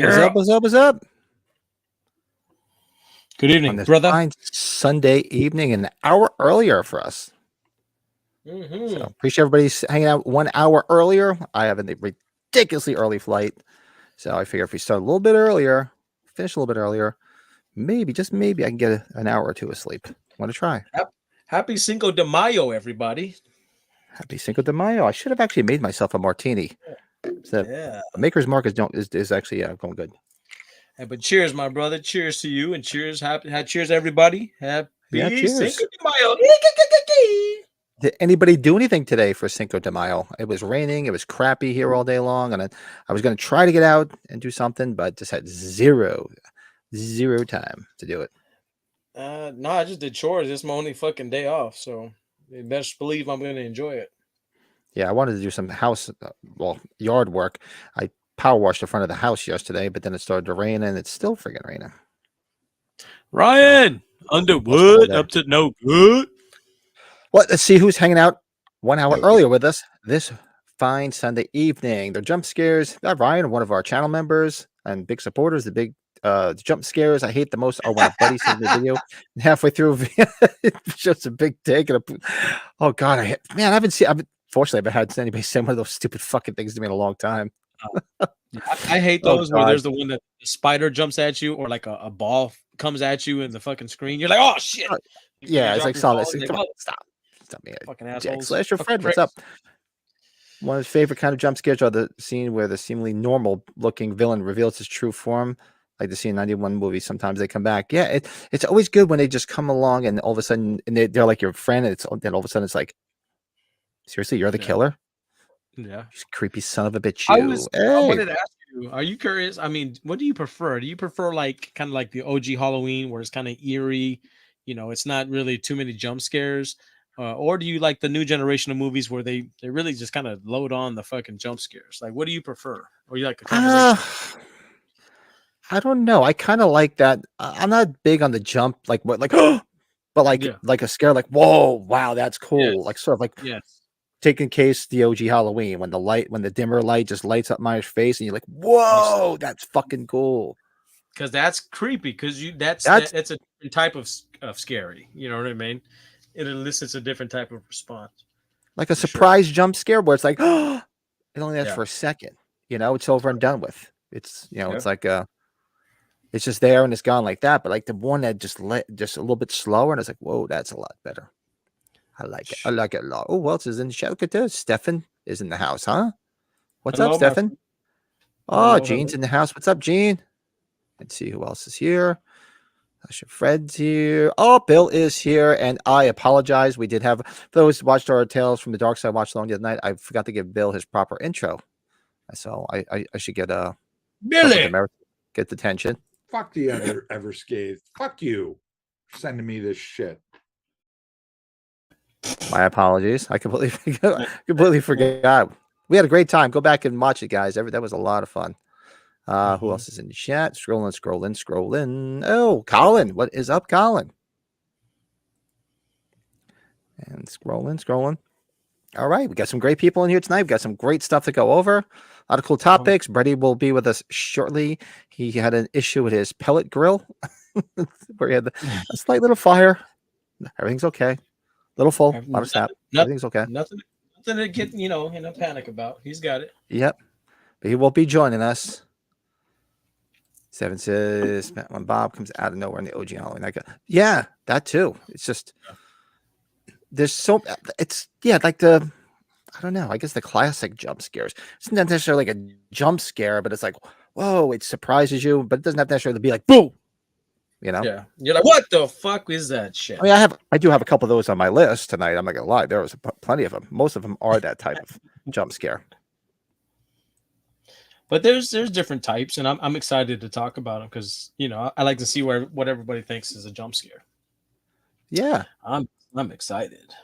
What's up? What's up? What's up? Good On evening, this brother. fine Sunday evening, an hour earlier for us. Mm-hmm. So appreciate everybody hanging out 1 hour earlier. I have a ridiculously early flight, so I figure if we start a little bit earlier, finish a little bit earlier, maybe just maybe I can get an hour or two of sleep. Want to try? Happy Cinco de Mayo, everybody. Happy Cinco de Mayo. I should have actually made myself a martini. So Yeah. Maker's Mark is actually going good. Hey, but cheers, my brother. Cheers to you, and cheers, cheers, everybody. Happy cheers. Cinco de Mayo. Did anybody do anything today for Cinco de Mayo? It was raining. It was crappy here all day long, and I was going to try to get out and do something, but just had zero time to do it. No, I just did chores. It's my only fucking day off, so you best believe I'm going to enjoy it. Yeah, I wanted to do some yard work. I power washed the front of the house yesterday, but then it started to rain, and it's still friggin' raining. Ryan, Underwood, up to no good. Well, let's see who's hanging out 1 hour earlier with us this fine Sunday evening. They're jump scares. Ryan, one of our channel members and big supporters, the big jump scares I hate the most are when a buddy sends me a video and halfway through it's just a big take and oh god, I haven't had anybody say one of those stupid fucking things to me in a long time. I hate those where there's the one that the spider jumps at you or like a ball comes at you in the fucking screen. You're like, oh shit. Yeah, it's like solid. Come on, stop me. Fucking Jack assholes. Slash your friend. What's up? One of his favorite kind of jump scares are the scene where the seemingly normal looking villain reveals his true form. Like the scene in 91 movies, sometimes they come back. Yeah, it's always good when they just come along and all of a sudden and they're like your friend, and then all of a sudden it's like, seriously, you're the killer? Yeah, you creepy son of a bitch. I wanted to ask you, are you curious? I mean, what do you prefer? Do you prefer like kind of like the OG Halloween where it's kind of eerie, it's not really too many jump scares, or do you like the new generation of movies where they really just kind of load on the fucking jump scares? Like, what do you prefer? Or you like a combination? I don't know. I kind of like that. I'm not big on the jump, like what, like, but like a scare, like, whoa, wow, that's cool. Yes. Like sort of like taking case the OG Halloween when the dimmer light just lights up my face and you're like, whoa, that's fucking cool. Because that's creepy. Because that's a different type of scary. You know what I mean? It elicits a different type of response. Like a surprise jump scare where it's like, oh, it only lasts for a second. It's over and done with. It's it's like it's just there and it's gone like that. But like the one that just a little bit slower, and it's like, whoa, that's a lot better. I like it. I like it a lot. Oh, who else is in the chat? Look at this. Stefan is in the house, huh? What's up, Stefan? Oh, Gene's in the house. What's up, Gene? Let's see who else is here. Fred's here. Oh, Bill is here, and I apologize. We did have those watched our Tales from the Dark Side watch along the other night. I forgot to give Bill his proper intro, so I should get Billy get the attention. Fuck the ever scathed. Fuck you for sending me this shit. My apologies. I completely forgot. We had a great time. Go back and watch it, guys. That was a lot of fun. Who else is in the chat? Scrolling. Oh, Colin. What is up, Colin? And scrolling. All right. We got some great people in here tonight. We got some great stuff to go over. A lot of cool topics. Brady will be with us shortly. He had an issue with his pellet grill where he had a slight little fire. Everything's okay. Little full. A lot of sap. Everything's okay. Nothing to get, in a panic about. He's got it. Yep. But he won't be joining us. Seven says when Bob comes out of nowhere in the OG Halloween. Yeah, that too. It's just there's like I don't know. I guess the classic jump scares. It's not necessarily like a jump scare, but it's like, whoa, it surprises you, but it doesn't have to necessarily be like, boom. Yeah. You're like, what the fuck is that shit? I mean, I do have a couple of those on my list tonight. I'm not gonna lie. There was plenty of them. Most of them are that type of jump scare. But there's different types, and I'm excited to talk about them because I like to see what everybody thinks is a jump scare. Yeah, I'm excited.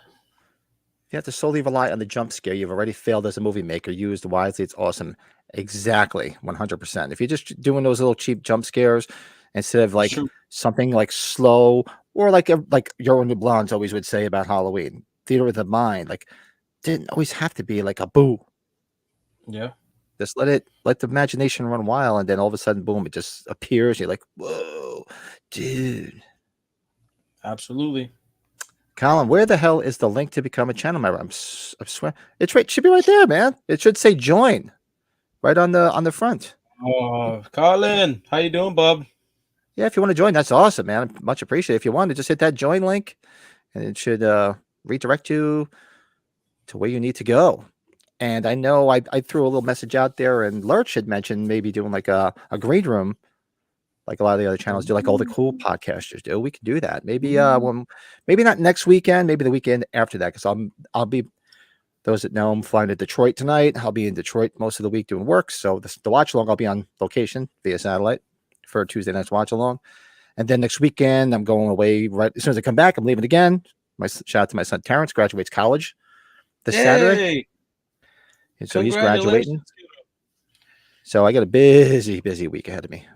You have to solely rely on the jump scare. You've already failed as a movie maker. Used wisely, it's awesome. Exactly, 100%. If you're just doing those little cheap jump scares instead of like something like slow or like Your New Blondes always would say about Halloween, theater of the mind, like didn't always have to be like a boo. Yeah. Just let the imagination run wild, and then all of a sudden, boom, it just appears. You're like, whoa, dude. Absolutely. Colin, where the hell is the link to become a channel member? I swear it's right. Should be right there, man. It should say join right on the front. Oh, Colin, how you doing, bub? Yeah, if you want to join, that's awesome, man. Much appreciated. If you want to, just hit that join link, and it should redirect you to where you need to go. And I know I threw a little message out there, and Lurch had mentioned maybe doing like a green room, like a lot of the other channels do, like all the cool podcasters do. We could do that. Maybe maybe not next weekend, maybe the weekend after that, because I'll be, those that know, I'm flying to Detroit tonight. I'll be in Detroit most of the week doing work. So the watch along, I'll be on location via satellite for Tuesday night's watch along. And then next weekend, I'm going away right as soon as I come back. I'm leaving again. Shout out to my son Terrence, graduates college this Saturday. And so he's graduating. So I got a busy week ahead of me.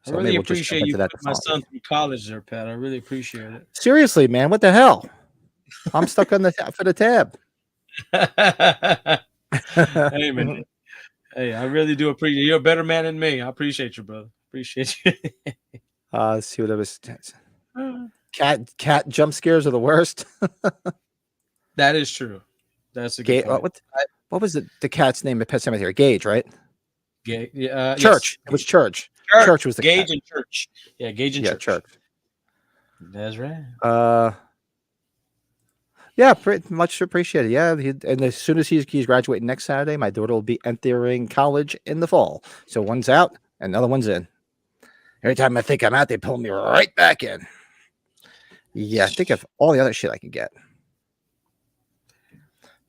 So I really appreciate you putting my son through college there, Pat. I really appreciate it. Seriously, man, what the hell? I'm stuck on for the tab. Hey, man. Hey, I really do appreciate you. You're a better man than me. I appreciate you, brother. Appreciate you. Let's see what it was. Cat jump scares are the worst. That is true. That's a good point. What was the cat's name at Pet Cemetery? Gage, right? Church. Yes. It was Church. Church was the Gage cat. and Church. Yeah, Gage and Church. That's right. Yeah, pretty much appreciated. Yeah, and as soon as he's graduating next Saturday, my daughter will be entering college in the fall. So one's out, another one's in. Every time I think I'm out, they pull me right back in. Yeah, think of all the other shit I can get.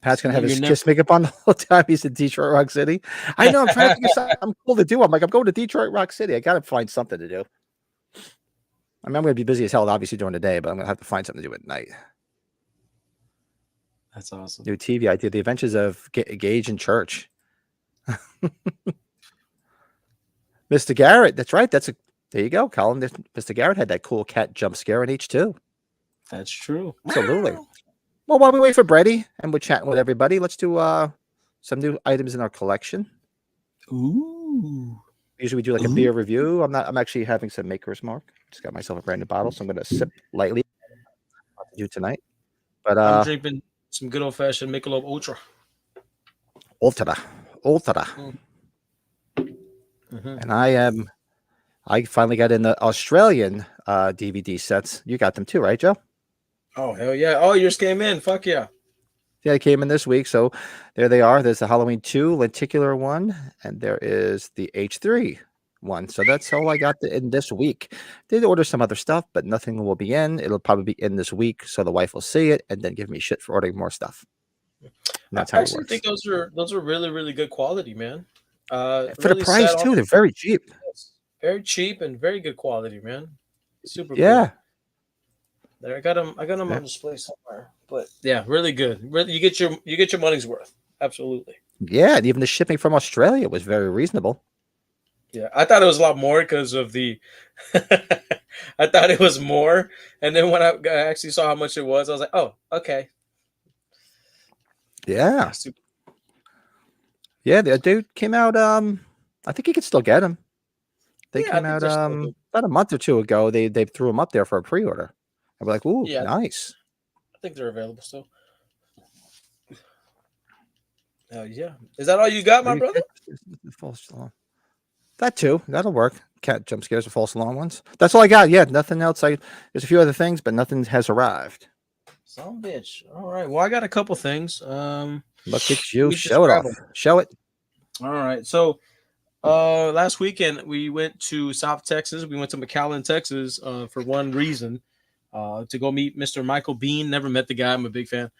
Pat's gonna have his kiss makeup on the whole time he's in Detroit Rock City. I know. I'm trying to think of something cool to do. I'm going to Detroit Rock City. I gotta find something to do. I mean, I'm gonna be busy as hell, obviously during the day, but I'm gonna have to find something to do at night. That's awesome. New TV. I did The Adventures of Gage and Church. Mr. Garrett. That's right. There you go, Colin. Mr. Garrett had that cool cat jump scare in H2. That's true. Absolutely. Well, while we wait for Brady and we're chatting with everybody, let's do some new items in our collection. Ooh. Usually we do like a beer review. I'm actually having some Maker's Mark. Just got myself a brand new bottle, so I'm gonna sip lightly. I'll do tonight. But I'm drinking some good old fashioned Michelob Ultra. Ultra. And I finally got in the Australian DVD sets. You got them too, right, Joe? Oh, hell yeah. Oh, yours came in. Fuck yeah. Yeah, they came in this week. So there they are. There's the Halloween 2 lenticular one, and there is the H3 one. So that's all I got in this week. Did order some other stuff, but nothing will be in. It'll probably be in this week, so the wife will see it and then give me shit for ordering more stuff. And that's how it works. I think those are really, really good quality, man. For the price too, they're very cheap. Very cheap and very good quality, man. Super yeah. Cool. There, I got them on display somewhere. But yeah, really good. Really, you get your money's worth. Absolutely. Yeah, and even the shipping from Australia was very reasonable. Yeah, I thought it was a lot more because of the. I thought it was more, and then when I actually saw how much it was, I was like, "Oh, okay." Yeah. Yeah, the dude came out. I think you can still get them. They came out about a month or two ago. They threw them up there for a pre-order. I was like, "Ooh, nice." I think they're available still. Oh yeah, is that all you got, my brother? False alarm. That too. That'll work. Cat jump scares are false alarm ones. That's all I got. Yeah, nothing else. There's a few other things, but nothing has arrived. Some bitch. All right. Well, I got a couple things. Look at you. Show it off. Show it. All right. So last weekend we went to South Texas. We went to McAllen, Texas for one reason. To go meet Mr. Michael Bean. Never met the guy. I'm a big fan.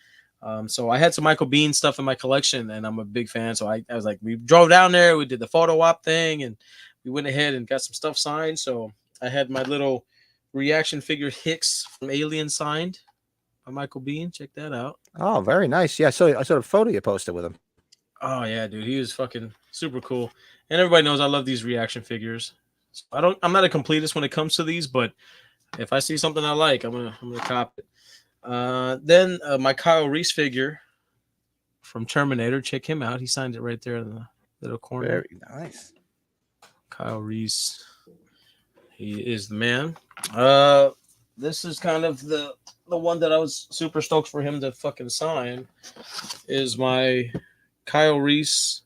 So I had some Michael Bean stuff in my collection, and I'm a big fan. So I was like, we drove down there, we did the photo op thing, and we went ahead and got some stuff signed. So I had my little reaction figure Hicks from Alien signed by Michael Bean. Check that out. Oh, very nice. Yeah, so I saw a photo you posted with him. Oh yeah, dude, he was fucking super cool. And everybody knows I love these reaction figures. So I'm not a completist when it comes to these, but if I see something I like, I'm gonna cop it. Then my Kyle Reese figure from Terminator, check him out. He signed it right there little corner. Very nice. Kyle Reese. He is the man. This is kind of the one that I was super stoked for him to fucking sign. Is my Kyle Reese.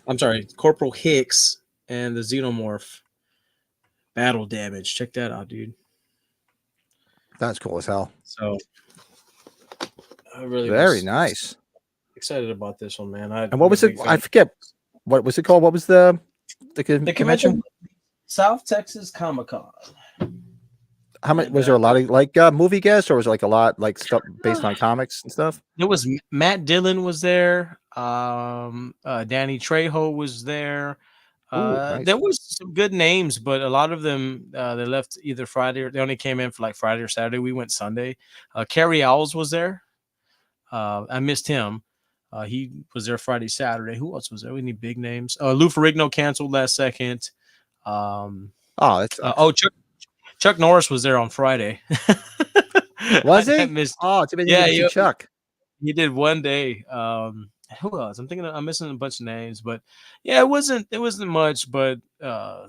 I'm sorry, Corporal Hicks and the Xenomorph. Battle damage. Check that out, dude. That's cool as hell. So I really very nice. Excited about this one, man. And what was it? I forget. What was it called? What was the convention? South Texas Comic-Con. How much was there? A lot of like movie guests, or was it like a lot like stuff based on comics and stuff? It was Matt Dillon was there. Danny Trejo was there. Nice. There was some good names, but a lot of them they left either Friday or they only came in for like Friday or Saturday. We went Sunday. Carrie Owls was there. I missed him. He was there Friday, Saturday. Who else was there? We need big names. Lou Ferrigno canceled last second. Chuck Norris was there on Friday. Was he? Yeah, Chuck. He did one day. Who else? I'm missing a bunch of names, but yeah, it wasn't much, but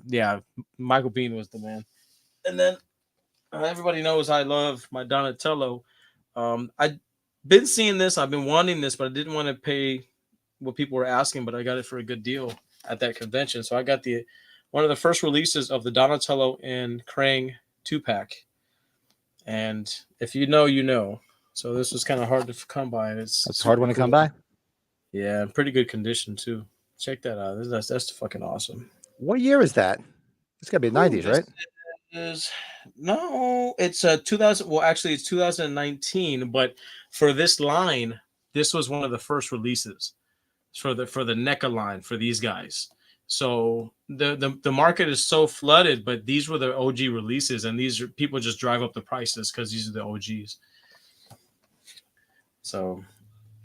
yeah, Michael Biehn was the man. And then everybody knows I love my Donatello. I've been seeing this, I've been wanting this, but I didn't want to pay what people were asking, but I got it for a good deal at that convention. So I got one of the first releases of the Donatello and Krang 2-pack. And if you know, you know. So this was kind of hard to come by. It's a hard one to come by. Yeah, pretty good condition too. Check that out. That's fucking awesome. What year is that? It's gotta be 90s, right? No, it's 2000. Well, actually, it's 2019. But for this line, this was one of the first releases for the NECA line for these guys. So the market is so flooded, but these were the OG releases, and these are people just drive up the prices because these are the OGs. So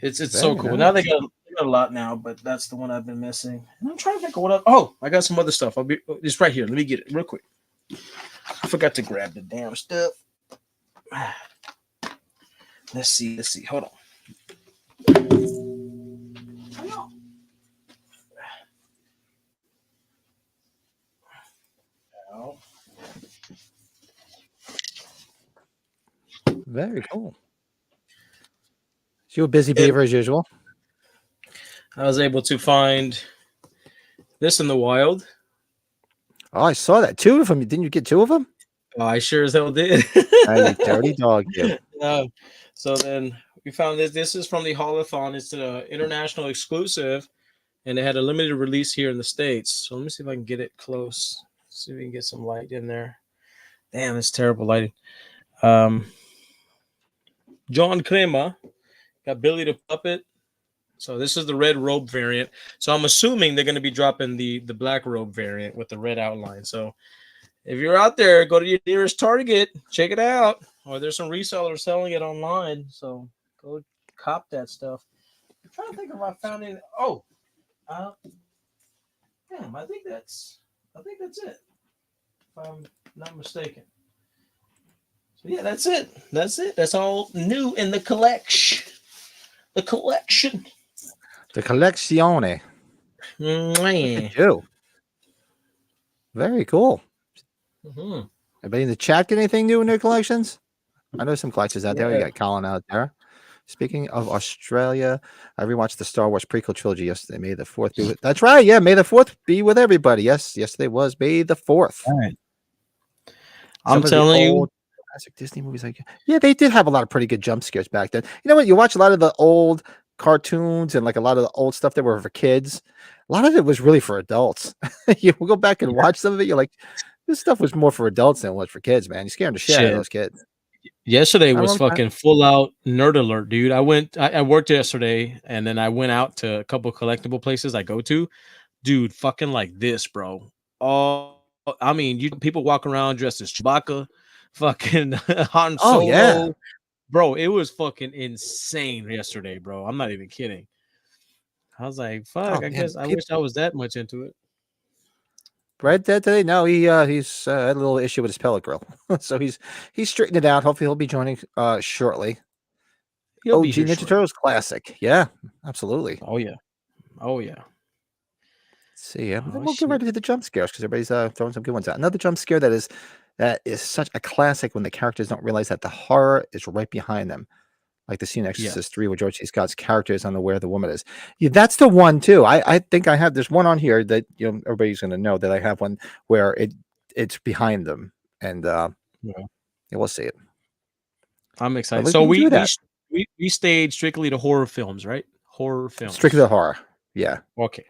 it's so cool. Nice. Now they got a lot now, but that's the one I've been missing. And I'm trying to think of what else. Oh, I got some other stuff. It's right here. Let me get it real quick. I forgot to grab the damn stuff. Let's see. Hold on. Very cool. So you're a busy beaver as usual. I was able to find this in the wild. Oh, I saw that. 2 of them. Didn't you get 2 of them? Oh, I sure as hell did. You dirty dog, you. So then we found this. This is from the Holothon. It's an international exclusive, and it had a limited release here in the States. So let me see if I can get it close. See if we can get some light in there. Damn, it's terrible lighting. John Crema got Billy the Puppet. So this is the red robe variant. So I'm assuming they're going to be dropping the black robe variant with the red outline. So if you're out there, go to your nearest Target, check it out. Or there's some resellers selling it online. So go cop that stuff. I'm trying to think if I found it. Oh, damn! I think that's it. If I'm not mistaken. So yeah, that's it. That's all new in the collection. The collection. The collezione. Mm-hmm. Very cool. Mm-hmm. Anybody in the chat get anything new in their collections? I know some collections out there. You got Colin out there. Speaking of Australia, I rewatched the Star Wars prequel trilogy yesterday. May the 4th be with. That's right. Yeah, May the 4th be with everybody. Yes, yesterday was May the 4th. All right. I'm telling you. Classic Disney movies, yeah, they did have a lot of pretty good jump scares back then. You know what? You watch a lot of the old cartoons and like a lot of the old stuff that were for kids. A lot of it was really for adults. You go back and watch some of it. You're like, this stuff was more for adults than it was for kids, man. You scared the shit out of those kids. Yesterday was fucking full out nerd alert, dude. I worked yesterday, and then I went out to a couple collectible places I go to. Dude, fucking like this, bro. Oh, I mean, people walk around dressed as Chewbacca. Fucking Han Solo. Oh, yeah. Bro, it was fucking insane yesterday, bro. I'm not even kidding. I was like, fuck, I guess I wish I was that much into it. Red Dead today? No, he's had a little issue with his pellet grill. So he's straightened it out. Hopefully he'll be joining shortly. OG Ninja Turtles classic. Yeah, absolutely. Oh yeah. See, and then Oh, we'll get right shit. into the jump scares because everybody's throwing some good ones out. Another jump scare that is such a classic when the characters don't realize that the horror is right behind them. Like the scene in Yes. Exorcist 3 where George C. Scott's character is unaware the woman is. Yeah, that's the one too. I think I have there's one on here that everybody's gonna know that I have one where it's behind them. And Yeah. yeah, we'll see it. I'm But excited. we So can do that. we stayed strictly to horror films, right? Horror films. Strictly the horror. Yeah. Okay.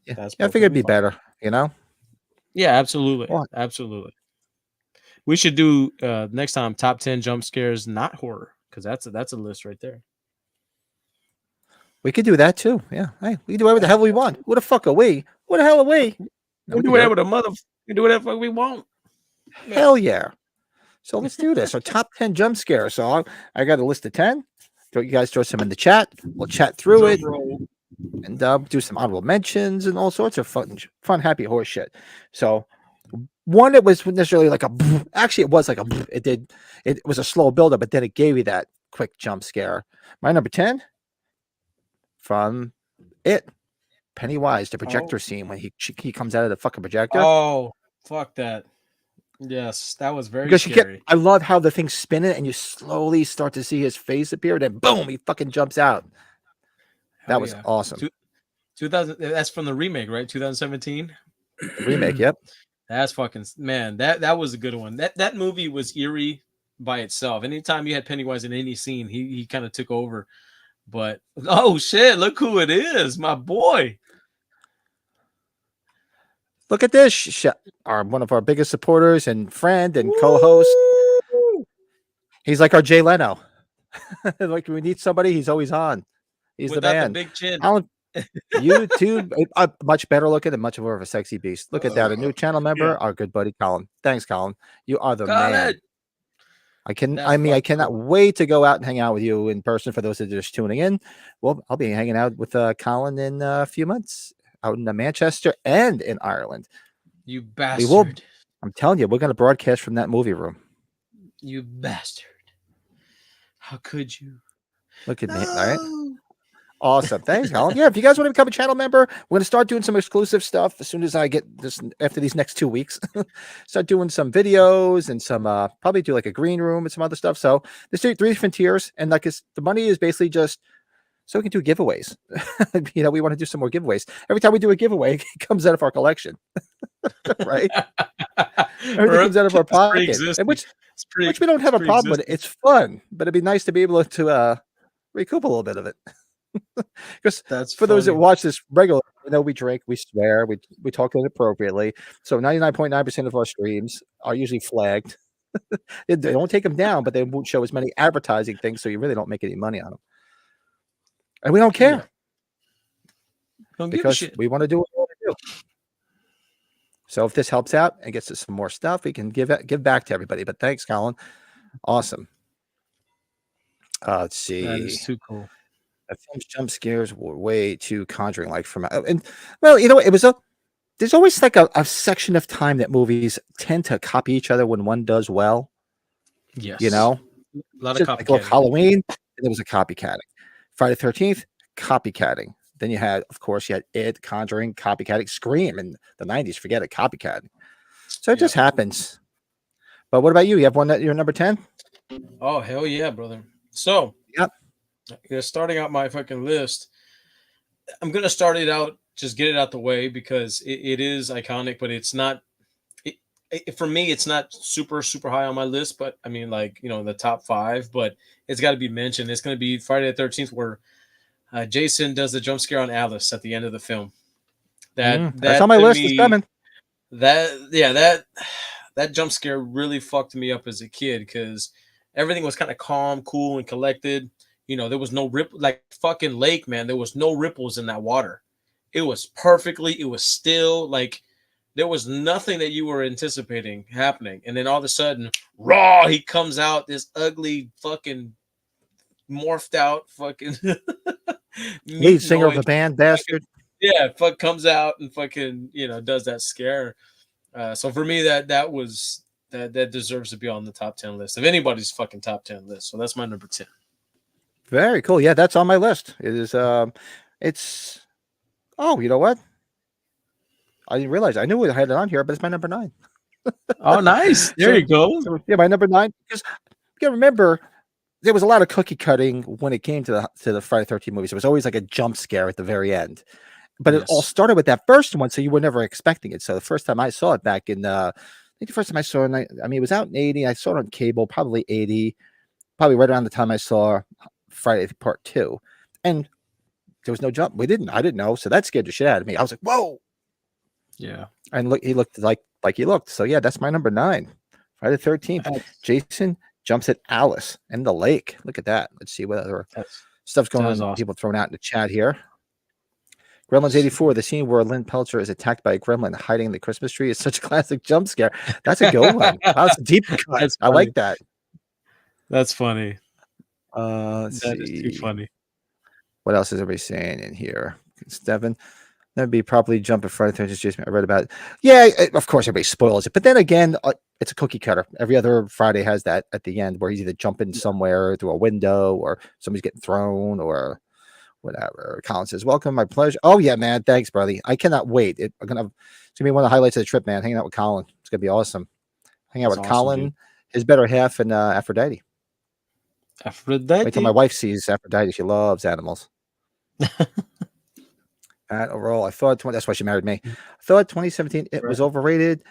Yeah. That's I think it'd be perfectly fine. better, you know? Yeah, absolutely. Well, Absolutely. We should do next time top 10 jump scares not horror, because that's a list right there. we could do that too. Yeah. Hey, we can do whatever the hell we want. Who the fuck are we? Who the hell are we? No, We do whatever we do whatever we want. Hell yeah. So let's do this. Our top 10 jump scares. So I got a list of 10. So you guys throw some in the chat. We'll chat through it and do some honorable mentions and all sorts of fun, happy horse shit. So one that was necessarily like actually it was like it was a slow buildup, but then it gave you that quick jump scare. My number 10 from It, Pennywise, the projector scene when he comes out of the fucking projector. Oh, fuck that. Yes, that was very Because scary. I love how the thing's spinning and you slowly start to see his face appear, and then boom, he fucking jumps out. That was awesome. 2000. That's from the remake, right? 2017 remake. Yep. That's fucking man. That was a good one. That movie was eerie by itself. Anytime you had Pennywise in any scene, he kind of took over. But oh shit, look who it is, my boy. Look at this. One of our biggest supporters and friend and co-host. He's like our Jay Leno. Like we need somebody, he's always on. He's Without the man. The big chin. Alan, you too, much better looking and much more of a sexy beast. Look at that, a new channel member, our good buddy Colin. Thanks, Colin. You are the man. I cannot wait to go out and hang out with you in person. For those that are just tuning in, well, I'll be hanging out with Colin in a few months out in Manchester and in Ireland. You bastard! We will. I'm telling you, we're going to broadcast from that movie room. You bastard! How could you? Look at me, all right? Awesome. Thanks, Colin. Yeah, if you guys want to become a channel member, we're going to start doing some exclusive stuff as soon as I get this, after these next 2 weeks. Start doing some videos and some, probably do like a green room and some other stuff. So there's 3 different tiers. And like the money is basically just so we can do giveaways. We want to do some more giveaways. Every time we do a giveaway, it comes out of our collection. Right? Everything comes out of our pocket. Which we don't have a problem with it. It's fun, but it'd be nice to be able to recoup a little bit of it. Because for those that watch this regularly, we drink, we swear, we talk inappropriately. So 99.9% of our streams are usually flagged. They don't take them down, but they won't show as many advertising things, so you really don't make any money on them. And we don't care. Don't give a shit. We want to do what we want to do. So if this helps out and gets us some more stuff, we can give back to everybody. But thanks, Colin. Awesome. Let's see. That is too cool. The film's jump scares were way too conjuring like from and well, it was there's always like a section of time that movies tend to copy each other when one does well. Yes. A lot of copycatting. Like Halloween, and there was a copycatting. Friday the 13th, copycatting. Then you had It, Conjuring, copycatting, Scream in the 90s, forget it, copycatting. So it just happens. But what about you? You have one that you're number 10? Oh, hell yeah, brother. So starting out my fucking list, I'm gonna start it out, just get it out the way because it is iconic, but it's not. For me, it's not super high on my list, but I mean, in the top 5. But it's got to be mentioned. It's gonna be Friday the 13th, where Jason does the jump scare on Alice at the end of the film. That's on my list. It's coming. That jump scare really fucked me up as a kid because everything was kind of calm, cool, and collected. There was no ripple, like fucking lake, man. There was no ripples in that water. It was it was still, like there was nothing that you were anticipating happening. And then all of a sudden, he comes out, this ugly fucking morphed out fucking lead singer of the band, bastard. Yeah, comes out and fucking, does that scare. So for me, that deserves to be on the top 10 list of anybody's fucking top 10 list. So that's my number 10. Very cool. Yeah, that's on my list. It is. You know what? I didn't realize. I knew I had it on here, but it's my number 9. Oh, nice. There you go. So, yeah, my number 9. Because you gotta remember, there was a lot of cookie cutting when it came to the Friday 13 movies. There was always like a jump scare at the very end. But it all started with that first one, so you were never expecting it. So the first time I saw it back in, I think the first time I saw it, it was out in 80. I saw it on cable, probably 80, probably right around the time I saw Friday Part 2. And there was no jump. I didn't know. So that scared the shit out of me. I was like, whoa. Yeah. And look, he looked like he looked. So yeah, that's my number 9. Friday the 13th. Jason jumps at Alice in the lake. Look at that. Let's see what other stuff's going on. Awesome. People throwing out in the chat here. Gremlins 84, the scene where Lynn Peltzer is attacked by a gremlin hiding in the Christmas tree is such a classic jump scare. That's a good one. That's a deep cut. I like that. That's funny. Let's see. Is too funny. What else is everybody saying in here? Devin, that'd be probably jumping Friday 13th. Jason, I read about it. Yeah, of course, everybody spoils it. But then again, it's a cookie cutter. Every other Friday has that at the end where he's either jumping somewhere through a window or somebody's getting thrown or whatever. Colin says, welcome, my pleasure. Oh yeah, man. Thanks, brother. I cannot wait. It's gonna be one of the highlights of the trip, man. Hanging out with Colin. It's gonna be awesome. Hanging out with Colin, dude. His better half, and Aphrodite. Wait till my wife sees Aphrodite. She loves animals. Overall, I thought that's why she married me. I thought 2017 it was overrated.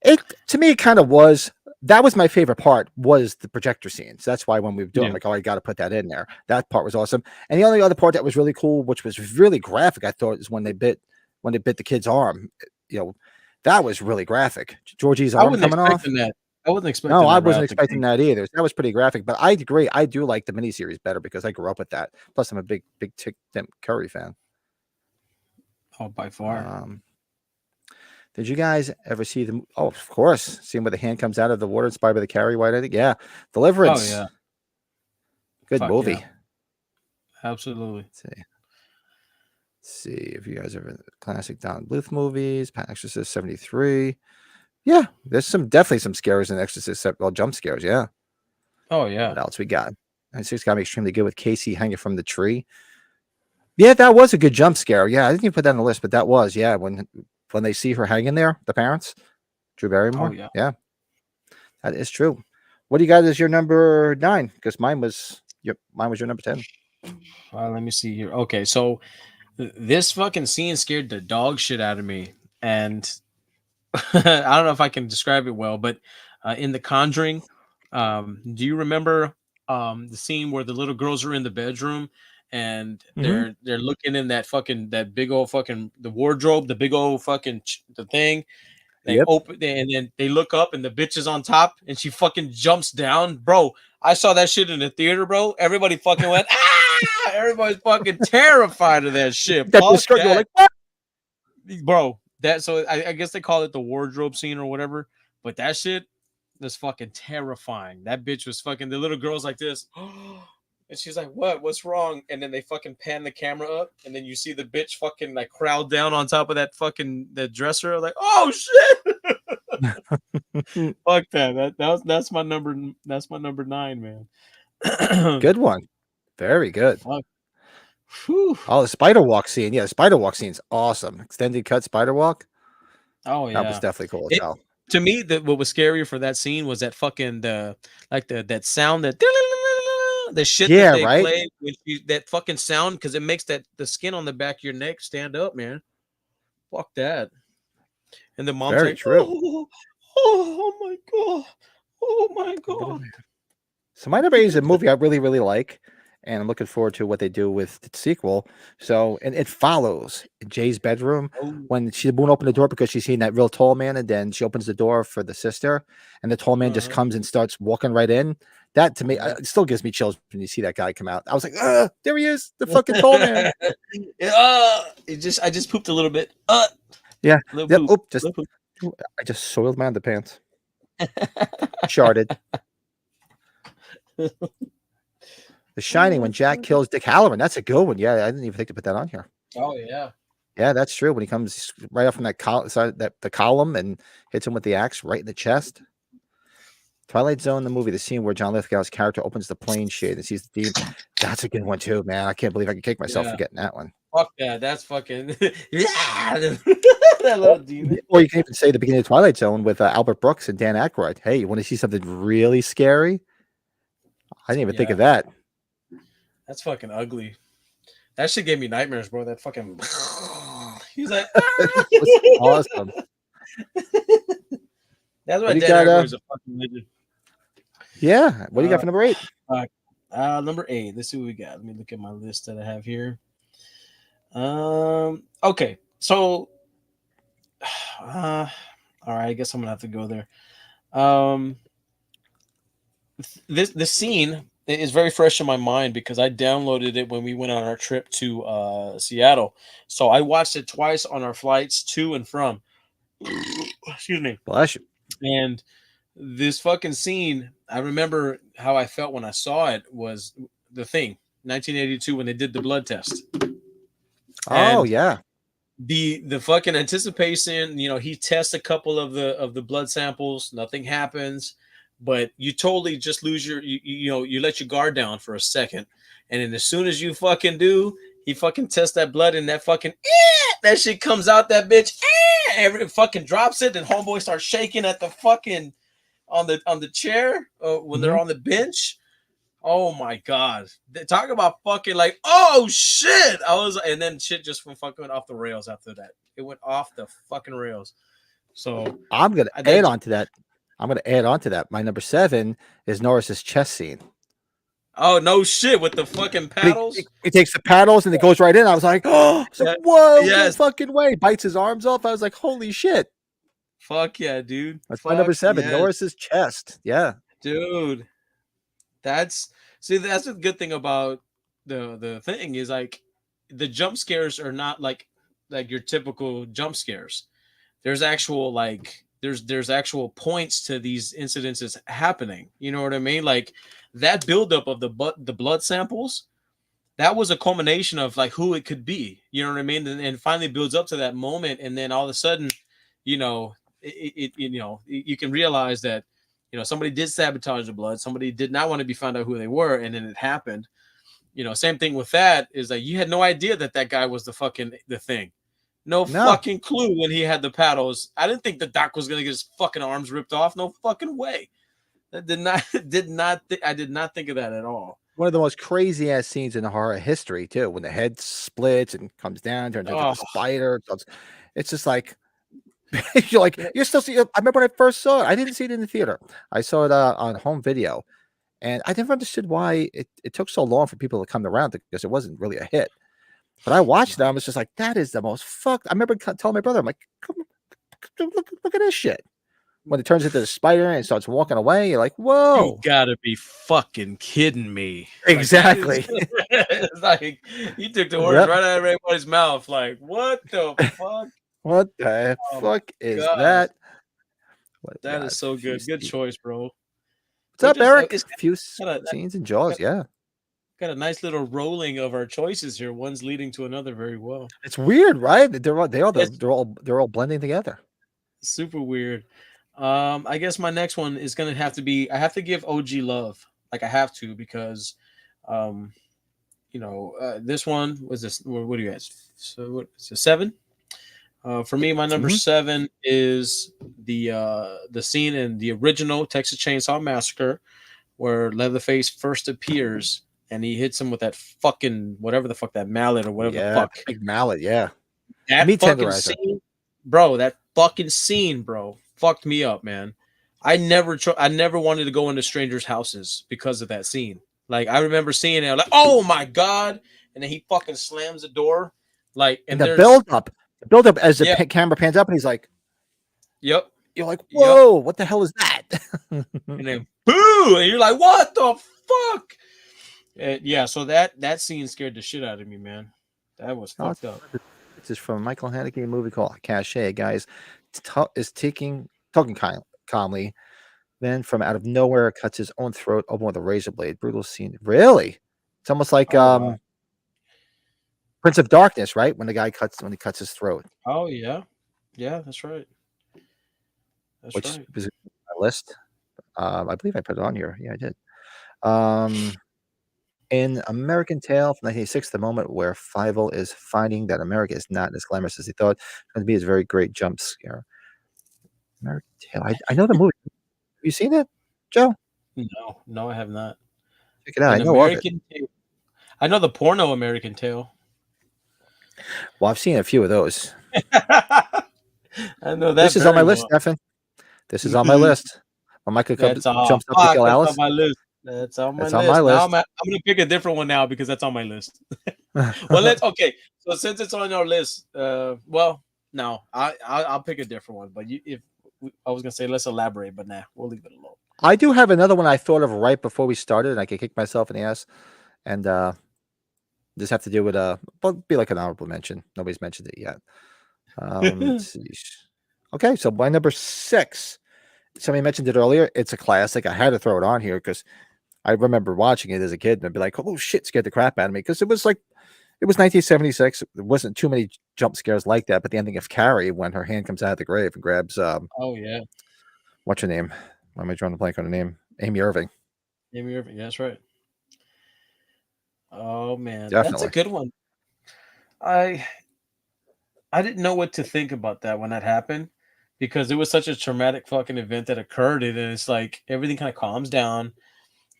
To me, it kind of was. That was my favorite part, was the projector scenes. That's why when we were doing, I'm like, oh, I got to put that in there. That part was awesome. And the only other part that was really cool, which was really graphic, I thought, is when they bit the kid's arm. That was really graphic. Georgie's arm coming off. I wasn't expecting. No, I wasn't expecting that either. That was pretty graphic. But I agree. I do like the miniseries better because I grew up with that. Plus, I'm a big Tim Curry fan. Oh, by far. Did you guys ever see the? Oh, of course. Seeing where the hand comes out of the water, inspired by the Carrie White. I think, yeah. Deliverance. Oh yeah. Good movie. Yeah. Absolutely. Let's see if you guys ever classic Don Bluth movies. Exorcist 73. Yeah, there's definitely some scares in Exorcist. Well, jump scares. Yeah. Oh yeah. What else we got? And it's got me extremely good with Casey hanging from the tree. Yeah, that was a good jump scare. Yeah, I didn't even put that on the list, but that was, yeah, when they see her hanging there, the parents, Drew Barrymore. Oh, yeah, that is true. What do you got as your number 9? Because mine was your number 10. Let me see here. Okay, so this fucking scene scared the dog shit out of me, and I don't know if I can describe it well, but in The Conjuring, do you remember the scene where the little girls are in the bedroom? And they're looking in that big old fucking the wardrobe, the big old fucking the thing. They open and then they look up and the bitch is on top and she fucking jumps down, bro. I saw that shit in the theater, bro. Everybody fucking went ah! Everybody's fucking terrified of that shit. Like, what? Bro, so I guess they call it the wardrobe scene or whatever. But that shit was fucking terrifying. That bitch was fucking the little girl's like this. And she's like, what's wrong? And then they fucking pan the camera up and then you see the bitch fucking like crowd down on top of that fucking the dresser. Like, oh shit. Fuck that. That's my number 9, man. Good one. Very good. Whew. Oh, the spider walk scene. Yeah, the spider walk scene's awesome. Extended cut spider walk. Oh yeah. That was definitely cool as hell. To me, what was scarier for that scene was that fucking that sound that the shit that they play when that fucking sound, because it makes the skin on the back of your neck stand up, man. Fuck that. And the mom's very like, true. Oh my god. Oh my god. So my number 8 is a movie I really, really like. And I'm looking forward to what they do with the sequel. So, and it follows Jay's bedroom when she won't open the door because she's seeing that real tall man. And then she opens the door for the sister. And the tall man just comes and starts walking right in. That to me, it still gives me chills when you see that guy come out. I was like, there he is. The fucking tall man. I just pooped a little bit. Yeah. I just soiled my underpants. Sharded. The Shining, when Jack kills Dick Halloran. That's a good one. Yeah, I didn't even think to put that on here. Oh yeah. Yeah, that's true. When he comes right off from that the column and hits him with the axe right in the chest. Twilight Zone, the movie, the scene where John Lithgow's character opens the plane shade and sees the demon. That's a good one too, man. I can't believe I can kick myself for getting that one. Fuck that. That's fucking that little demon. Or you can even say the beginning of Twilight Zone with Albert Brooks and Dan Aykroyd. Hey, you want to see something really scary? I didn't even think of that. That's fucking ugly. That shit gave me nightmares, bro. That fucking he's like awesome. That's why Dan Aykroyd is a fucking legend. Yeah. What do you got for number 8? Number 8. Let's see what we got. Let me look at my list that I have here. Okay. So all right, I guess I'm gonna have to go there. This scene is very fresh in my mind because I downloaded it when we went on our trip to Seattle. So I watched it twice on our flights to and from. Excuse me. Bless you. And this fucking scene, I remember how I felt when I saw it was The Thing, 1982, when they did the blood test. Oh, yeah. The fucking anticipation, he tests a couple of the blood samples, nothing happens, but you totally just lose you let your guard down for a second, and then as soon as you fucking do, he fucking tests that blood, and that fucking that shit comes out, that bitch every fucking drops it, and homeboy starts shaking at the fucking on the chair when they're on the bench. Oh my god! Talk about fucking like, oh shit! And then shit just went fucking off the rails after that. It went off the fucking rails. So I'm gonna add on to that. My number 7 is Norris's chess scene. Oh no shit! With the fucking paddles. He takes the paddles and it goes right in. I was like, oh, whoa, no fucking way! Bites his arms off. I was like, holy shit! Fuck yeah, dude. That's my number 7. Norris's chest. Yeah, dude. That's a good thing about the Thing is like the jump scares are not like your typical jump scares. There's actual there's actual points to these incidences happening. You know what I mean? Like that buildup of the blood samples, that was a culmination of like who it could be. You know what I mean? And finally builds up to that moment, and then all of a sudden, you can realize that somebody did sabotage the blood. Somebody did not want to be found out who they were, and then it happened. Same thing with that is like you had no idea that guy was the Thing. No fucking clue when he had the paddles. I didn't think the doc was gonna get his fucking arms ripped off. No fucking way. That I did not think of that at all. One of the most crazy ass scenes in horror history too, when the head splits and comes down, turns into a spider. It's just like. You're still seeing. I remember when I first saw it. I didn't see it in the theater. I saw it on home video, and I never understood why it took so long for people to come around because it wasn't really a hit. But I watched it. I was just like, that is the most fucked. I remember telling my brother, I'm like, come on, look at this shit. When it turns into the spider and starts walking away, you're like, whoa! You gotta be fucking kidding me! Exactly. It's like you took the words right out of everybody's mouth. Like, what the fuck? What the fuck is that? That is so good. Good choice, bro. What's up, Eric? A few scenes and Jaws, yeah. Got a nice little rolling of our choices here. One's leading to another very well. It's weird, right? They're all blending together. Super weird. I guess my next one is gonna have to be. I have to give OG love. Like I have to because, this one was this. What do you guys? So what? It's a 7. For me, my number 7 is the scene in the original Texas Chainsaw Massacre where Leatherface first appears and he hits him with that fucking whatever the fuck, that mallet or whatever the fuck. Big mallet, yeah. That fucking scene, bro. That fucking scene, bro, fucked me up, man. I never wanted to go into strangers' houses because of that scene. Like I remember seeing it, like, oh my god, and then he fucking slams the door, like, and the build up as the camera pans up, and he's like, "Yep." You're like, "Whoa, what the hell is that?" And then, boo, and you're like, "What the fuck?" Yeah, so that scene scared the shit out of me, man. That was fucked up. This is from a Michael Haneke movie called Cache. Guys is talking calmly, then from out of nowhere cuts his own throat open with a razor blade. Brutal scene. Really? It's almost like Prince of Darkness, right? When he cuts his throat. Oh yeah, that's right. Which is on my list. I believe I put it on here. Yeah, I did. In American Tail from 1986, the moment where Fievel is finding that America is not as glamorous as he thought, it's going to be a very great jump scare. American Tail. I know the movie. Have you seen it, Joe? No, I have not. Check it out. An I know of it. American Tail. I know the porno American Tail. Well, I've seen a few of those. I know that. This is on my list, Stefan. This is on my list. When Michael jumps up to kill Alice. On my list. That's on my That's list. on my list. Now I'm gonna pick a different one now because that's on my list. Well, okay. So since it's on your list, well, no, I'll pick a different one. But I was gonna say let's elaborate, but nah, we'll leave it alone. I do have another one I thought of right before we started, and I could kick myself in the ass, and just have to do with be like an honorable mention. Nobody's mentioned it yet. Let's see. Okay, so my number 6. Somebody mentioned it earlier. It's a classic. I had to throw it on here because I remember watching it as a kid and I'd be like, "Oh shit!" Scared the crap out of me because it was 1976. There wasn't too many jump scares like that. But the ending of Carrie when her hand comes out of the grave and grabs oh yeah, what's her name? Why am I drawing a blank on her name? Amy Irving. Amy Irving. Yeah, that's right. Oh man, Definitely. that's a good one. I didn't know what to think about that when that happened because it was such a traumatic fucking event that occurred, and it's like everything kind of calms down,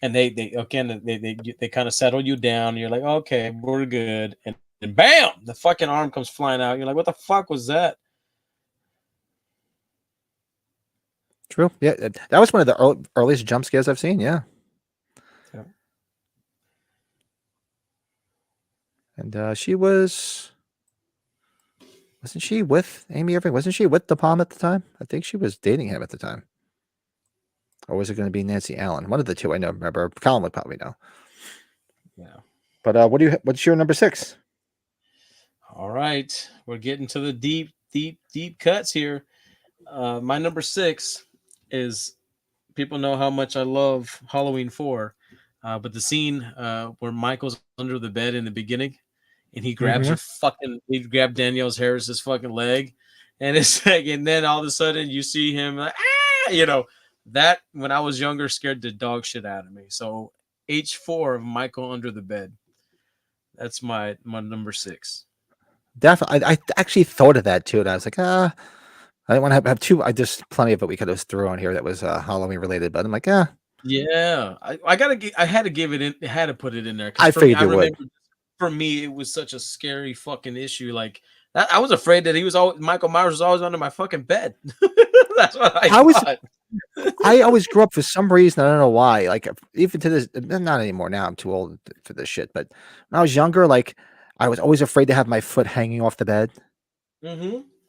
and they kind of settle you down. And you're like, okay, we're good, and bam, the fucking arm comes flying out. You're like, what the fuck was that? True. Yeah, that was one of the earliest jump scares I've seen. Yeah. And she wasn't she with Amy Irving? Wasn't she with DePalm at the time? I think she was dating him at the time. Or was it going to be Nancy Allen? One of the two. I know. Remember, Colin would probably know. Yeah. But what's your number 6? All right, we're getting to the deep cuts here. My number 6 is, people know how much I love Halloween 4, but the scene where Michael's under the bed in the beginning, and he grabs he grabbed Danielle Harris's fucking leg, and it's like, and then all of a sudden you see him like, that when I was younger scared the dog shit out of me. So H4 of Michael under the bed. That's my number 6. Definitely. I actually thought of that too, and I was like, I didn't want to have two. I just plenty of it we could have threw on here that was Halloween related, but I'm like, yeah, I had to give it in. I had to put it in there. I figured you would. For me, it was such a scary fucking issue. Like that, I was afraid that Michael Myers was always under my fucking bed. That's what I thought. I always grew up for some reason. I don't know why. Like even to this, not anymore. Now I'm too old for this shit. But when I was younger, like I was always afraid to have my foot hanging off the bed,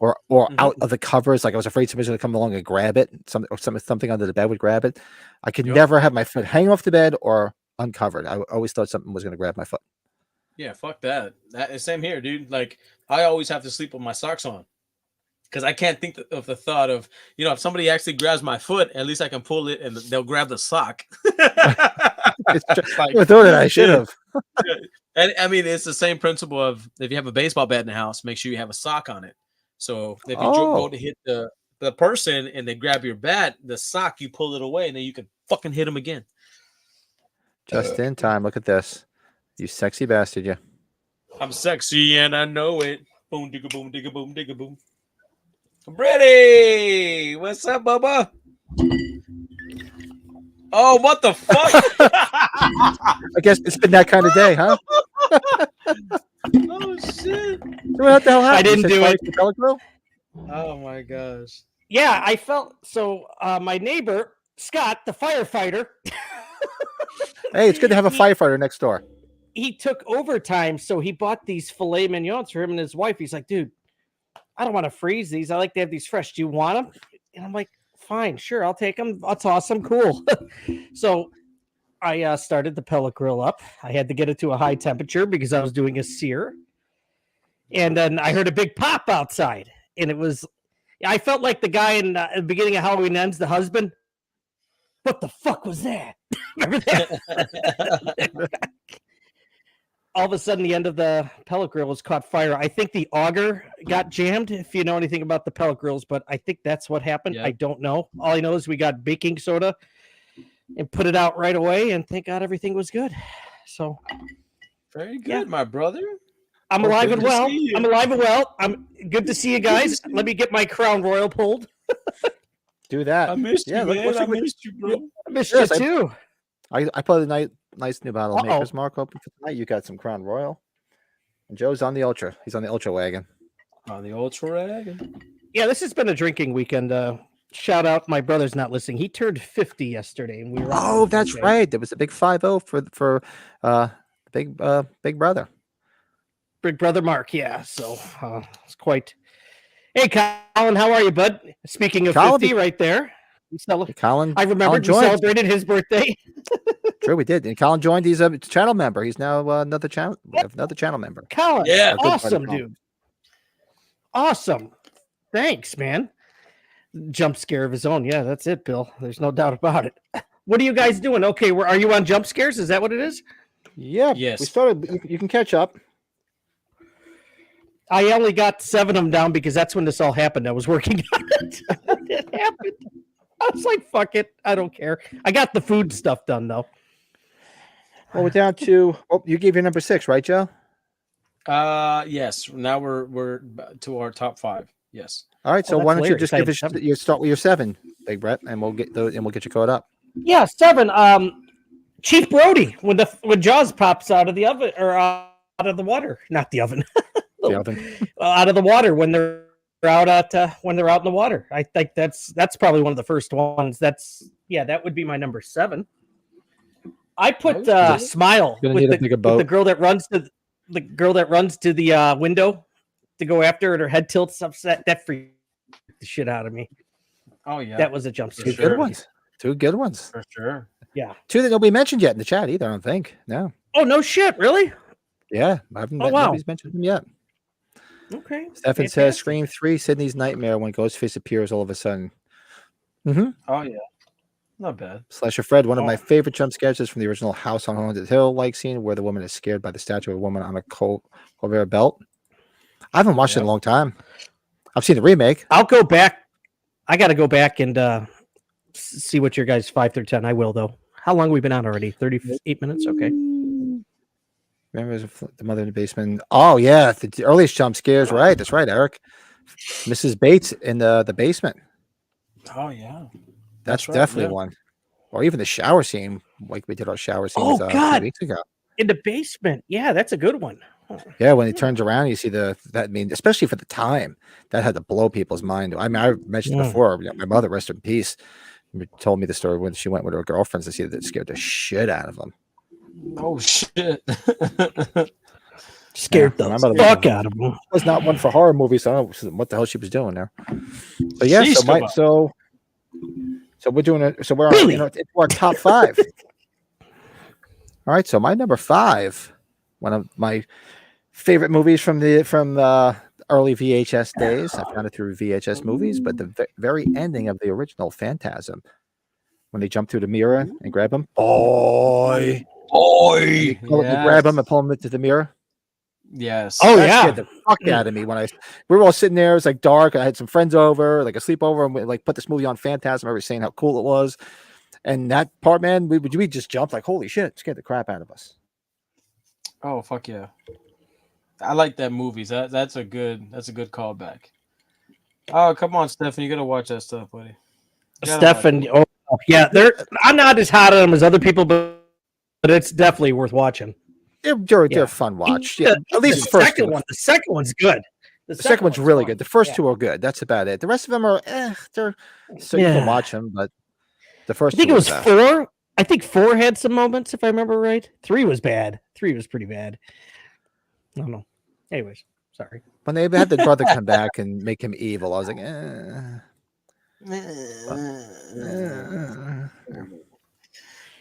or out of the covers. Like I was afraid somebody's going to come along and grab it. Something under the bed would grab it. I could never have my foot hanging off the bed or uncovered. I always thought something was going to grab my foot. Yeah, fuck that. Same here, dude. Like I always have to sleep with my socks on. Because I can't think of the thought of, if somebody actually grabs my foot, at least I can pull it and they'll grab the sock. I thought that I should have. And I mean, it's the same principle of if you have a baseball bat in the house, make sure you have a sock on it. So if you go to hit the person and they grab your bat, the sock, you pull it away and then you can fucking hit them again. Just in time. Look at this. You sexy bastard, you. I'm sexy and I know it. Boom, digga, boom, digga, boom, digga, boom. I'm ready. What's up, Bubba? Oh, what the fuck? I guess it's been that kind of day, huh? Oh shit! What the hell happened? I didn't do it. Oh my gosh! Yeah, I felt so. My neighbor Scott, the firefighter. Hey, it's good to have a firefighter next door. He took overtime, so he bought these filet mignons for him and his wife. He's like, dude, I don't want to freeze these. I like to have these fresh. Do you want them? And I'm like, fine, sure, I'll take them. I'll toss them. Cool. So I started the pellet grill up. I had to get it to a high temperature because I was doing a sear. And then I heard a big pop outside. And I felt like the guy in the beginning of Halloween Ends, the husband. What the fuck was that? Remember that? All of a sudden, the end of the pellet grill was caught fire. I think the auger got jammed, if you know anything about the pellet grills, but I think that's what happened. Yep. I don't know. All I know is we got baking soda and put it out right away, and thank God everything was good. So Very good, my brother. I'm Well, alive good and to well. see you. I'm alive and well. I'm good to see you guys. Let me get my Crown Royal pulled. Do that. I missed you, look, man. looks I like we- missed you, bro. I missed Yes, you too. I put a nice new bottle of Uh-oh. Maker's Mark open for tonight. You got some Crown Royal. And Joe's on the Ultra. He's on the Ultra wagon. On the Ultra Rag. Yeah, this has been a drinking weekend. Shout out, my brother's not listening. He turned 50 yesterday, and we were. Oh, that's right. There was a big 5-0 for big brother. Big brother Mark. Yeah, so it's quite. Hey, Colin, how are you, bud? Speaking of Colin 50, right there. Colin, I remember Colin we joined. celebrated his birthday. True, we did. And Colin joined. He's a channel member. He's now another channel member. Colin, Yeah. awesome, dude. Awesome. Thanks, man. Jump scare of his own. Yeah, that's it, Bill. There's no doubt about it. What are you guys doing? Okay, are you on jump scares? Is that what it is? Yeah. Yes. We started. You can catch up. I only got 7 of them down because that's when this all happened. I was working on it. It happened. I was like, fuck it. I don't care. I got the food stuff done, though. Well, we're down to. Oh, you gave your number 6, right, Joe? Yes. Now we're to our top 5. Yes. All right. So that's why don't you hilarious. just I give had us 7. you start with your 7, Big Brett, and we'll get you caught up. Yeah, 7. Chief Brody, when Jaws pops out of the oven or out of the water, not the oven, The oven. out of the water when they're out in the water. I think that's probably one of the first ones. That would be my number 7. I put Smile Gonna with need a bigger the boat. girl that runs to the window to go after it. Her head tilts upset. That freaked the shit out of me. Oh yeah. That was a jump Two scare. Sure. good ones. 2 good ones. For sure. Yeah. 2 that nobody mentioned yet in the chat either. I don't think. No. Oh no shit! Really? Yeah, I haven't. Oh, wow. Nobody's mentioned them yet. Okay. Stefan says Fantastic. Scream 3, Sydney's Nightmare when Ghostface appears all of a sudden. Oh yeah. Not bad. Slasher Fred, one of Oh. my favorite jump scares is from the original House on Haunted Hill like scene where the woman is scared by the statue of a woman on a conveyor belt. I haven't watched it in a long time. I've seen the remake. I'll go back. I got to go back and see what your guys 5 through 10. I will though. How long have we been on already? 38 minutes. Okay. Remember the mother in the basement? Oh yeah, the earliest jump scares. Right, that's right, Eric. Mrs. Bates in the basement. Oh yeah. That's right, definitely yeah. one. Or even the shower scene, like we did our shower scenes Oh, 2 God. weeks ago. In the basement. Yeah, that's a good one. Yeah, when he turns around, you see especially for the time, that had to blow people's mind. I mean, I mentioned before, my mother, rest in peace, told me the story when she went with her girlfriends to see that it scared the shit out of them. Oh shit. Scared Yeah, the my mother fuck out of them. was not one for horror movies. So I don't know what the hell she was doing there. But yeah, Sheesh, come on. so we're doing it. So we're Really? on, it's our top 5. All right, so my number 5, one of my favorite movies from the early VHS days. I found it through VHS movies, but the very ending of the original Phantasm, when they jump through the mirror and grab him, boy, you grab him and pull him into the mirror. Yes. Oh, That yeah. scared the fuck out of me when we were all sitting there. It was like dark. I had some friends over, like a sleepover, and we like put this movie on Phantasm. I was saying how cool it was, and that part, man, we just jumped like holy shit, it scared the crap out of us. Oh fuck yeah. I like that movies. That's a good callback. Oh come on, Stefan, you gotta watch that stuff, buddy. Stefan. Oh, yeah. I'm not as hot on them as other people, but it's definitely worth watching. They're Yeah. a fun watch. Yeah, at least the the first second 2. one. The second one's good. The second one's really fun. good. The first Yeah. 2 are good. That's about it. The rest of them are they're so you Yeah. can watch them, but the first I think 2 it was are best. 4. I think 4 had some moments, if I remember right. 3 was bad. 3 was pretty bad. I don't know. Anyways, sorry. When they had the brother come back and make him evil, I was like,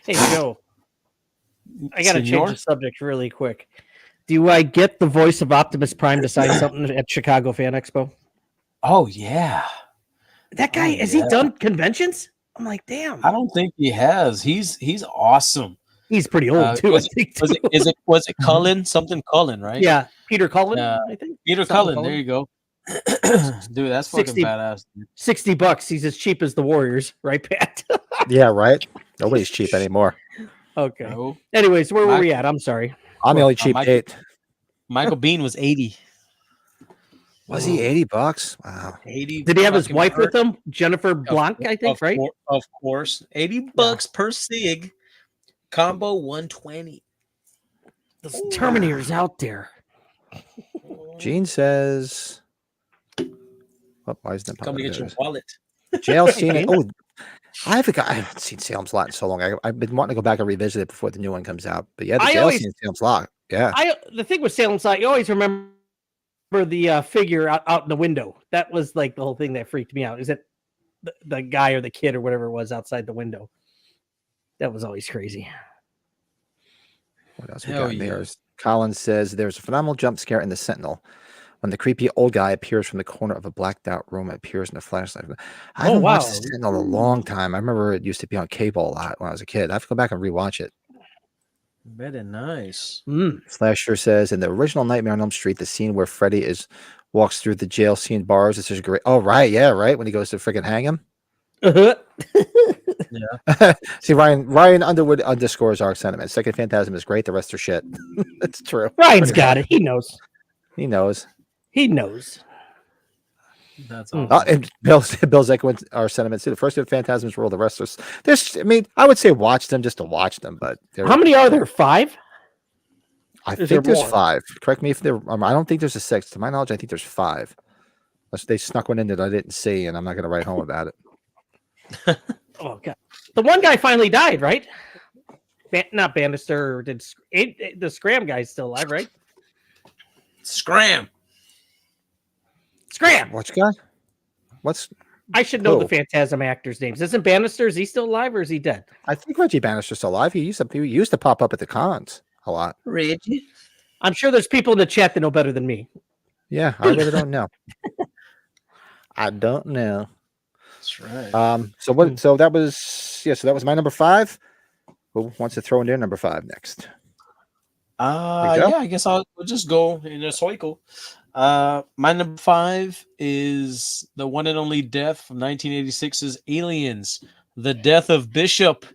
Hey, Joe. I got to change Senor? the subject really quick. Do I get the voice of Optimus Prime to sign something at Chicago Fan Expo? Oh yeah. That guy, has he done conventions? I'm like, damn. I don't think he has. He's awesome. He's pretty old too. I think. Was it Cullen? Something Cullen, right? Yeah, Peter Cullen, I think. Peter Something Cullen. There you go. Dude, that's 60 fucking badass. Dude. $60. He's as cheap as the Warriors, right, Pat? yeah, right. Nobody's cheap anymore. Okay. No. Anyways, where were we at? I'm sorry. I'm the only cheap date. Michael Bean was 80. Was he $80? Wow. 80. Did he have his fucking wife per- with him? Jennifer Blanc, I think, right? Of course. $80 per sig. Combo 120. Those Terminators out there. Gene says, oh, why isn't it Come to get your wallet. jail scene? Oh, I haven't seen Salem's Lot in so long. I've been wanting to go back and revisit it before the new one comes out. But yeah, the jail scene in Salem's Lot. Yeah. The thing with Salem's Lot, you always remember the figure out in the window. That was like the whole thing that freaked me out. Is that the guy or the kid or whatever it was outside the window? That was always crazy. What else we got in there? Colin says there's a phenomenal jump scare in The Sentinel when the creepy old guy appears from the corner of a blacked out room and appears in a flashlight. I haven't watched The Sentinel in a long time. I remember it used to be on cable a lot when I was a kid. I have to go back and rewatch it. Very nice. Slasher says in the original Nightmare on Elm Street, the scene where Freddy walks through the jail scene bars. It's just great. Oh, right. Yeah, right. When he goes to freaking hang him. Yeah. See, Ryan Underwood underscores our sentiment. Second Phantasm is great. The rest are shit. That's true. Ryan's got it. He knows. He knows. He knows. That's awesome. And Bill's echoing our sentiments too. The first two Phantasms rule. The rest are. There's. I mean, I would say watch them just to watch them. But how many are there? 5? I think there's 5. Correct me if there. I don't think there's a 6. To my knowledge, I think there's 5. Unless they snuck one in that I didn't see, and I'm not going to write home about it. Oh god, the one guy finally died, right? Not Bannister. The Scram guy's still alive, right? Scram. Which guy? I should know the Phantasm actors' names. Isn't Bannister? Is he still alive or is he dead? I think Reggie Bannister's still alive. He used to pop up at the cons a lot. Reggie. I'm sure there's people in the chat that know better than me. Yeah, I really don't know. I don't know. That's right. So what? So that was my number 5. Who wants to throw in their number 5 next? Yeah, I guess we'll just go in a cycle. My number 5 is the one and only death from 1986's Aliens, the death of Bishop.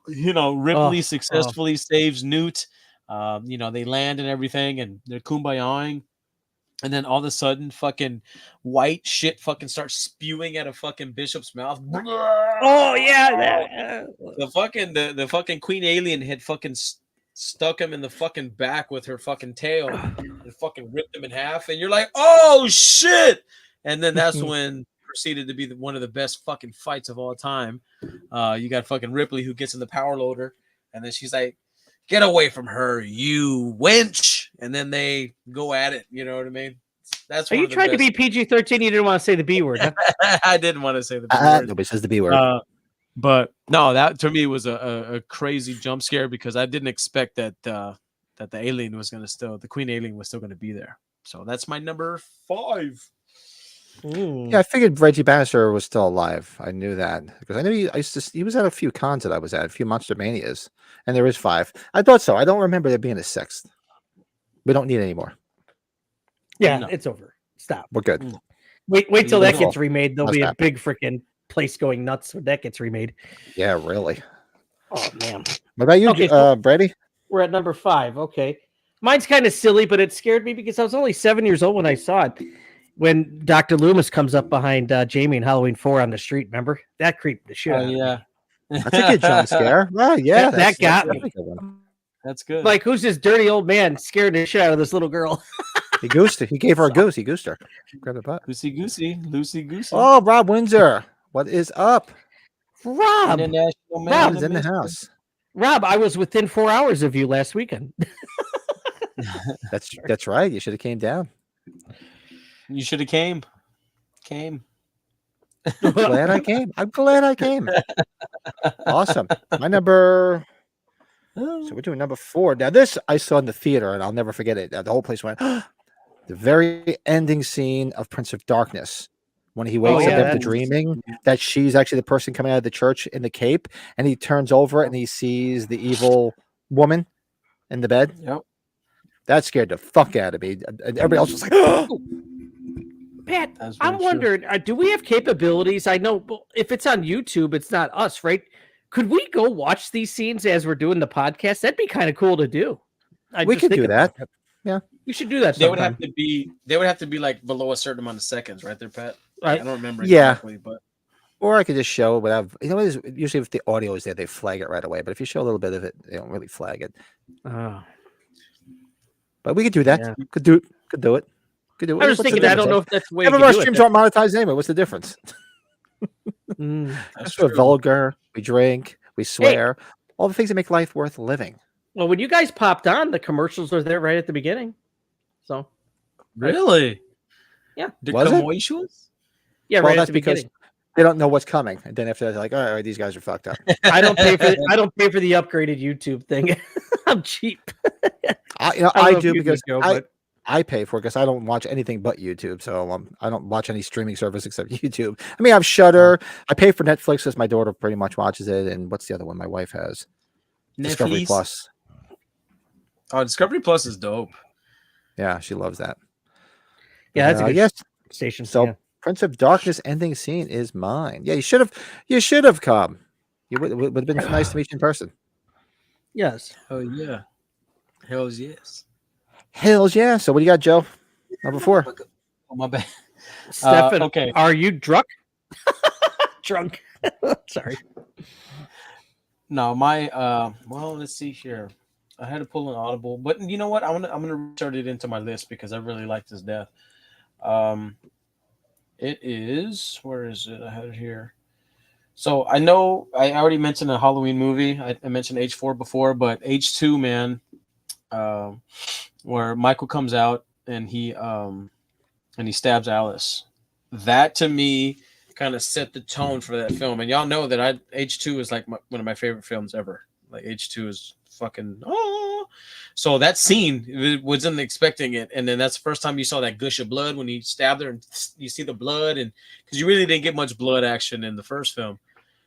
Ripley successfully saves Newt. They land and everything, and they're kumbayaing. And then all of a sudden, fucking white shit fucking starts spewing out of fucking Bishop's mouth. Oh yeah, the fucking Queen Alien had fucking stuck him in the fucking back with her fucking tail and fucking ripped him in half. And you're like, oh shit! And then that's when proceeded to be one of the best fucking fights of all time. You got fucking Ripley who gets in the power loader, and then she's like, "Get away from her, you wench!" And then they go at it. You know what I mean? That's. Are you trying to be PG-13? You didn't want to say the B word. Huh? I didn't want to say the B word. Nobody says the B word. But no, that to me was a crazy jump scare because I didn't expect that the alien was the Queen Alien was still gonna be there. So that's my number 5. Yeah, I figured Reggie Bannister was still alive. I knew that because I knew he was at a few cons that I was at, a few Monster Manias, and there is 5. I thought so. I don't remember there being a 6th. We don't need any more. Yeah, no. It's over. Stop. We're good. Wait till that gets remade. There'll be a big freaking place going nuts when that gets remade. Yeah, really. Oh man. What about you, Brady? We're at number 5. Okay. Mine's kind of silly, but it scared me because I was only 7 years old when I saw it. When Dr. Loomis comes up behind Jamie in Halloween 4 on the street, remember? That creeped the shit out of me. Yeah. That's a good jump scare. Well, yeah. That got me. That's good. Like, who's this dirty old man scaring the shit out of this little girl? He goosed her. He gave her a goose. He goosed her. Grab the butt. Goosey goosey. Oh, Rob Windsor. What is up? Rob is in the house. Rob, I was within 4 hours of you last weekend. That's right. You should have came down. You should have came. I'm glad I came. Awesome. My number. So we're doing number 4. Now this I saw in the theater, and I'll never forget it. The whole place went. The very ending scene of Prince of Darkness, when he wakes up after dreaming that she's actually the person coming out of the church in the cape, and he turns over and he sees the evil woman in the bed. Yep. That scared the fuck out of me. And everybody else was like, oh! Pat, I'm wondering, do we have capabilities? I know if it's on YouTube, it's not us, right? Could we go watch these scenes as we're doing the podcast? That'd be kind of cool to do. We could do that. Yeah, we should do that. They would sometime. have to be like below a certain amount of seconds, right there, Pat? Right. I don't remember Yeah. exactly, but or I could just show whatever. You know, usually if the audio is there, they flag it right away. But if you show a little bit of it, they don't really flag it. Oh. But we could do that. Yeah. Could do it. Could do it. I was thinking, I don't know if that's the way. Some of our streams aren't monetized anyway. What's the difference? that's We're true. vulgar. We drink. We swear. All the things that make life worth living. Well, when you guys popped on, the commercials are there right at the beginning. So Really? Yeah. The Was it? commercials? yeah, Well, right at that's the because beginning. they don't know what's coming, and then after that, they're like, all right, these guys are fucked up. I don't pay for the upgraded YouTube thing. I'm cheap. I don't know I if do you because Joe, but I pay for it because I don't watch anything but YouTube. So I don't watch any streaming service except YouTube. I mean, I have Shudder. I pay for Netflix because my daughter pretty much watches it. And what's the other one my wife has? Discovery Netflix? Plus. Oh, Discovery Plus is dope. Yeah, she loves that. yeah, that's a good yes. station. So Yeah. Prince of Darkness ending scene is mine. Yeah, you should have come. You would have been nice to meet you in person. Yes. Oh yeah. Hells yes. Hells yeah. So what do you got, Joe? Number 4. Oh my bad. Stefan, okay. are you drunk? Drunk. Sorry. No, my well, let's see here. I had to pull an audible, but you know what? I'm gonna insert it into my list because I really like this death. It is, where is it? I had it here. So I know I already mentioned a Halloween movie. I mentioned H4 before, but H2, man, where Michael comes out and he stabs Alice. That to me kind of set the tone for that film. And y'all know that H2 is like one of my favorite films ever. Like H2 is fucking so that scene, wasn't expecting it, and then that's the first time you saw that gush of blood when he stabbed her, and you see the blood, and because you really didn't get much blood action in the first film,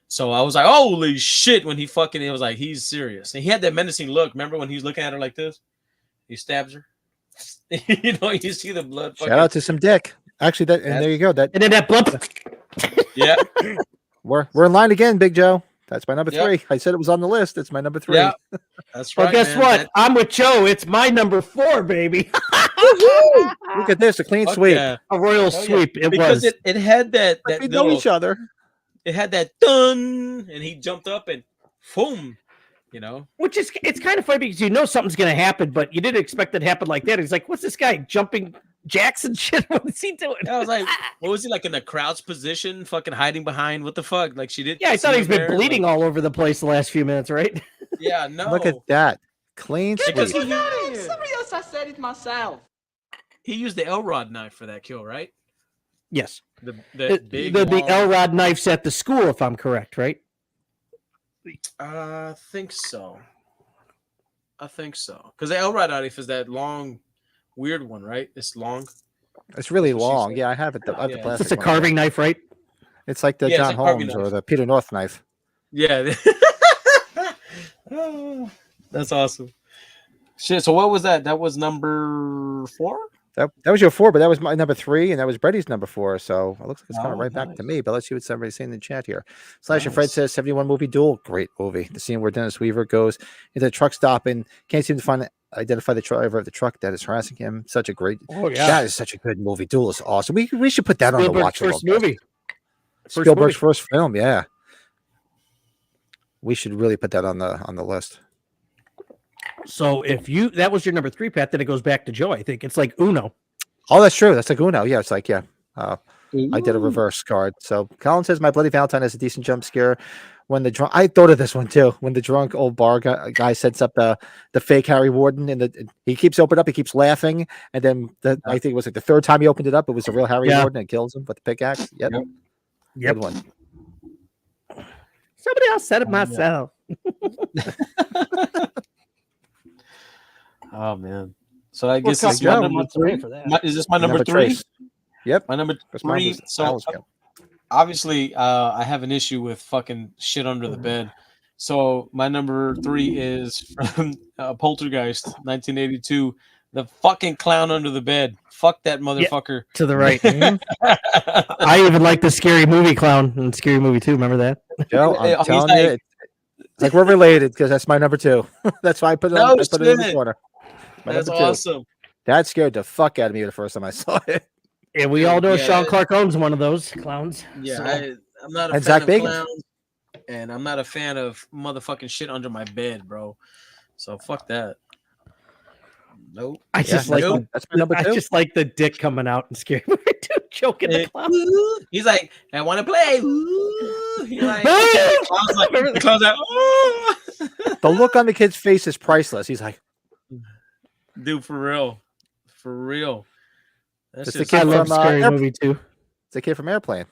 so I was like, holy shit! When it was like, he's serious, and he had that menacing look. Remember when he was looking at her like this? He stabs her. You see the blood. Shout out to some dick. Actually, there you go. That And then that blood. Yeah. We're in line again, Big Joe. That's my number Yep. 3. I said it was on the list. It's my number 3. Yeah. That's right. Well, guess man. what? I'm with Joe. It's my number 4, baby. Look at this, a clean Fuck sweep. yeah. A royal Hell yeah. sweep. It Because was. it had that We know little, each other. it had that dun, and he jumped up and boom, Which is, it's kind of funny because you know something's going to happen, but you didn't expect it to happen like that. He's like, what's this guy jumping jacks and shit? What is he doing? I was like, what was he like in a crouch position, fucking hiding behind? What the fuck? Like she did. Yeah, I thought he's been there, bleeding like, all over the place the last few minutes, right? Yeah, no. Look at that. Clean Because sweep. Somebody else, I said it myself. he used the Elrod knife for that kill, right? Yes. The The long- Elrod knife's at the school, if I'm correct, right? I think so. Because the Elrod knife is that long, weird one, right? It's long. It's really That's what she long. said. Yeah, I have it. I have the Yeah. plastic It's a one. carving knife, right? It's like the Yeah, it's John like carving Holmes or knife. the Peter North knife. Yeah. Oh, that's awesome. Shit. So what was that? That was number 4? That was your 4, but that was my number 3, and that was Brady's number 4. So it looks like it's coming Oh, right back nice. to me. But let's see what somebody's saying in the chat here. Slasher Fred Nice. says 71 movie Duel, great movie. The scene where Dennis Weaver goes into the truck stop and can't seem to identify the driver of the truck that is harassing him. Such a great. Oh, That is such a good movie. Duel is awesome. We should put that on the Spielberg's watch first list. movie. Spielberg's first film. Yeah, we should really put that on the list. So if that was your number 3, Pat, then it goes back to Joe. I think it's like Uno. Oh, that's true. That's like Uno. Yeah, it's like I did a reverse card. So Colin says my Bloody Valentine has a decent jump scare. When the drunk, I thought of this one too. When the drunk old bar guy sets up the fake Harry Warden, and he keeps opening up, he keeps laughing, and then I think it was like the 3rd time he opened it up, it was a real Harry Warden and kills him with the pickaxe. Yep. Good one. Somebody else said it myself. Oh man. So I We're guess it's talking my about number number 3. for that. Is this my number 3? Trace. Yep. My number That's mine 3. was So Alice Kill. obviously, I have an issue with fucking shit under the bed. So my number 3 is from Poltergeist, 1982. The fucking clown under the bed. Fuck that motherfucker. To the right. I even like the Scary Movie clown in Scary Movie 2. Remember that? Joe, He's I'm telling like- you, It's like we're related because that's my number 2. That's why I put it. No I put it in the shit. corner. My That's number 2. awesome. That scared the fuck out of me the first time I saw it. And we all know Yeah, Sean Clark owns one of those clowns. Yeah, so. I'm not a And fan Zach of Bagans. clowns, and I'm not a fan of motherfucking shit under my bed, bro. So fuck that. Nope. I just like nope. That's my number 2. I just like the dick coming out and scaring me too, choking the clown. He's like, I want to play. He's like, the clown's like, oh. The look on the kid's face is priceless. He's like, Dude, for real. For real. That's It's the just, kid I love from, scary movie too. it's a kid from Airplane.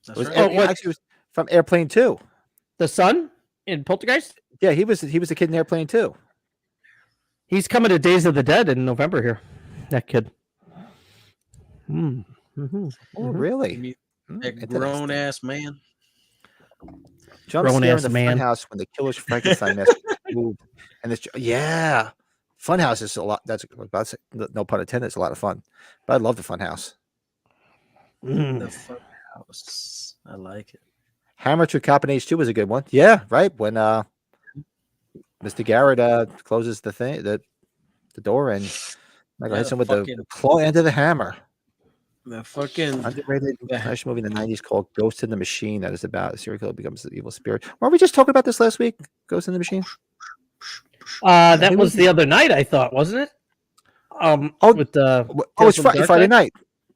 that's It was, right. actually, it was from Airplane 2. The son in Poltergeist. Yeah, he was the kid in Airplane 2. He's coming to Days of the Dead in November here. That kid. Mm-hmm. Oh, really? That Interesting. grown ass man. Jump scare in Grown-ass the man. Funhouse when the killer's Frankenstein mask moved. And it's yeah. Funhouse is a lot. That's no pun intended. It's a lot of fun. But I love the Funhouse. The fuck house. I like it. Hammer to Cop in H2 was a good one. Yeah, right. When Mr. Garrett closes the door and Michael hits him with the claw end of the hammer. The fucking Underrated Irish movie in the 90s called Ghost in the Machine that is about a serial killer becomes an evil spirit. Weren't we just talking about this last week? Ghost in the Machine? That was the other night, I thought, wasn't it? With the it's Tales from the Friday Dark night.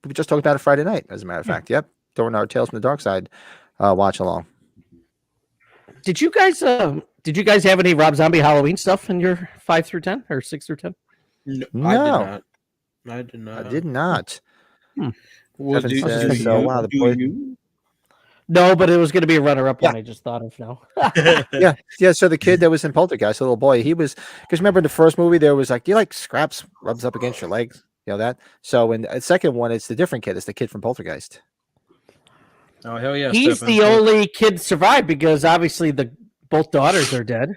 We just talked about it Friday night, as a matter of fact. Yep. During our Tales from the Dark Side watch along. Did you guys have any Rob Zombie Halloween stuff in your 5 through 10 or 6 through 10? No. I did not. I did not. Well, Kevin do says, you? so, wow, the boy- Do you? No, but it was going to be a runner-up Yeah. one I just thought of now. Yeah. So the kid that was in Poltergeist, the little boy, he was because remember in the first movie there was like, do you like scraps rubs up against your legs? You know that? So in the second one, it's the different kid. It's the kid from Poltergeist. Oh hell yeah! He's the only kid survived because obviously both daughters are dead.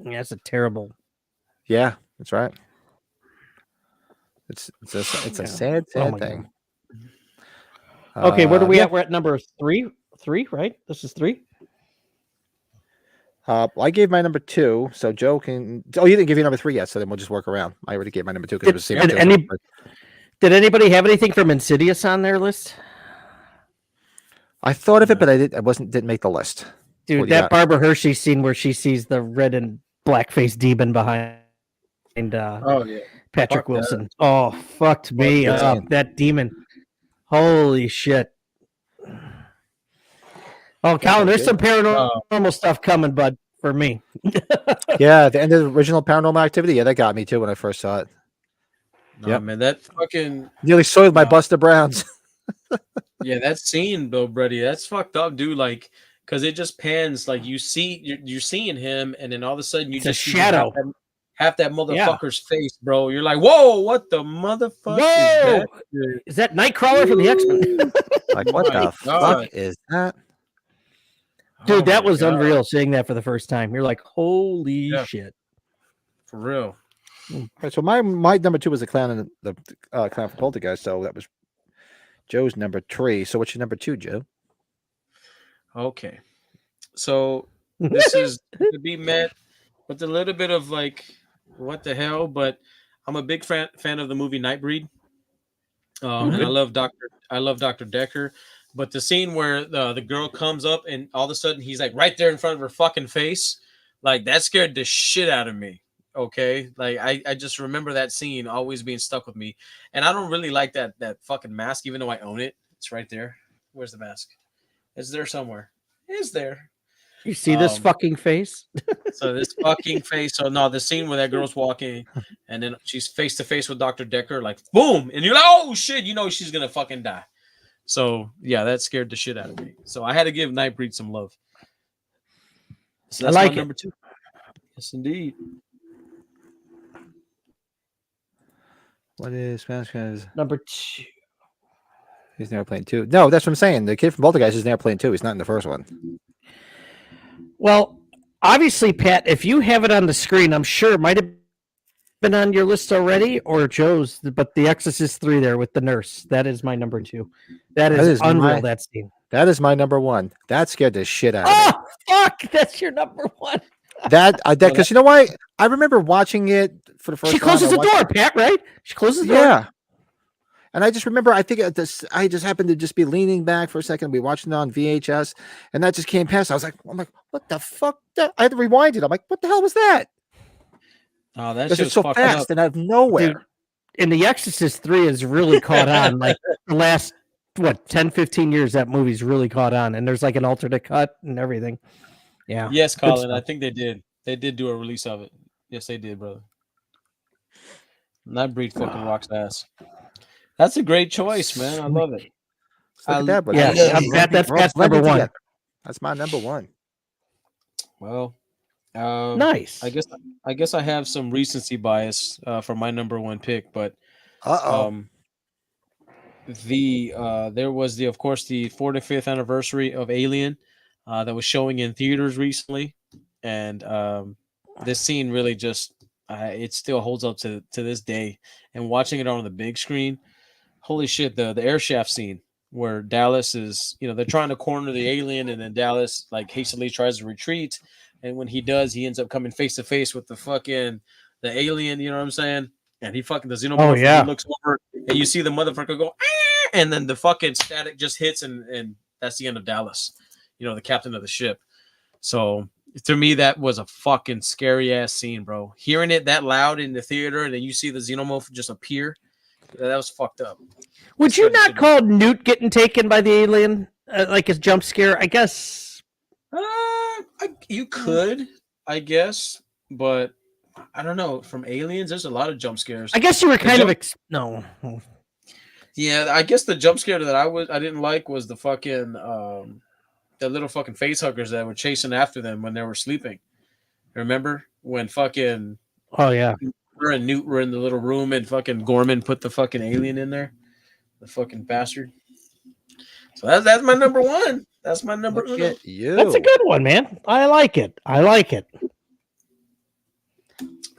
Yeah, that's a terrible. Yeah, that's right. It's a sad my thing. Okay, where do we yeah. at? We're at number 3, right? This is 3. I gave my number 2, so Joe can. Oh, you didn't give your number 3 yet, so then we'll just work around. I already gave my number 2 because it was the same. Did anybody have anything from Insidious on their list? I thought of it, but I didn't make the list. Dude, that Barbara Hershey scene where she sees the red and blackface demon behind Oh yeah. Patrick Fuck Wilson. that. Oh, fucked me that. up. That demon. Holy shit. Oh, Colin, there's some paranormal stuff coming, bud, for me. Yeah, the end of the original Paranormal Activity. Yeah, that got me too when I first saw it. No, Yep. man, that fucking Nearly soiled my Buster Browns. yeah, that scene, Bill Brady, that's fucked up, dude. Like, because it just pans, like you're seeing him, and then all of a sudden you It's just a see shadow. half that motherfucker's face, bro. You're like, whoa, what the motherfucker is Whoa! that? Dude? Is that Nightcrawler from the X-Men? Like, what My the God. fuck is that? Dude, Oh that my was God, unreal seeing that for the first time. You're like, holy shit. for real. All right, so my number 2 was the clown and the clown from Poltergeist. So that was Joe's number 3. So what's your number 2, Joe? Okay, so this is to be met with a little bit of like, what the hell? But I'm a big fan of the movie Nightbreed. And I love Dr. Decker. But the scene where the girl comes up and all of a sudden he's like right there in front of her fucking face, like that scared the shit out of me. Okay, like I just remember that scene always being stuck with me, and I don't really like that fucking mask, even though I own it. It's right there. Where's the mask? It's there somewhere. It's there. You see this fucking face? So this fucking face. So no, the scene where that girl's walking, and then she's face to face with Dr. Decker, like boom, and you're like, oh shit, you know she's gonna fucking die. So yeah, that scared the shit out of me. So I had to give Nightbreed some love. So that's I like my number 2. Yes, indeed. What is Spanish? Number 2. He's in Airplane 2. No, that's what I'm saying. The kid from Poltergeist is in Airplane 2. He's not in the first one. Well, obviously, Pat, if you have it on the screen, I'm sure it might have been on your list already or Joe's, but The Exorcist 3 there with the nurse. That is my number 2. That is unreal, that scene. That is my number one. That scared the shit out of me. Oh fuck! That's your number one. That because you know why? I remember watching it for the first She time. closes the door, Pat. Right? She closes the door. Yeah. And I just remember, I think I just happened to just be leaning back for a second. We watching it on VHS, and that just came past. I'm like, what the fuck? I had to rewind it. I'm like, what the hell was that? Oh, that Because shit it's so fast up. and out of nowhere. Dude, and The Exorcist 3 has really caught on. Like the last 10, 15 years, that movie's really caught on. And there's like an alternate cut and everything. Yeah. Yes, Good Colin. I stuff. think they did. They did do a release of it. Yes, they did, brother. And that breed fucking rocks ass. That's a great choice, man. I love it. Look at that, buddy. Yeah, that's We're all Pat's number blended one. together. That's my number one. Well, Nice. I guess I have some recency bias for my number one pick, but Uh-oh. there was of course the 45th anniversary of Alien that was showing in theaters recently, and this scene really just it still holds up to this day. And watching it on the big screen, holy shit! The air shaft scene where Dallas is, they're trying to corner the alien, and then Dallas like hastily tries to retreat, and when he does, he ends up coming face to face with the alien. You know what I'm saying? And he fucking the xenomorph looks over, and you see the motherfucker go, "Ah!" And then the fucking static just hits, and that's the end of Dallas. The captain of the ship. So to me, that was a fucking scary ass scene, bro. Hearing it that loud in the theater, and then you see the xenomorph just appear. That was fucked up. Would you not call Newt getting taken by the alien like a jump scare? I guess. You could, I guess, but I don't know. From Aliens, there's a lot of jump scares. I guess you were kind of no. Yeah, I guess the jump scare that I didn't like was the fucking the little fucking face huggers that were chasing after them when they were sleeping. Remember when fucking her and Newt were in the little room and fucking Gorman put the fucking alien in there, the fucking bastard. So that's my number one. That's my number one. That's a good one, man. I like it.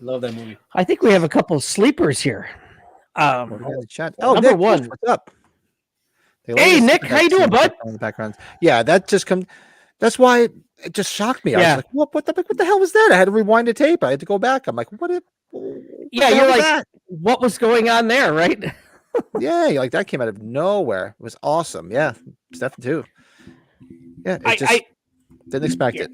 Love that movie. I think we have a couple of sleepers here. Number Nick, one. What's up? Hey, Nick, how you doing, bud? In the background. Yeah, that just come. That's why it just shocked me. I was like, what the hell was that? I had to rewind the tape. I had to go back. I'm like, you're like, that? What was going on there, right? Yeah, like that came out of nowhere. It was awesome. Yeah, Steph too. Yeah, I didn't expect it.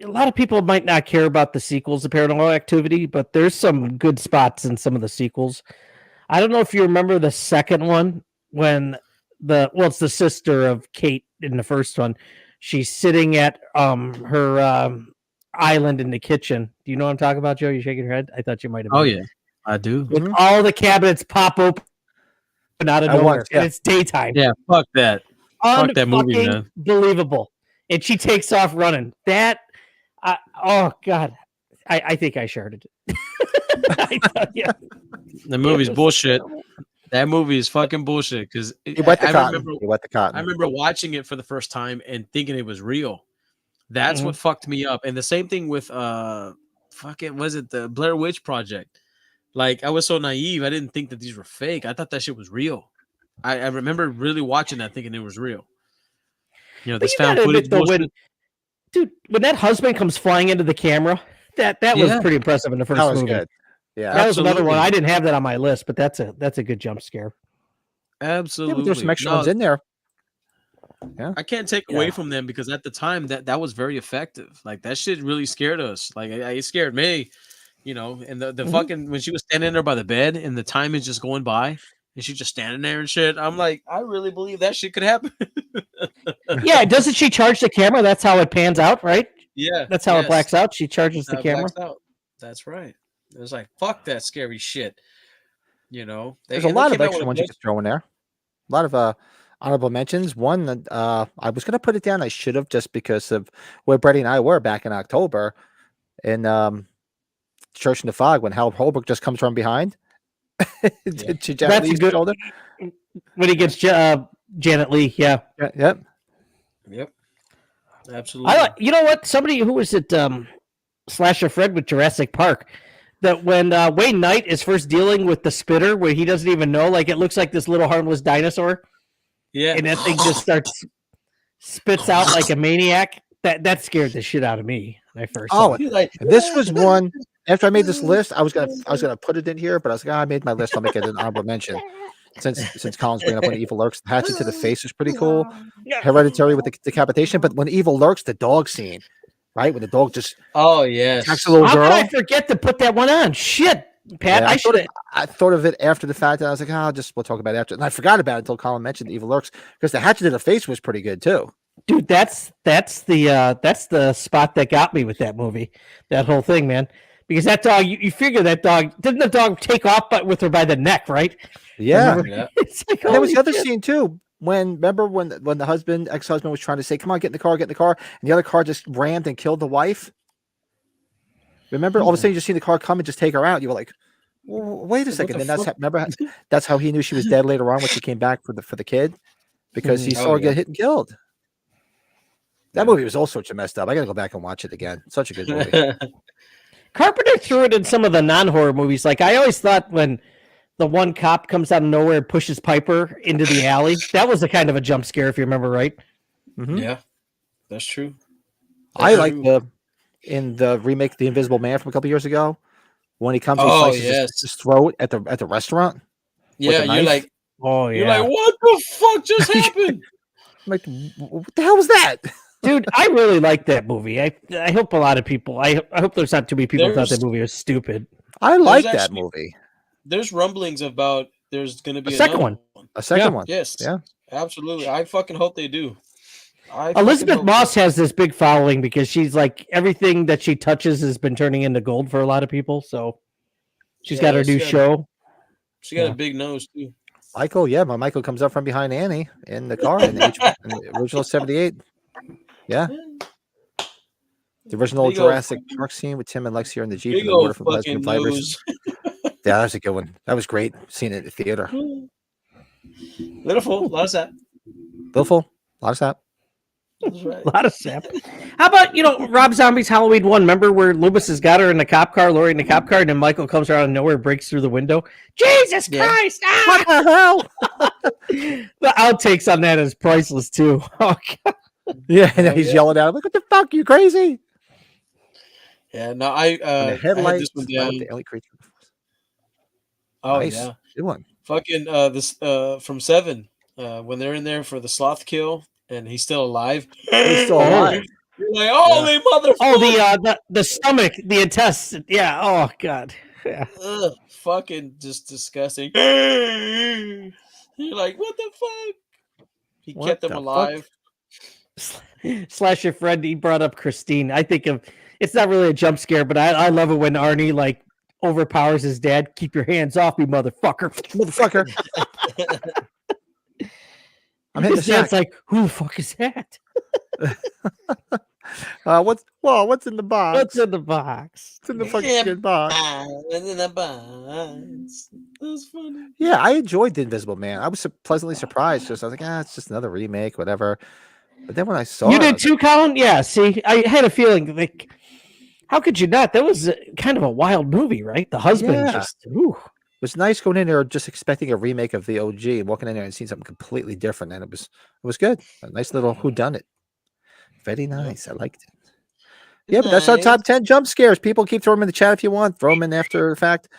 A lot of people might not care about the sequels of Paranormal Activity, but there's some good spots in some of the sequels. I don't know if you remember the second one when it's the sister of Kate in the first one. She's sitting at her island in the kitchen. Do you know what I'm talking about, Joe? You're shaking your head? I thought you might have. Oh, yeah, I do. With all the cabinets pop open out of nowhere. And it's daytime. Yeah, fuck that. Fuck that movie, man. Unbelievable. And she takes off running. That, oh, God. I think I shared it. I tell you. The movie's bullshit. That movie is fucking bullshit because You wet the cotton. I remember watching it for the first time and thinking it was real. That's what fucked me up. And the same thing with the Blair Witch Project. Like, I was so naive. I didn't think that these were fake. I thought that shit was real. I remember really watching that thinking it was real. This found footage bullshit. When that husband comes flying into the camera, that was pretty impressive in the first movie. Good. Yeah, that was another one. I didn't have that on my list, but that's a good jump scare. Absolutely. Yeah, but there's some extra ones in there. Yeah, I can't take away from them because at the time that was very effective. Like that shit really scared us. Like it scared me, And the fucking when she was standing there by the bed and the time is just going by and she's just standing there and shit. I'm like, I really believe that shit could happen. Yeah, doesn't she charge the camera? That's how it pans out, right? Yeah, that's how it blacks out. She charges the camera. That's right. It was like, fuck that scary shit. There's a lot of extra ones you could throw in there. A lot of honorable mentions. One that I was going to put it down. I should have, just because of where Brady and I were back in October in Church in the Fog when Hal Holbrook just comes from behind. That's a good shoulder. When he gets Janet Leigh. Yeah. Yep. Absolutely. You know what? Somebody who was at Slasher Fred with Jurassic Park, that when Wayne Knight is first dealing with the spitter, where he doesn't even know, like it looks like this little harmless dinosaur. Yeah. and that thing just spits out like a maniac. That scared the shit out of me when I first saw it. He's like, This was one. After I made this list, I was gonna put it in here, but I was like, I made my list. I'll make it an honorable mention. Since Colin's bringing up when evil lurks, the hatchet to the face is pretty cool. Hereditary with the decapitation, but when evil lurks, the dog scene, right? When the dog just attacks a little How girl. could I forget to put that one on? Shit, Pat. Yeah, I thought of it after the fact, and I was like, we'll talk about it after. And I forgot about it until Colin mentioned evil lurks because the hatchet to the face was pretty good too. Dude, that's the spot that got me with that movie. That whole thing, man. Because that dog, you figure that dog didn't the dog take off with her by the neck, right? Yeah. It's like, And there was the other shit. scene too. Remember when the ex-husband was trying to say, "Come on, get in the car," and the other car just rammed and killed the wife. Remember, all of a sudden you just see the car come and just take her out. You were like, "Wait a second!" And that's how he knew she was dead later on when she came back for the kid, because he saw her get hit and killed. That movie was all sorts of messed up. I got to go back and watch it again. Such a good movie. Carpenter threw it in some of the non-horror movies. Like I always thought when the one cop comes out of nowhere and pushes Piper into the alley, that was a kind of a jump scare, if you remember right. Mm-hmm. Yeah, that's true. I like in the remake, The Invisible Man from a couple years ago, when he comes and slices his throat at the restaurant. Yeah, you're like, you're like, what the fuck just happened? I'm like, what the hell was that? Dude, I really like that movie. I hope a lot of people. I hope there's not too many people who thought that movie was stupid. I like that movie. There's rumblings about there's going to be a second one. A second one. Yes. Yeah. Absolutely. I fucking hope they do. Elizabeth Moss has this big following because she's like everything that she touches has been turning into gold for a lot of people. So she's got her new show. She got a big nose too. Michael, my Michael comes up from behind Annie in the car in the original 78. Yeah. The original Jurassic Park scene with Tim and Lexi in the Jeep and the water from Lesbian Fibers. Yeah, that was a good one. That was great. Seeing it at the theater. Little full, a lot of sap. Little full, a lot of sap. That's right. A lot of sap. How about, Rob Zombie's Halloween 1? Remember where Loomis has got her in the cop car, Lori in the cop car, and then Michael comes out of nowhere and breaks through the window? Jesus Christ! What the hell? The outtakes on that is priceless, too. Oh, God. Yeah, and he's yelling at him, like, what the fuck? You crazy? Yeah, no, I the headlights, I had this one down. the alien creature. Oh, nice. yeah. Good one. Fucking this from 7, when they're in there for the sloth kill and he's still alive. He's still alive. You're like, holy motherfucker. Oh, the stomach, the intestine. Yeah. Oh, God. Yeah. Ugh, fucking just disgusting. You're like, what the fuck? He kept them alive. Slash your friend, he brought up Christine. I think it's not really a jump scare, but I love it when Arnie like overpowers his dad. Keep your hands off me, motherfucker. I'm hitting his dad's like, who the fuck is that? What's in the box? What's in the box? It's in the fucking box. What's in the box? That was funny. Yeah, I enjoyed The Invisible Man. I was pleasantly surprised. I was like, it's just another remake, whatever. But then when I saw you did too, Colin? Yeah, see, I had a feeling like, how could you not? That was kind of a wild movie, right? The husband just, ooh. It was nice going in there just expecting a remake of the OG and walking in there and seeing something completely different. And it was good. A nice little whodunit. Very nice. I liked it. Yeah, but that's our top 10 jump scares. People keep throwing them in the chat if you want. Throw them in after the fact.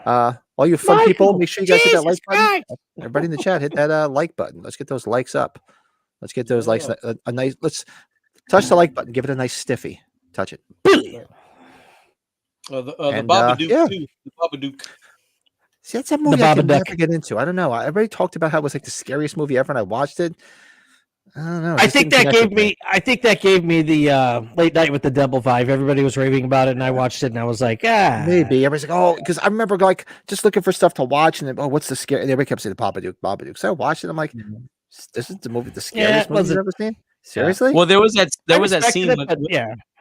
All you fun people, make sure you guys hit that like button. Everybody in the chat, hit that like button. Let's get those likes up. Let's get those likes. A nice. Let's touch the like button. Give it a nice stiffy. Touch it. The Babadook too. The Babadook. See, that's a movie I can never get into. I don't know. Everybody talked about how it was like the scariest movie ever, and I watched it. I don't know. I think that gave me the Late Night with the Devil vibe. Everybody was raving about it, and I watched it, and I was like, maybe. Everybody's like, oh, because I remember like just looking for stuff to watch, and then, what's the scary? Everybody kept saying the Babadook. So I watched it. I'm like, this is the movie, the scariest movie you've ever seen. Seriously? Well, there was that scene.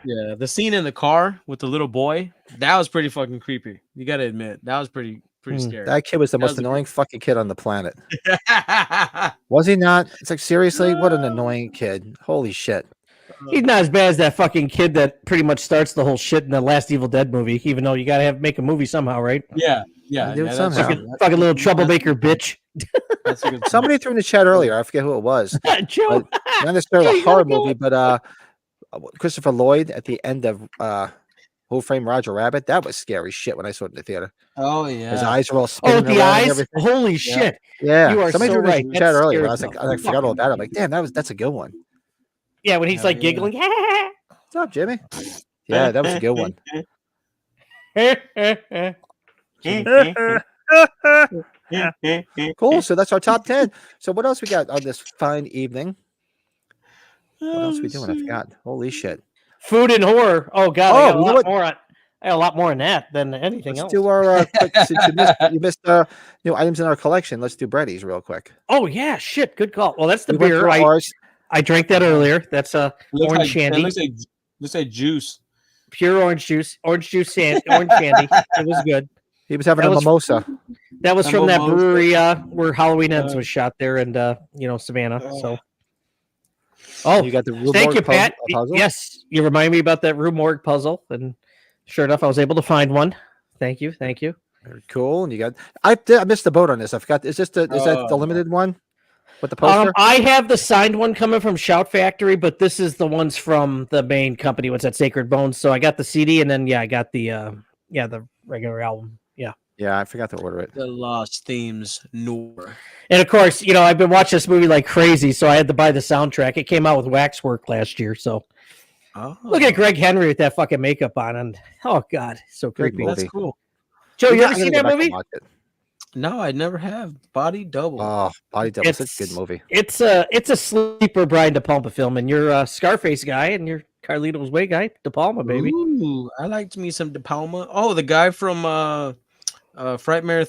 Yeah, the scene in the car with the little boy. That was pretty fucking creepy. You got to admit, that was pretty scary. That kid was the most annoying fucking kid on the planet. Was he not? It's like, seriously, what an annoying kid. Holy shit. He's not as bad as that fucking kid that pretty much starts the whole shit in the last Evil Dead movie, even though you got to make a movie somehow, right? Yeah. Somehow. Fucking little troublemaker bitch. That's a good Somebody threw in the chat earlier. I forget who it was. Joe, Not necessarily Joe, a you horror gotta go. movie, but Christopher Lloyd at the end of Who Framed Roger Rabbit. That was scary shit when I saw it in the theater. Oh His yeah. eyes are all spinning The around and eyes. everything. Holy shit! Yeah, You are somebody so threw in right. the chat That's earlier. scary I was as like, hell. I forgot all about it. I'm like, damn, that's a good one. Yeah, when he's Hell like yeah. giggling. What's up, Jimmy? Yeah, that was a good one. Cool. So that's our top 10. So what else we got on this fine evening? What else are we doing? I forgot. Holy shit. Food and horror. Oh god, Oh, I got a you know lot what? more on. I got a lot more on that than anything Let's else. do our quick. Since you missed items in our collection. Let's do breadies real quick. Oh yeah, shit. Good call. Well, that's the We went beer. through ours. I drank that earlier. That's Looks orange like, shandy. looks like juice. Pure orange juice. Orange juice sand. Orange shandy. It was good. He was having That a was- mimosa. That was A from that mimosa. brewery where Halloween Ends was shot there, and Savannah. So. Oh, You got the Rue thank Morgue you, Pat. puzzle? Yes, you remind me about that Rue Morgue puzzle, and sure enough, I was able to find one. Thank you. Very cool. And you got. I missed the boat on this. I forgot. Is that the limited one with the poster? I have the signed one coming from Shout Factory, but this is the ones from the main company. What's that? Sacred Bones. So I got the CD, and then I got the the regular album. Yeah. Yeah, I forgot to order it. The Lost Themes Noir. And of course, I've been watching this movie like crazy, so I had to buy the soundtrack. It came out with Waxwork last year, so look at Greg Henry with that fucking makeup on, and oh god, so Great creepy. movie. That's cool. Joe, you I'm ever gonna seen go that back and movie? watch it. No, I never have. Body Double. Oh, Body Double. It's a It's- good movie. It's a sleeper Brian De Palma film, and you're a Scarface guy, and you're Carlito's Way guy, De Palma baby. Ooh, I liked me some De Palma. Oh, the guy from Nightmare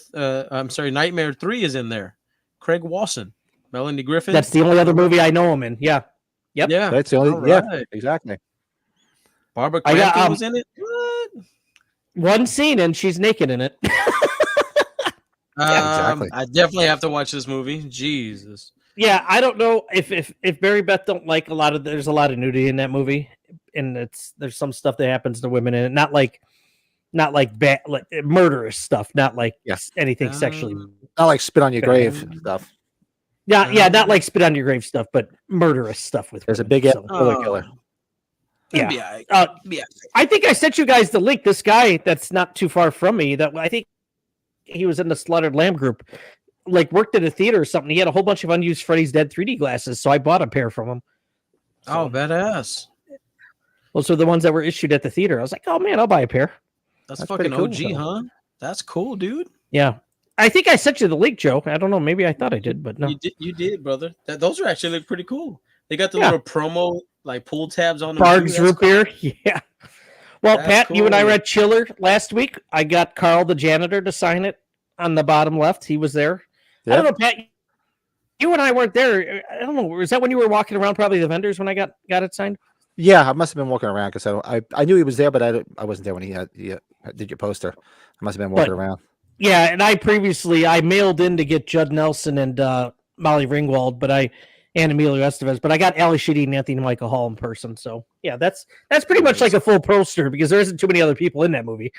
3 is in there. Craig Wasson, Melanie Griffin. That's the only other movie I know him in. Yeah. Yep. Yeah, That's the only. all Yeah, right. exactly. Barbara I got, Crampton was in it. What? One scene, and she's naked in it. exactly. I definitely have to watch this movie. Jesus. Yeah, I don't know if Mary Beth don't like there's a lot of nudity in that movie, and there's some stuff that happens to women in it, not like bad, like murderous stuff, not like anything sexually. Not like spit on your grave stuff. Yeah, not like spit on your grave stuff, but murderous stuff with. There's a women, big so. killer killer. Yeah. I think I sent you guys the link. This guy that's not too far from me, that I think he was in the Slaughtered Lamb group, like worked at a theater or something. He had a whole bunch of unused Freddy's Dead 3D glasses, so I bought a pair from him. Oh, badass. Those are the ones that were issued at the theater. I was like, oh man, I'll buy a pair. That's pretty fucking cool, OG, though. huh? That's cool, dude. Yeah. I think I sent you the link, Joe. I don't know. Maybe I thought I did, but no. You did, brother. Those are actually look pretty cool. They got the Yeah. little promo like pull tabs on them. Barg's too. root beer. Yeah. Well, That's Pat, you and I cool. were at Chiller last week. I got Carl, the janitor, to sign it on the bottom left. He was there. I don't know, Pat. You and I weren't there. I don't know. Was that when you were walking around, probably the vendors, when I got it signed? Yeah, I must have been walking around because I knew he was there, but I wasn't there when he did your poster. I must have been walking around. Yeah, and I mailed in to get Judd Nelson and Molly Ringwald, and Emilio Estevez, but I got Ali Sheedy and Anthony Michael Hall in person. So yeah, that's pretty much like a full poster because there isn't too many other people in that movie.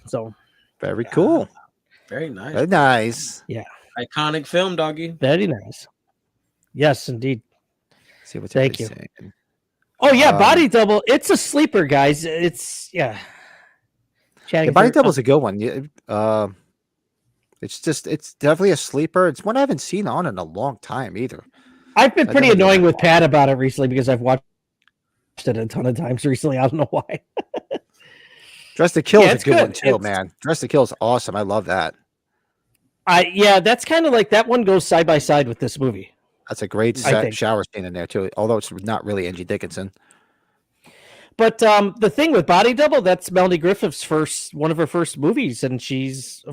So Very cool. Very nice. Very nice. Yeah. Iconic film, doggy. Very nice. Yes, indeed. See what Thank you. saying. Oh yeah, Body Double. It's a sleeper, guys. It's Yeah, Body Double's a good one. Yeah, it's definitely a sleeper. It's one I haven't seen on in a long time either. I've been I pretty don't know. annoying with Pat about it recently because I've watched it a ton of times recently. I don't know why. Dress to Kill Yeah, is a it's good good. one too, man. Dress to Kill is awesome. I love that. That's kind of like that one goes side by side with this movie. That's a great I think. shower scene in there too. Although it's not really Angie Dickinson. But the thing with Body Double, that's Melanie Griffith's one of her first movies, and she's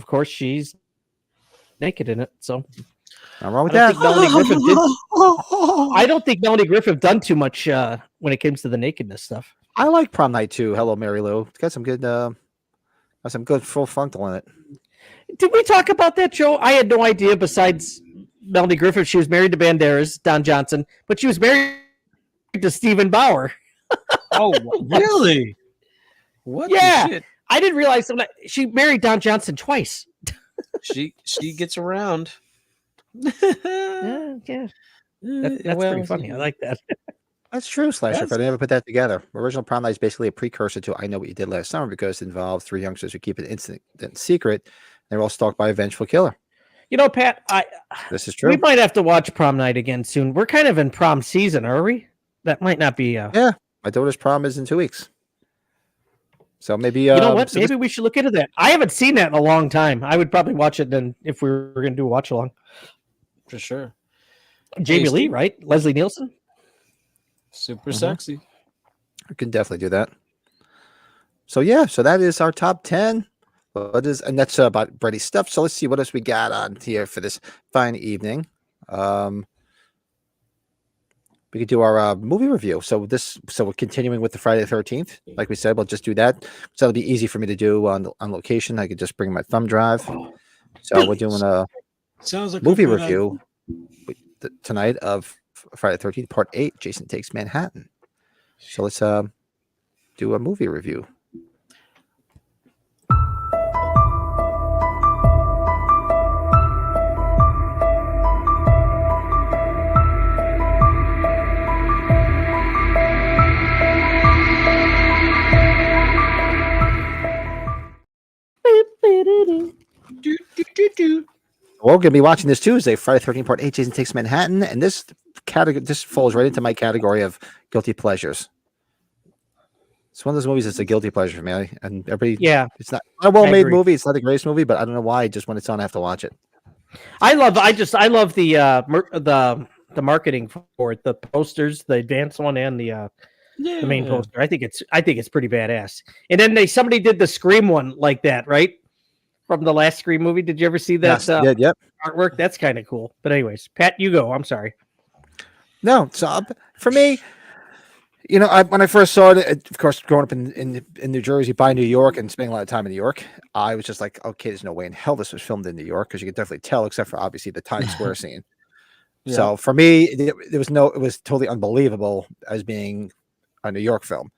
naked in it. So Nothing wrong with I that. don't think Melanie Griffith did. I don't think Melanie Griffith done too much when it comes to the nakedness stuff. I like Prom Night too. Hello, Mary Lou. It's got some good full frontal in it. Did we talk about that, Joe? I had no idea. Besides Melanie Griffith, she was married to Banderas, Don Johnson, but she was married to Stephen Bauer. Oh, really? What? Yeah. The shit? I didn't realize she married Don Johnson twice. She gets around. Yeah. That's pretty funny. I like that. That's true, Slasher. That's- If I never put that together, original Prom Night is basically a precursor to I Know What You Did Last Summer because it involves three youngsters who keep an incident secret. They're all stalked by a vengeful killer. You know, Pat, This is we true. might have to watch Prom Night again soon. We're kind of in prom season, are we? That might not be. Yeah, my daughter's prom is in 2 weeks, so maybe You know what? so Maybe we should look into that. I haven't seen that in a long time. I would probably watch it then if we were going to do a watch along. for sure. Jamie Lee, Steve. right? Leslie Nielsen. Super sexy. I can definitely do that. So yeah, so that is our top 10. And that's about Brady's stuff. So let's see what else we got on here for this fine evening. We could do our movie review. So we're continuing with the Friday the 13th. Like we said, we'll just do that. So it'll be easy for me to do on location. I could just bring my thumb drive. So we're doing a Sounds like a movie good review tonight of Friday the 13th, Part 8, Jason Takes Manhattan. So let's do a movie review. We're going to be watching this Tuesday, Friday 13th, Part 8, Jason Takes Manhattan. And this falls right into my category of guilty pleasures. It's one of those movies that's a guilty pleasure for me. And everybody, it's not a well-made movie. It's not the greatest movie, but I don't know why. Just when it's on, I have to watch it. I love the marketing for it, the posters, the advanced one, and the main poster. I think it's pretty badass. And then somebody did the Scream one like that, right? From the last Scream movie. Did you ever see that yep. artwork? That's kind of cool. But anyways, Pat, you go. I'm sorry. No, so for me, you know, when I first saw it, of course, growing up in New Jersey, by New York, and spending a lot of time in New York, I was just like, okay, there's no way in hell this was filmed in New York, because you could definitely tell, except for obviously the Times Square scene. Yeah. So for me, it was totally unbelievable as being a New York film,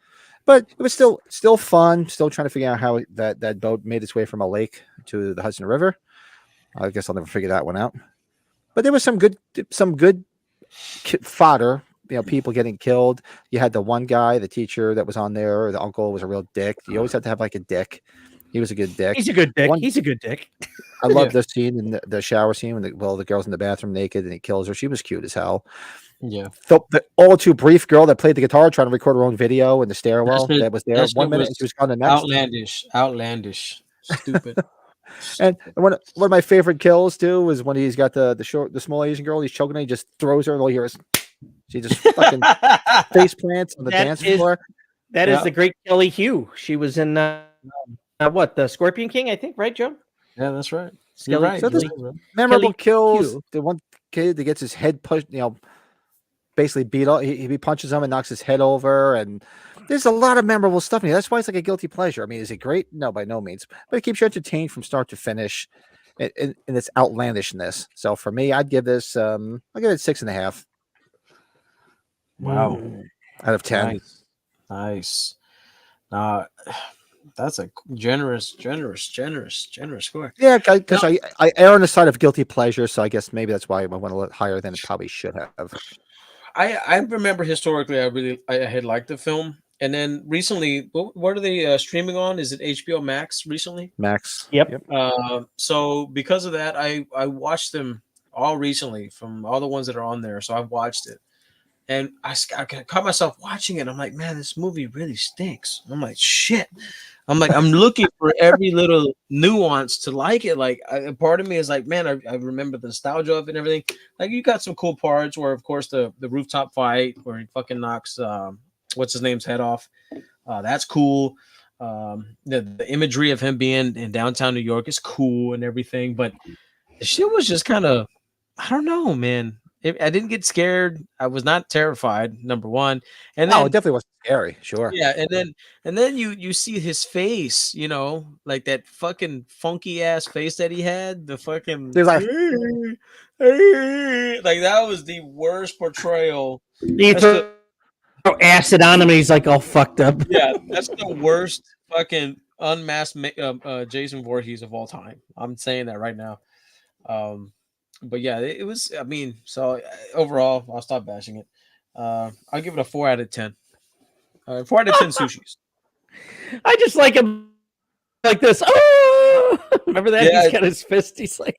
but it was still fun. Still trying to figure out how that boat made its way from a lake to the Hudson River. I guess I'll never figure that one out. But there was some good fodder. You know, people getting killed. You had the one guy, the teacher that was on there. The uncle was a real dick. You always have to have like a dick. He was a good dick. He's a good dick. He's a good dick. I love the scene in the shower scene when the girl's in the bathroom naked and he kills her. She was cute as hell. Yeah. The all too brief girl that played the guitar trying to record her own video in the stairwell that was there 1 minute and she was gone the next. Outlandish. Stupid. And one of my favorite kills too was when he's got the small Asian girl. He's choking her. He just throws her and all you hear is she just fucking face plants on the dance floor. That is the great Kelly Hugh. She was in the Scorpion King, I think, right, Joe? Yeah, that's right. You're right. So memorable kills. Hugh. The one kid that gets his head pushed, basically beat up. He punches him and knocks his head over. And there's a lot of memorable stuff in here. That's why it's like a guilty pleasure. I mean, is it great? No, by no means. But it keeps you entertained from start to finish in its outlandishness. So for me, I'd give this, I'll give it 6.5. Wow. Out of 10. Nice. That's a generous score. Yeah, because I err on the side of guilty pleasure, so I guess maybe that's why I went a little higher than it probably should have. I remember historically, I had liked the film, and then recently, what are they streaming on? Is it HBO Max recently? Max. Yep. So because of that, I watched them all recently from all the ones that are on there. So I've watched it. And I caught myself watching it. I'm like, man, this movie really stinks. I'm like, shit. I'm looking for every little nuance to like it. Like, part of me is like, man, I remember the nostalgia of it and everything. Like, you got some cool parts where, of course, the rooftop fight where he fucking knocks what's his name's head off. That's cool. The imagery of him being in downtown New York is cool and everything. But the shit was just kind of, I don't know, man. I didn't get scared. I was not terrified. Number one, and then it definitely was scary. Sure. Yeah, and then you see his face. Like that fucking funky ass face that he had. The fucking like that was the worst portrayal. He threw acid on him, and he's like all fucked up. Yeah, that's the worst fucking unmasked Jason Voorhees of all time. I'm saying that right now. But yeah, it was. I mean, so overall, I'll stop bashing it. I'll give it a 4 out of 10. 4 out of 10 sushis. I just like him like this. Oh, remember that? Yeah. He's got his fist. He's like,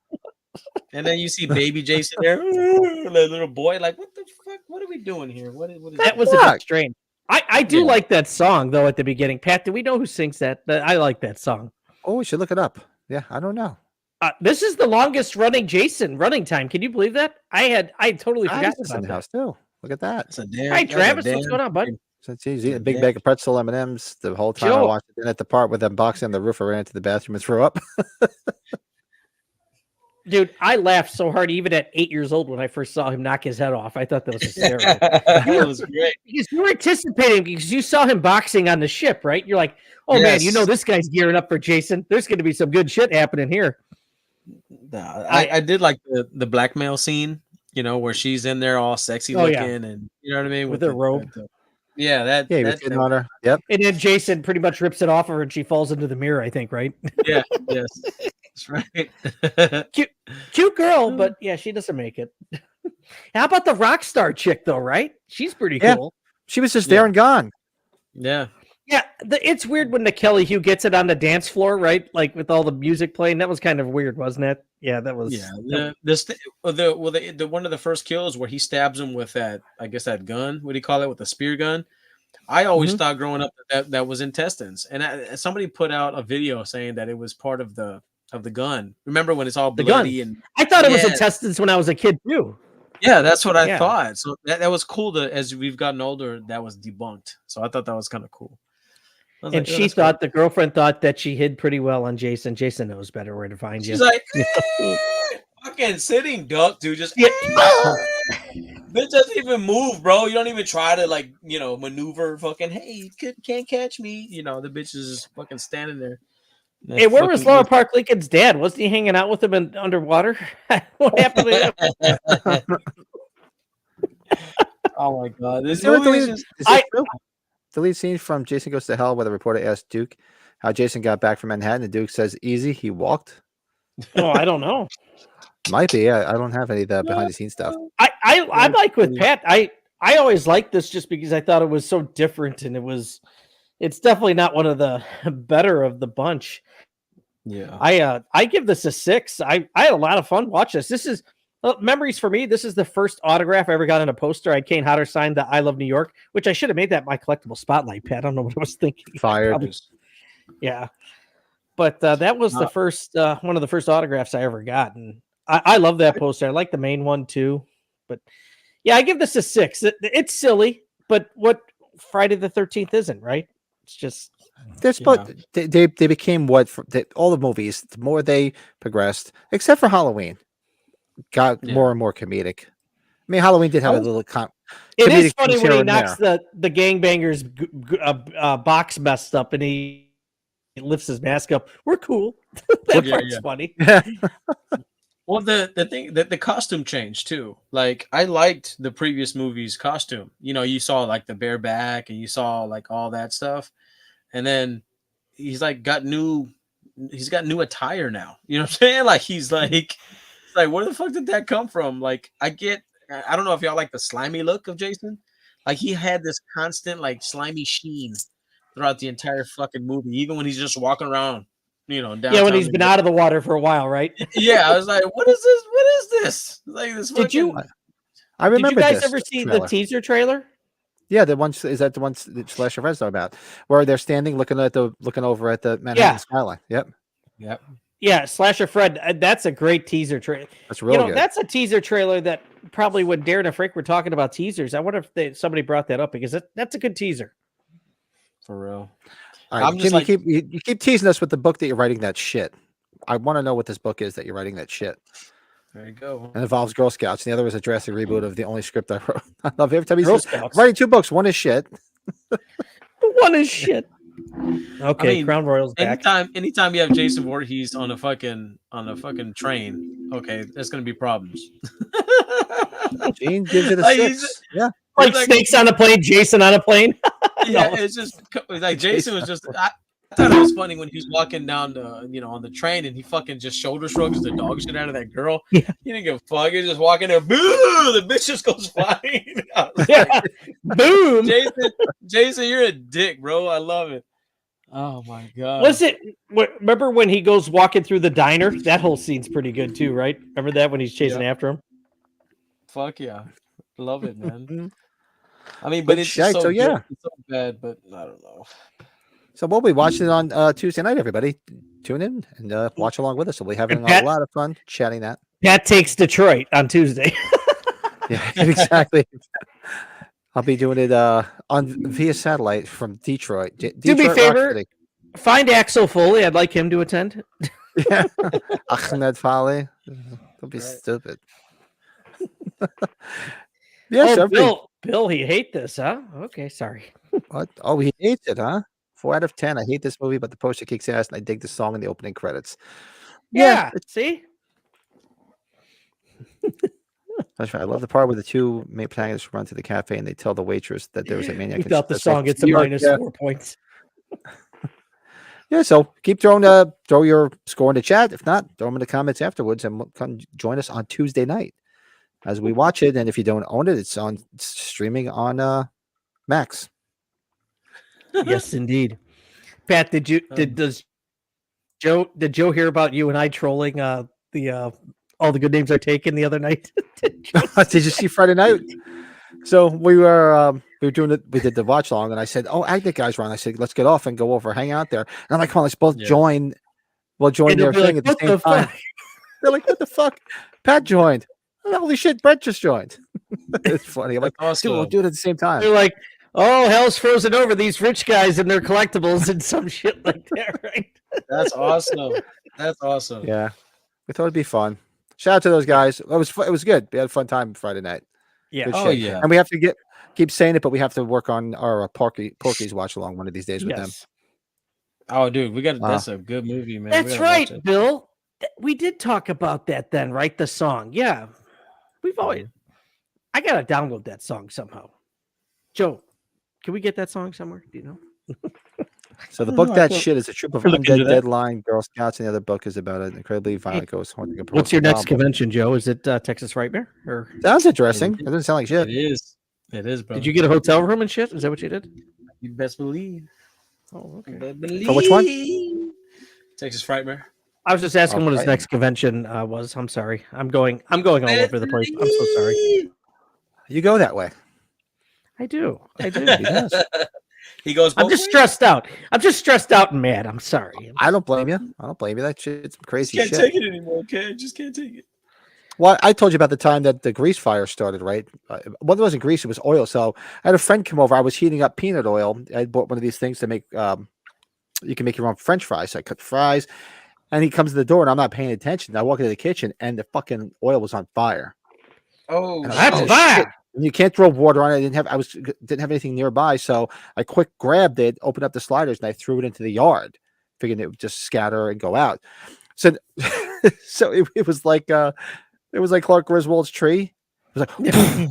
And then you see baby Jason there, the little boy, like, what the fuck? What are we doing here? What is that was a bit strange. I do like that song though at the beginning. Pat, do we know who sings that? But I like that song. Oh, we should look it up. Yeah, I don't know. This is the longest running Jason running time. Can you believe that? I totally forgot This about in the that. house too. Look at that. That's a damn. Hi, that's a Travis. What's damn going on, bud? fucking- So he's eating a big Yeah. bag of pretzel M&Ms the whole time I Joe. watched it. And at the part with them boxing on the roof, I ran into the bathroom and threw up. Dude, I laughed so hard even at 8 years old when I first saw him knock his head off. I thought that was hysterical. That was great. Because you were anticipating because you saw him boxing on the ship, right? You're like, oh man, you know Yes. this guy's gearing up for Jason. There's going to be some good shit happening here. Nah, I did like the blackmail scene, you know, where she's in there all sexy Oh, looking, yeah. and you know what I mean, With her robe. yeah, that. Yeah, he was that, hitting on her. Yep. And then Jason pretty much rips it off of her and she falls into the mirror, I think, right? yeah, yes, that's right. Cute girl, but yeah, she doesn't make it. How about the rock star chick though, right? She's pretty Yeah. cool. She was just there and gone. Yeah, Yeah, it's weird when the Kelly Hugh gets it on the dance floor, right? Like with all the music playing. That was kind of weird, wasn't it? Yeah, that was. yeah. The one of the first kills where he stabs him with that, I guess that gun. What do you call it? With the spear gun. I always thought growing up that was intestines, and somebody put out a video saying that it was part of the gun. Remember when it's all The bloody gun. and I thought it was Yeah. intestines when I was a kid too. yeah, that's what I Yeah. thought. So that was cool. To as we've gotten older, that was debunked. So I thought that was kind of cool. I was And like, "Oh, she that's thought the girlfriend thought that she hid pretty well on Jason. Jason knows better where to find cool." She's you. like, fucking sitting duck, dude. Just Yeah. bitch doesn't even move, bro. You don't even try to maneuver. Fucking hey, you can't catch me. You know the bitch is just fucking standing there. Hey, where was Laura Park Lincoln's dad? Wasn't he hanging out with him in underwater? What happened to him? Oh my god, this Is there a movie is deleted, just is this true? Deleted scene from Jason Goes to Hell where the reporter asked Duke how Jason got back from Manhattan, and Duke says, "Easy, he walked." Oh, I don't know. Might be. I don't have any of the behind the scenes stuff. I'm like with Pat. I always liked this just because I thought it was so different, and it's definitely not one of the better of the bunch. yeah. I give this a 6. I had a lot of fun watching this. This is memories for me. This is the first autograph I ever got in a poster. I had Kane Hodder signed the "I Love New York," which I should have made that my collectible spotlight, Pat. I don't know what I was thinking. Fired. Probably- yeah, but that was the first one of the first autographs I ever got, and I love that poster. I like the main one too, but yeah, I give this a 6. It's silly, but what Friday the 13th isn't, right? It's just They became all the movies. The more they progressed, except for Halloween, got more and more comedic. I mean, Halloween did have a little. It is comedic funny things when here he and knocks there. the gangbangers box messed up and he lifts his mask up. We're cool. That Yeah, part's yeah. funny. Well, the thing that the costume changed too. Like I liked the previous movie's costume. You know, you saw like the bareback and you saw like all that stuff, and then he's got new attire now. You know what I'm saying? Like he's like where the fuck did that come from? Like I don't know if y'all like the slimy look of Jason. Like he had this constant like slimy sheen throughout the entire fucking movie, even when he's just walking around. You know, Yeah, when downtown he's New been York. out of the water for a while, right? Yeah, I was like, what is this? What is this? Like this. Did you- fucking- I Did remember. you guys this ever see the trailer. teaser trailer? Yeah, the ones is that the ones that Slasher Fred's talking about, where they're standing looking over at the Manhattan skyline. Yep, Yep. Yeah, Slasher Fred. That's a great teaser trailer. that's real good. That's a teaser trailer that probably when Darren and Frank were talking about teasers, I wonder if somebody brought that up because that's a good teaser. For real. All right, I'm just Tim, you keep teasing us with the book that you're writing that shit. I want to know what this book is that you're writing that shit. There you go. It involves Girl Scouts, and the other is a drastic reboot of the only script I wrote. I love every time he Girl says, Scouts. writing 2 books. One is shit. One is shit. Okay, I mean, Crown Royal's back. Anytime you have Jason Voorhees on a fucking train, okay, there's gonna be problems. Gene gives it a Like, 6. Yeah. Like He's snakes on a plane, Jason on a plane. yeah, it's just like Jason was just I thought it was funny when he was walking down the, on the train and he fucking just shoulder shrugs the dog shit out of that girl. Yeah. He didn't give a fuck. He was just walking there. Boo! The bitch just goes flying. I was Yeah. like, Boom. Jason, you're a dick, bro. I love it. Oh my god. Was it? Remember when he goes walking through the diner? That whole scene's pretty good too, right? Remember that when he's chasing after him? Fuck yeah, love it, man. I mean, but it's shite, so so yeah. good. It's so bad, but I don't know. So we'll be watching it on Tuesday night. Everybody, tune in and watch along with us. We'll be having a lot of fun chatting that. Pat takes Detroit on Tuesday. Yeah, exactly. I'll be doing it via satellite from Detroit. Do me a Rock favor. City. Find Axel Foley. I'd like him to attend. Yeah, Ahmed Foley. Don't be stupid. Yes, Bill, he hate this, huh? Okay, sorry. What? Oh, he hates it, huh? 4 out of 10. I hate this movie, but the poster kicks ass, and I dig the song in the opening credits. Yeah, see? That's right. I love the part where the two main protagonists run to the cafe and they tell the waitress that there was a maniac. Without the song, it's a minus 4 points. Yeah, so keep throw your score in the chat. If not, throw them in the comments afterwards, and come join us on Tuesday night as we watch it. And if you don't own it, it's streaming on Max. Yes, indeed. Pat, did Joe hear about you and I trolling the all the good names are taken the other night? Did you see Friday night? So we did the watch long, and I said, "Oh, Agnet guys wrong." I said, "Let's get off and go over, hang out there." And I'm like, "Come on, let's both join. We'll join their thing at the same time." They're like, "What the fuck?" Pat joined. Holy shit, Brett just joined. It's funny. I'm like, awesome. Dude, we'll do it at the same time. They're like, "Oh, hell's frozen over these rich guys and their collectibles and some shit like that," right? That's awesome. That's awesome. Yeah, we thought it'd be fun. Shout out to those guys. It was good. We had a fun time Friday night. Yeah. Good Oh shit. yeah. And we have to keep saying it, but we have to work on our Porky's watch along one of these days with them. Oh, dude, we got that's a good movie, man. That's right, Bill. We did talk about that then, right? The song. Yeah. We've always I gotta download that song somehow. Joe, can we get that song somewhere? Do you know? So the book that shit is a troop of undead deadline Girl Scouts, and the other book is about an incredibly violent ghost haunting. What's your next convention, Joe? Is it Texas Frightmare? Or sounds interesting. It doesn't sound like shit. It is, bro. Did you get a hotel room and shit? Is that what you did? You best believe. Oh, okay. For which one? Texas Frightmare. I was just asking what his next convention was. I'm sorry. I'm going all over the place. I'm so sorry. You go that way. I do. He does. He goes. I'm just stressed out. I'm just stressed out and mad. I'm sorry. I don't blame you. That shit's crazy Can't shit. take it anymore. Okay, just can't take it. Well, I told you about the time that the grease fire started, right? Well, it wasn't grease; it was oil. So I had a friend come over. I was heating up peanut oil. I bought one of these things to make. You can make your own French fries. So I cut fries, and he comes to the door, and I'm not paying attention. I walk into the kitchen, and the fucking oil was on fire. Oh, that's bad. And you can't throw water on it. I didn't have anything nearby, so I quick grabbed it, opened up the sliders, and I threw it into the yard, figuring it would just scatter and go out. So, it was like Clark Griswold's tree. It was like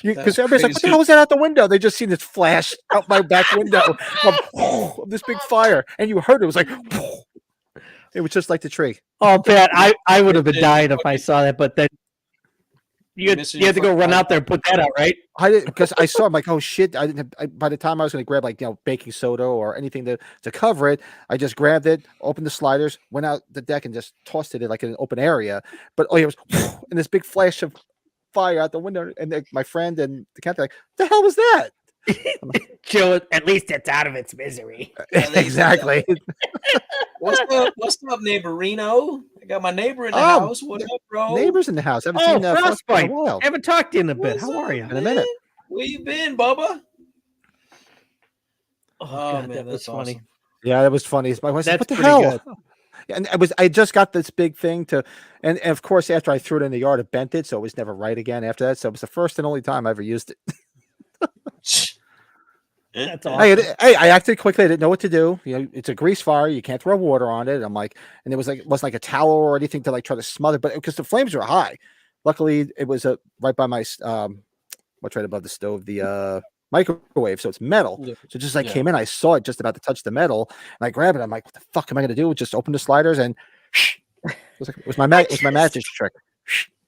because everybody's like, "What the hell was that out the window?" They just seen this flash out my back window of this big fire, and you heard it was like. It was just like the tree. Oh, Pat, I would have been dying if I saw that, but then. You had to go run out there and put that out, right? I didn't because I saw. I'm like, oh shit! I didn't. By the time I was going to grab baking soda or anything to cover it, I just grabbed it, opened the sliders, went out the deck, and just tossed it in like an open area. But it was and this big flash of fire out the window, and my friend and the cat, like, what the hell was that? Joe, at least it's out of its misery. Exactly. What's up, neighbor Reno? I got my neighbor in the house. What up, bro? Neighbors in the house. I haven't seen that Frostbite. in a while. I haven't talked to you in a bit. How are you? In a minute. Where you been, Bubba? Oh, God, man, that was awesome. funny. Yeah, that was funny. My wife said, "What the pretty hell?" good. And I just got this big thing and of course after I threw it in the yard, it bent it, so it was never right again after that. So it was the first and only time I ever used it. That's awesome. I acted quickly. I didn't know what to do. It's a grease fire. You can't throw water on it. I'm like, and it wasn't like a towel or anything to like try to smother, but because the flames were high. Luckily, it was right by my right above the stove, the microwave, so it's metal. Yeah. So just as I came in, I saw it just about to touch the metal, and I grabbed it. I'm like, what the fuck am I gonna do? Just open the sliders and it was my magic trick.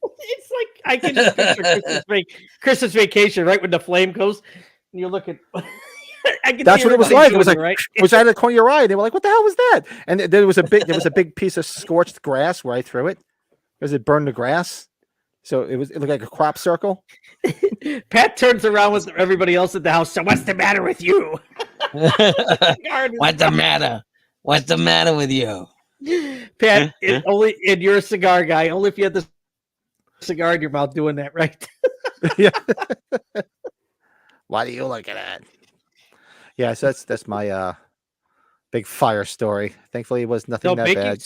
It's like I can just picture Christmas vacation, right when the flame goes, and you look at. That's what it was like. It was like, right? it was out of the corner of your eye. And they were like, "What the hell was that?" And there was a big piece of scorched grass where I threw it because it burned the grass. So it looked like a crop circle. Pat turns around with everybody else at the house. So what's the matter with you? What's the matter? What's the matter with you? Pat, only and you're a cigar guy. Only if you have the cigar in your mouth doing that, right? Yeah. Why do you look at that? Yeah, so that's my big fire story. Thankfully, it was nothing that bad.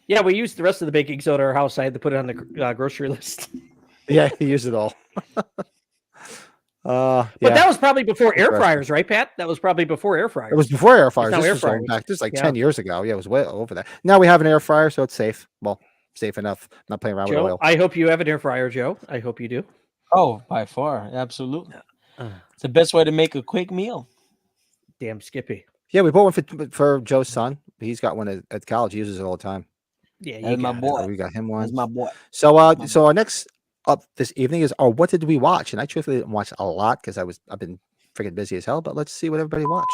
Yeah, we used the rest of the baking soda at our house. I had to put it on the grocery list. Yeah, he used it all. But that was probably before air fryers, right, Pat? That was probably before air fryers. It was before air fryers. This This was going back. This is like 10 years ago. Yeah, it was way over that. Now we have an air fryer, so it's safe. Well, safe enough. Not playing around with oil. I hope you have an air fryer, Joe. I hope you do. Oh, by far, absolutely. It's the best way to make a quick meal. Damn Skippy. Yeah, we bought one for Joe's son. He's got one at college. He uses it all the time. Yeah, That's my boy. We got him one. That's my boy. So, so our next up this evening is what did we watch? And I truthfully didn't watch a lot because I've been freaking busy as hell. But let's see what everybody watched.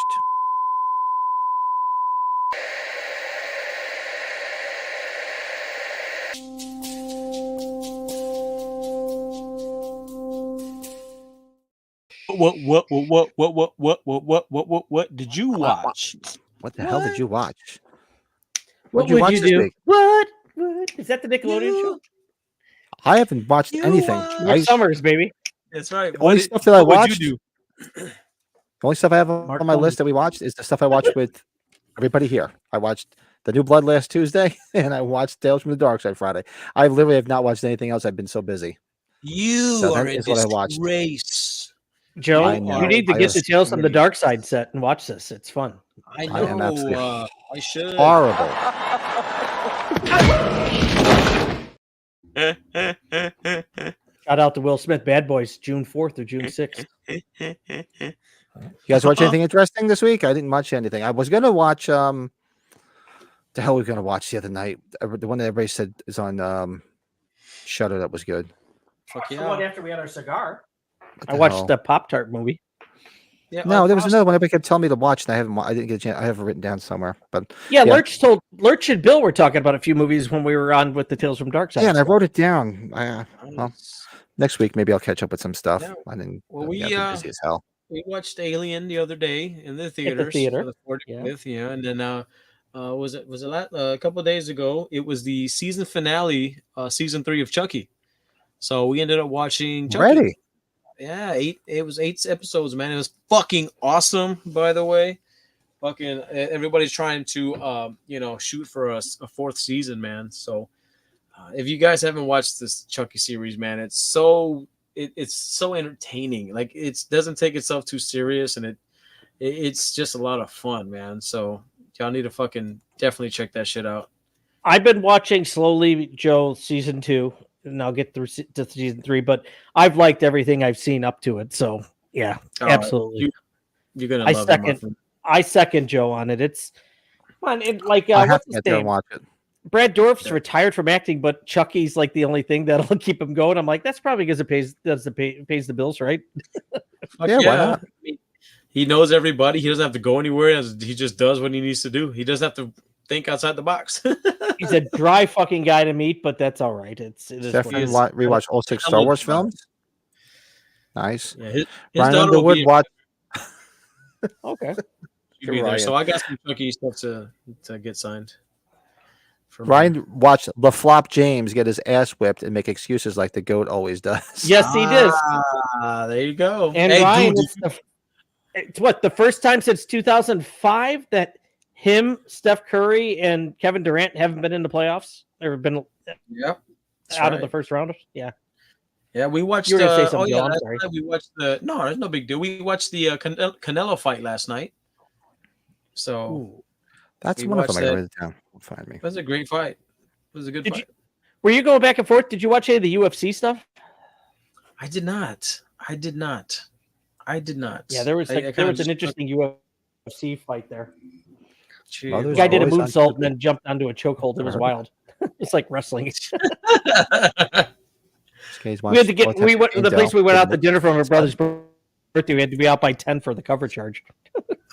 What did you watch? What the hell did you watch? What did you watch this week? What is that? The Nickelodeon show? I haven't watched anything. Summers, baby. That's right. The only stuff that I what would watched. you The only stuff I have on my list that we watched is the stuff I watched with everybody here. I watched The New Blood last Tuesday, and I watched Tales from the Dark Side Friday. I literally have not watched anything else. I've been so busy. You are a what I watched. disgrace. Joe, know. you need to get the Tales from the Dark Side set and watch this. It's fun. I am know. absolutely I should. Horrible. Shout out to Will Smith, Bad Boys, June 4th or June 6th. You guys watch anything interesting this week? I didn't watch anything. I was gonna watch the hell we were gonna watch the other night. The one that everybody said is on Shudder that was good. Fuck The one yeah. after we had our cigar. What I the watched hell? the Pop-Tart movie. Yeah, No, there was another one everybody kept telling me to watch, and I didn't get a chance. I have it written down somewhere. But Yeah, Lurch and Bill were talking about a few movies when we were on with the Tales from Dark Side. yeah, and I wrote it down. Well, next week maybe I'll catch up with some stuff. Yeah. I didn't. Well, I've been busy as hell. we watched Alien the other day in the theaters. theater. For the 45th, yeah. And then was it a couple of days ago? It was the season finale, season 3 of Chucky. So we ended up watching Chucky. Ready? Yeah, it was 8 episodes, man. It was fucking awesome, by the way. Fucking everybody's trying to shoot for a 4th season, man. So if you guys haven't watched this Chucky series, man, it's so entertaining. Like, it doesn't take itself too serious, and it's just a lot of fun, man. So y'all need to fucking definitely check that shit out. I've been watching slowly, Joe, season 2, and I'll get through to season 3, but I've liked everything I've seen up to it. So yeah, absolutely. You're gonna love it. I second Joe on it. It's fun. Like I have what's to his get there and name? watch it. Brad Dourif's retired from acting, but Chucky's like the only thing that'll keep him going. I'm like, that's probably because it pays the bills, right? Yeah, why not? I mean, he knows everybody. He doesn't have to go anywhere. He just does what he needs to do. He doesn't have to think outside the box. He's a dry fucking guy to meet, but that's all right. It is Definitely what it is. rewatch all 6 Star Wars films. Nice. Yeah, his Ryan daughter will Underwood be watch. Okay. she'll be there. Ryan. So I got some Chucky stuff to get signed. Ryan watched LaFlop James get his ass whipped and make excuses like the goat always does. Yes, he does. There you go. And Hey, Ryan, dude, it's what, the first time since 2005 that him, Steph Curry, and Kevin Durant haven't been in the playoffs or been yep. out of the first round. Yeah. Yeah, we watched. You were gonna say something, Joe, I'm last sorry. night we watched No, there's no big deal. We watched the Canelo fight last night. So Ooh. That's We one of them. I watched got that. written down. Find me. it was a great fight. It was a good Did fight. Were you going back and forth? Did you watch any of the UFC stuff? I did not. I did not. Yeah, there was I there was an interesting UFC fight there. Well, The there's guy did a always moonsault on- and then jumped onto a chokehold. It was wild. It's like wrestling. We had to get. We went to the place we went out to dinner for my brother's birthday. We had to be out by 10 for the cover charge.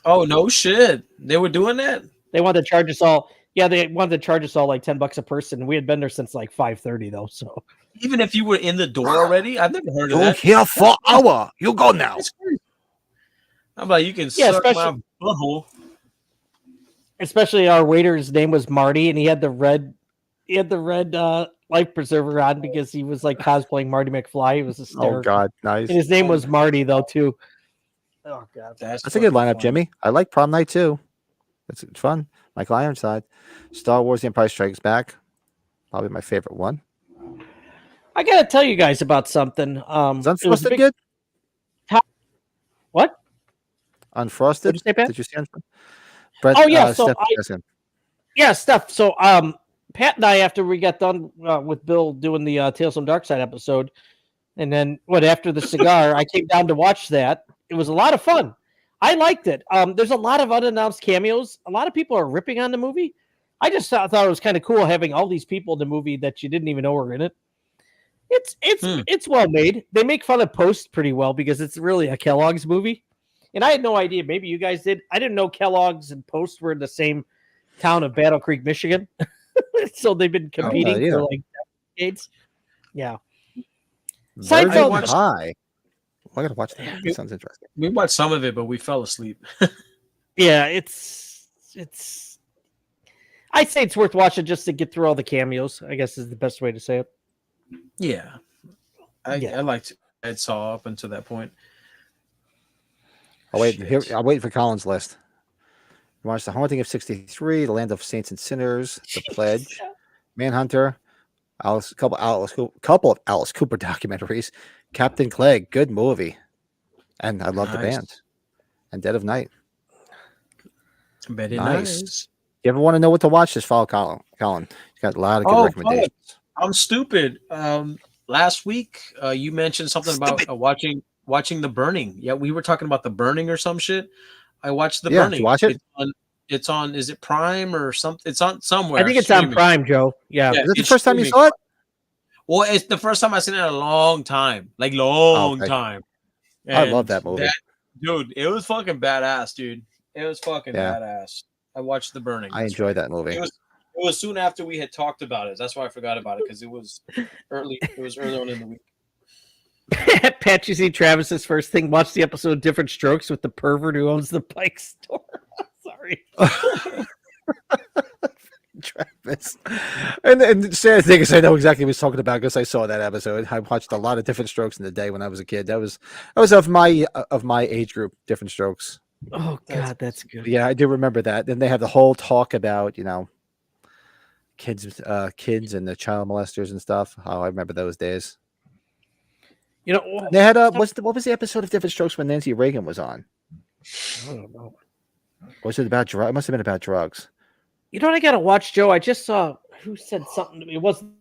Oh no shit! They were doing that. They wanted to charge us all. Yeah, they wanted to charge us all like $10 a person. We had been there since like 5:30 though. So Even if you were in the door already, I've never heard of You're that. here for hour. You go now. That's crazy. I'm like, you can Yeah, suck my butthole. especially our waiter's name was Marty, and he had the red life preserver on because he was like cosplaying Marty McFly. He was hysterical. Oh God, nice. And his name was Marty though too. Oh God, That's a good lineup, Jimmy. I like Prom Night too. It's fun. Michael Ironside, Star Wars: The Empire Strikes Back, probably my favorite one. I gotta tell you guys about something. Is it was Unfrosted a big- good? What? Unfrosted? What'd you say, Pat? Did you see Unfrosted? Brett, Oh, yeah, so Steph, stuff. So Pat and I, after we got done with Bill doing the Tales from Dark Side episode, and then after the cigar, I came down to watch that. It was a lot of fun. I liked it. There's a lot of unannounced cameos. A lot of people are ripping on the movie. I just thought it was kind of cool having all these people in the movie that you didn't even know were in it. It's well made. They make fun of Post pretty well because it's really a Kellogg's movie. And I had no idea. Maybe you guys did. I didn't know Kellogg's and Post were in the same town of Battle Creek, Michigan. So they've been competing for like decades. Yeah. Seinfeld High. I gotta watch that. That sounds interesting. We watched some of it, but we fell asleep. Yeah, it's. I'd say it's worth watching just to get through all the cameos. I guess is the best way to say it. Yeah, I liked Ed Saw up until that point. I'll wait for Colin's list. You watched The Haunting of 63, The Land of Saints and Sinners, The Pledge, Manhunter, couple of Alice Cooper documentaries, Captain Clegg, good movie, and I love the band, and Dead of Night. Very nice. You ever want to know what to watch? Just follow Colin. He's got a lot of good recommendations. I'm stupid. Last week you mentioned something about watching The Burning. Yeah, we were talking about The Burning or some shit. I watched The Burning. Did you watch it? It's on. Is it Prime or something? It's on somewhere. I think it's on Prime, Joe. Yeah. Is it the first time you saw it? Well, it's the first time I've seen it in a long time. Like long time. And I love that movie. Dude, it was fucking badass, dude. It was fucking badass. I watched The Burning. I enjoyed that movie. It was soon after we had talked about it. That's why I forgot about it, because it was early. It was early on in the week. Pat, you see Travis's first thing? Watch the episode Different Strokes with the pervert who owns the bike store. Sorry. Travis. And the sad thing is I know exactly what he's talking about because I saw that episode. I watched a lot of Different Strokes in the day when I was a kid. That was of my age group, Different Strokes. Oh God, that's good. Yeah, I do remember that. Then they have the whole talk about, kids and the child molesters and stuff. Oh, I remember those days. They had what was the episode of Different Strokes when Nancy Reagan was on? I don't know. Was it about drugs? It must have been about drugs. You know what I gotta watch, Joe? I just saw who said something to me. It wasn't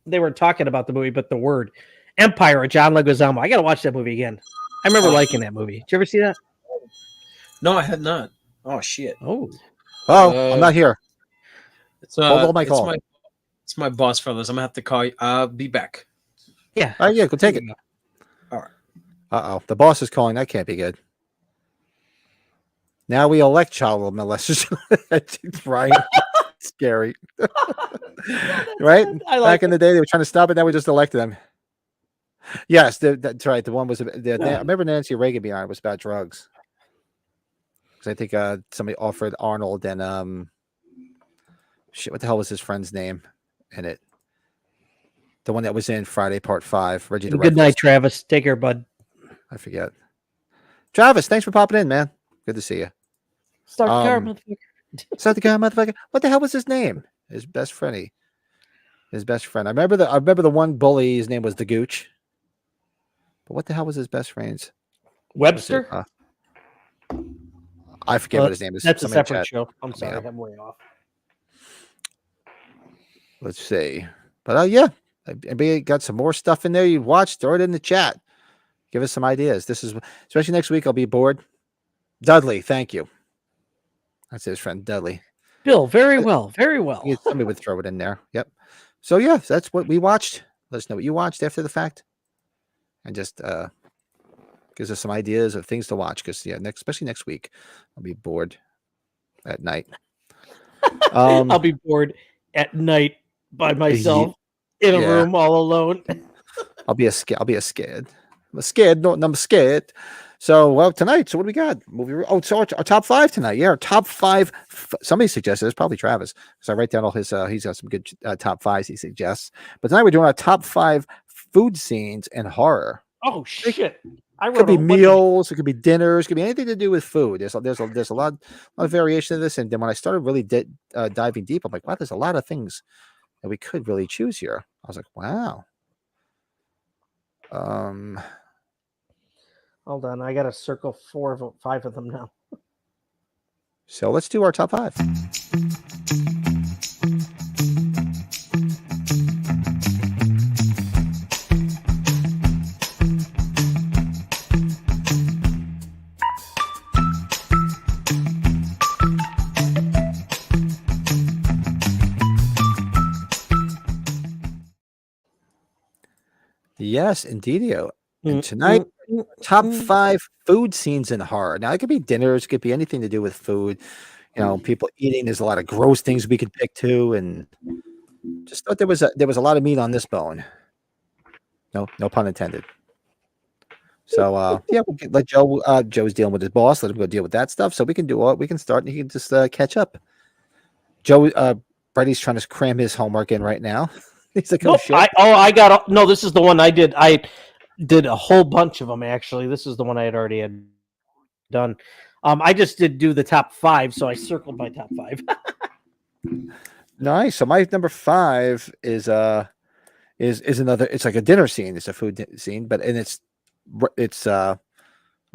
they were talking about the movie, but the word Empire of John Leguizamo. I gotta watch that movie again. I remember liking that movie. Did you ever see that? No, I had not. Oh shit. Oh, I'm not here. Hold on my call. It's my boss, fellas. I'm gonna have to call you. I'll be back. Yeah. Oh yeah, go take it. All right. Uh-oh. The boss is calling. That can't be good. Now we elect child molesters. Right. Scary. Right? Back in the day, they were trying to stop it. Now we just elected them. Yes, that's right. The one was, I remember Nancy Reagan being on it. Was about drugs. Because I think somebody offered Arnold and, what the hell was his friend's name in it? The one that was in Friday Part 5. Reggie the Good night, Travis. Take care, bud. I forget. Travis, thanks for popping in, man. Good to see you. Start the car, motherfucker. Start the car, motherfucker. What the hell was his name? His best friend. His best friend. I remember the one bully. His name was the Gooch. But what the hell was his best friend's? Webster. I forget what his name is. That's a separate show. I'm sorry, I'm way off. Let's see. But yeah, anybody got some more stuff in there you watched? Throw it in the chat. Give us some ideas. This is especially next week. I'll be bored. Dudley, thank you. That's his friend Dudley. Bill, very well, very well. Somebody would throw it in there. Yep. So yeah, that's what we watched. Let us know what you watched after the fact, and just gives us some ideas of things to watch. Because especially next week, I'll be bored at night. I'll be bored at night by myself in a room all alone. I'll be a scared. I'm scared. No, I'm scared. So tonight. So what do we got? So our top 5 tonight. Yeah, our top 5. Somebody suggested. It's probably Travis, because I write down all his. He's got some good top 5s he suggests. But tonight we're doing our top 5 food scenes in horror. Oh shit! It could be meals. It could be dinners. It could be anything to do with food. There's a lot of variation of this. And then when I started really diving deep, I'm like, wow, there's a lot of things that we could really choose here. I was like, wow. Hold on, I got to circle 5 of them now. So let's do our top 5. Yes, indeedio. And tonight, top 5 food scenes in horror. Now, it could be dinners, it could be anything to do with food. People eating. There's a lot of gross things we could pick too, and just thought there was a lot of meat on this bone. No pun intended. So we'll let Joe. Joe's dealing with his boss. Let him go deal with that stuff. So we can start, and he can just catch up. Joe, Brady's trying to cram his homework in right now. He's like, oh shit. This is the one I did. I did a whole bunch of them, actually. This is the one I had already had done. I just did do the top 5, so I circled my top 5. Nice. So my number 5 is another. It's like a dinner scene. It's a food scene, but it's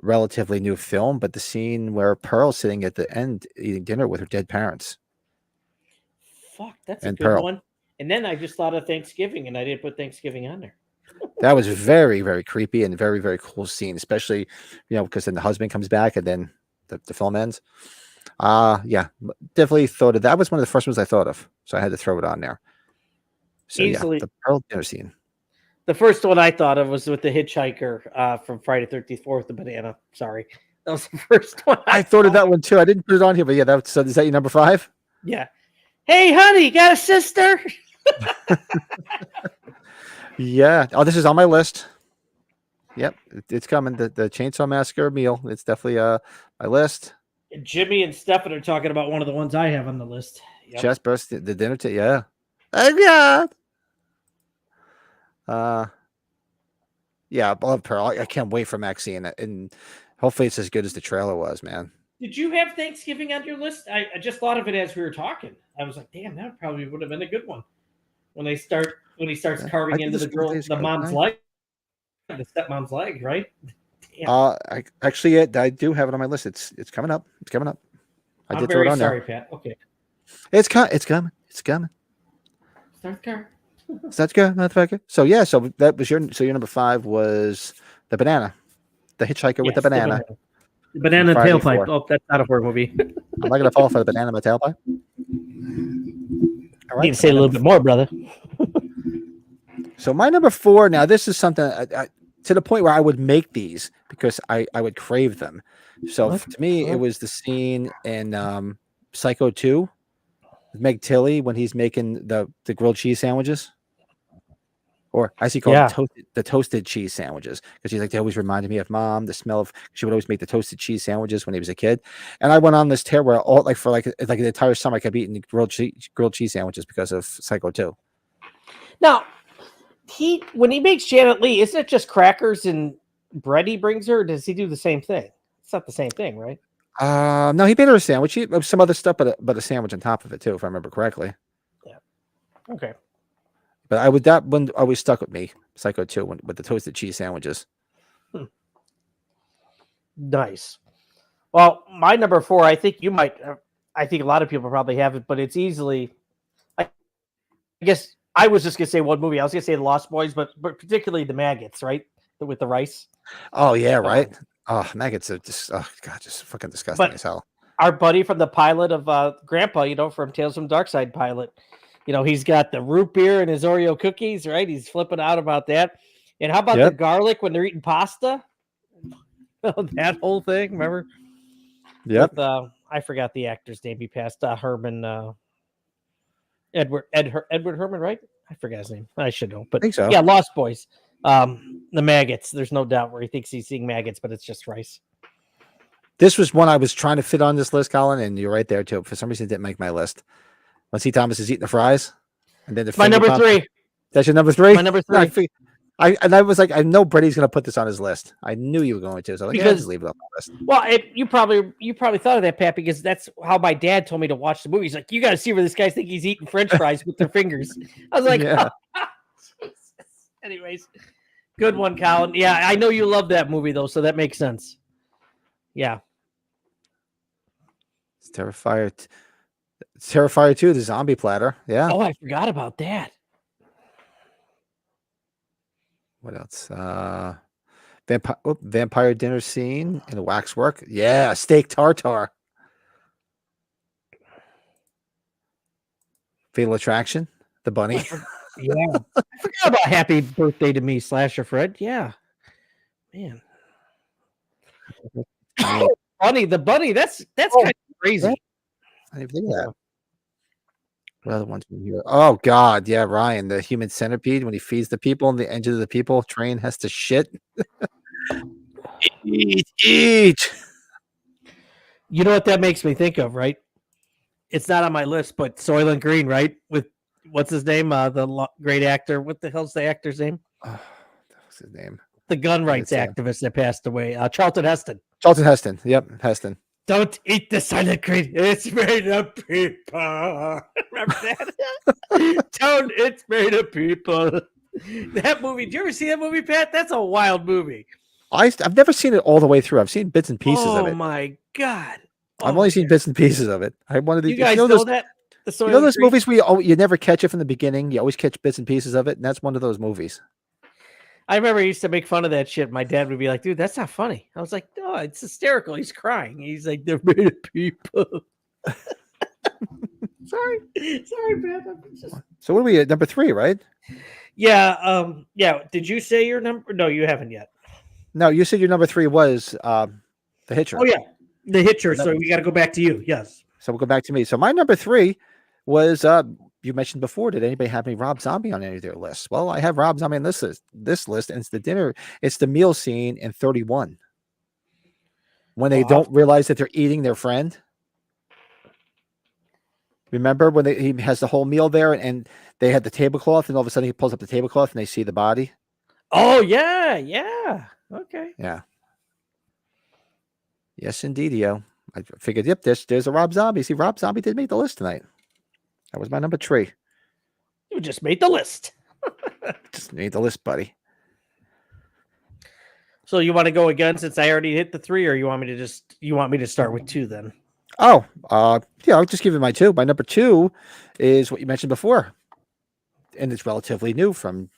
relatively new film. But the scene where Pearl's sitting at the end eating dinner with her dead parents. Fuck, that's a good one. And then I just thought of Thanksgiving, and I didn't put Thanksgiving on there. That was very, very creepy and very, very cool scene, especially, because then the husband comes back and then the film ends. Definitely thought of that. Was one of the first ones I thought of, so I had to throw it on there. So easily, the Pearl dinner scene. The first one I thought of was with the hitchhiker from Friday 13th, the banana. Sorry, that was the first one. I thought of that one too. I didn't put it on here, but is that your number 5? Yeah. Hey, honey, you got a sister? Yeah. Oh, this is on my list. Yep, it's coming. The Chainsaw Massacre meal. It's definitely my list. Jimmy and Stefan are talking about one of the ones I have on the list. Yep. Chest burst, the dinner. Yeah. Oh God. Yeah, I love Pearl. I can't wait for Max seeing it, and hopefully it's as good as the trailer was, man. Did you have Thanksgiving on your list? I just thought of it as we were talking. I was like, damn, that probably would have been a good one. When he starts carving into the mom's leg, the stepmom's leg, right? Damn. I do have it on my list. It's coming up. It's coming up. I'm very sorry, Pat. Okay. It's coming. It's coming. Start the car. That's good, motherfucker. So yeah, so that was your number 5 was the banana, the hitchhiker with the banana. The banana tailpipe. Oh, that's not a horror movie. I'm not gonna fall for the banana in my tailpipe. All right, you need to say a little bit more, brother. So my number 4. Now this is something to the point where I would make these because I would crave them. So to me, it was the scene in Psycho 2 with Meg Tilly when he's making the grilled cheese sandwiches. Or I see called the toasted cheese sandwiches, because she's like, they always reminded me of mom. The smell of, she would always make the toasted cheese sandwiches when he was a kid. And I went on this tear where for the entire summer I kept eating grilled cheese sandwiches because of Psycho 2. Now, when he makes Janet Leigh, isn't it just crackers and bread he brings her? Or does he do the same thing? It's not the same thing, right? No, he made her a sandwich. Some other stuff, but a sandwich on top of it too, if I remember correctly. Yeah. Okay. But that one always stuck with me, Psycho 2, with the toasted cheese sandwiches. Nice. Well, my number 4, I think you might. I think a lot of people probably have it, but it's easily. I guess I was just gonna say one movie. I was gonna say The Lost Boys, but particularly The Maggots, right? with the rice. Oh yeah, right. Oh, maggots are just just fucking disgusting as hell. Our buddy from the pilot of Grandpa, from Tales from Darkside pilot, he's got the root beer and his Oreo cookies, right? He's flipping out about that. And how about the garlic when they're eating pasta? That whole thing, remember? Yep. With, I forgot the actor's name. He passed Herman. Edward Herman, right? I forgot his name. I should know, but I think so. Yeah, Lost Boys. The maggots. There's no doubt where he thinks he's seeing maggots, but it's just rice. This was one I was trying to fit on this list, Colin, and you're right there too. For some reason, it didn't make my list. Lindsay Thomas is eating the fries, and then my number 3. That's your number 3. My number 3. I was like, I know Brady's going to put this on his list. I knew you were going to, so like, just leave it on my list. Well, you probably thought of that, Pat, because that's how my dad told me to watch the movie. He's like, you got to see where this guy thinks he's eating French fries with their fingers. I was like, yeah. Jesus. Anyways, good one, Colin. Yeah, I know you love that movie though, so that makes sense. Yeah. It's Terrifier. It's Terrifier 2, the zombie platter. Yeah. Oh, I forgot about that. What else? Vampire dinner scene in the waxwork. Yeah, steak tartare. Fatal Attraction, the bunny. Yeah, I forgot about Happy Birthday to Me, Slasher Fred. Yeah, man. The bunny. That's kind of crazy. I didn't think of that. What other ones from here? Oh God, yeah, Ryan, the human centipede when he feeds the people and the engine of the people train has to shit. Eat. You know what that makes me think of, right? It's not on my list, but Soylent Green, right? With what's his name? The great actor. What the hell's the actor's name? What's his name? The gun rights activist that passed away. Charlton Heston. Charlton Heston. Yep, Heston. Don't eat the Soylent Green. It's made of people. Remember that? It's made of people. That movie. Did you ever see that movie, Pat? That's a wild movie. I've never seen it all the way through. I've seen bits and pieces of it. Oh my God. I've only seen bits and pieces of it. I wanted to. You guys know that? You know those movies where you never catch it from the beginning. You always catch bits and pieces of it, and that's one of those movies. I remember he used to make fun of that shit. My dad would be like, dude, that's not funny. I was like, no, it's hysterical. He's crying. He's like, they're made of people. Sorry, man. So what are we at? Number 3, right? Yeah. Yeah. Did you say your number? No, you haven't yet. No, you said your number 3 was The Hitcher. Oh, yeah. The Hitcher. So we got to go back to you. Yes. So we'll go back to me. So my number 3 was you mentioned before, did anybody have any Rob Zombie on any of their lists? Well, I have Rob Zombie on this list, and it's the meal scene in 31. When they don't realize that they're eating their friend. Remember when he has the whole meal there and they had the tablecloth, and all of a sudden he pulls up the tablecloth and they see the body? Oh, yeah. Yeah. Okay. Yeah. Yes, indeed, I figured, yep, there's a Rob Zombie. See, Rob Zombie did make the list tonight. That was my number 3. You just made the list. Just made the list, buddy. So you want to go again since I already hit the 3, or you want me to start with 2 then? Oh, yeah, I'll just give you my 2. My number 2 is what you mentioned before. And it's relatively new from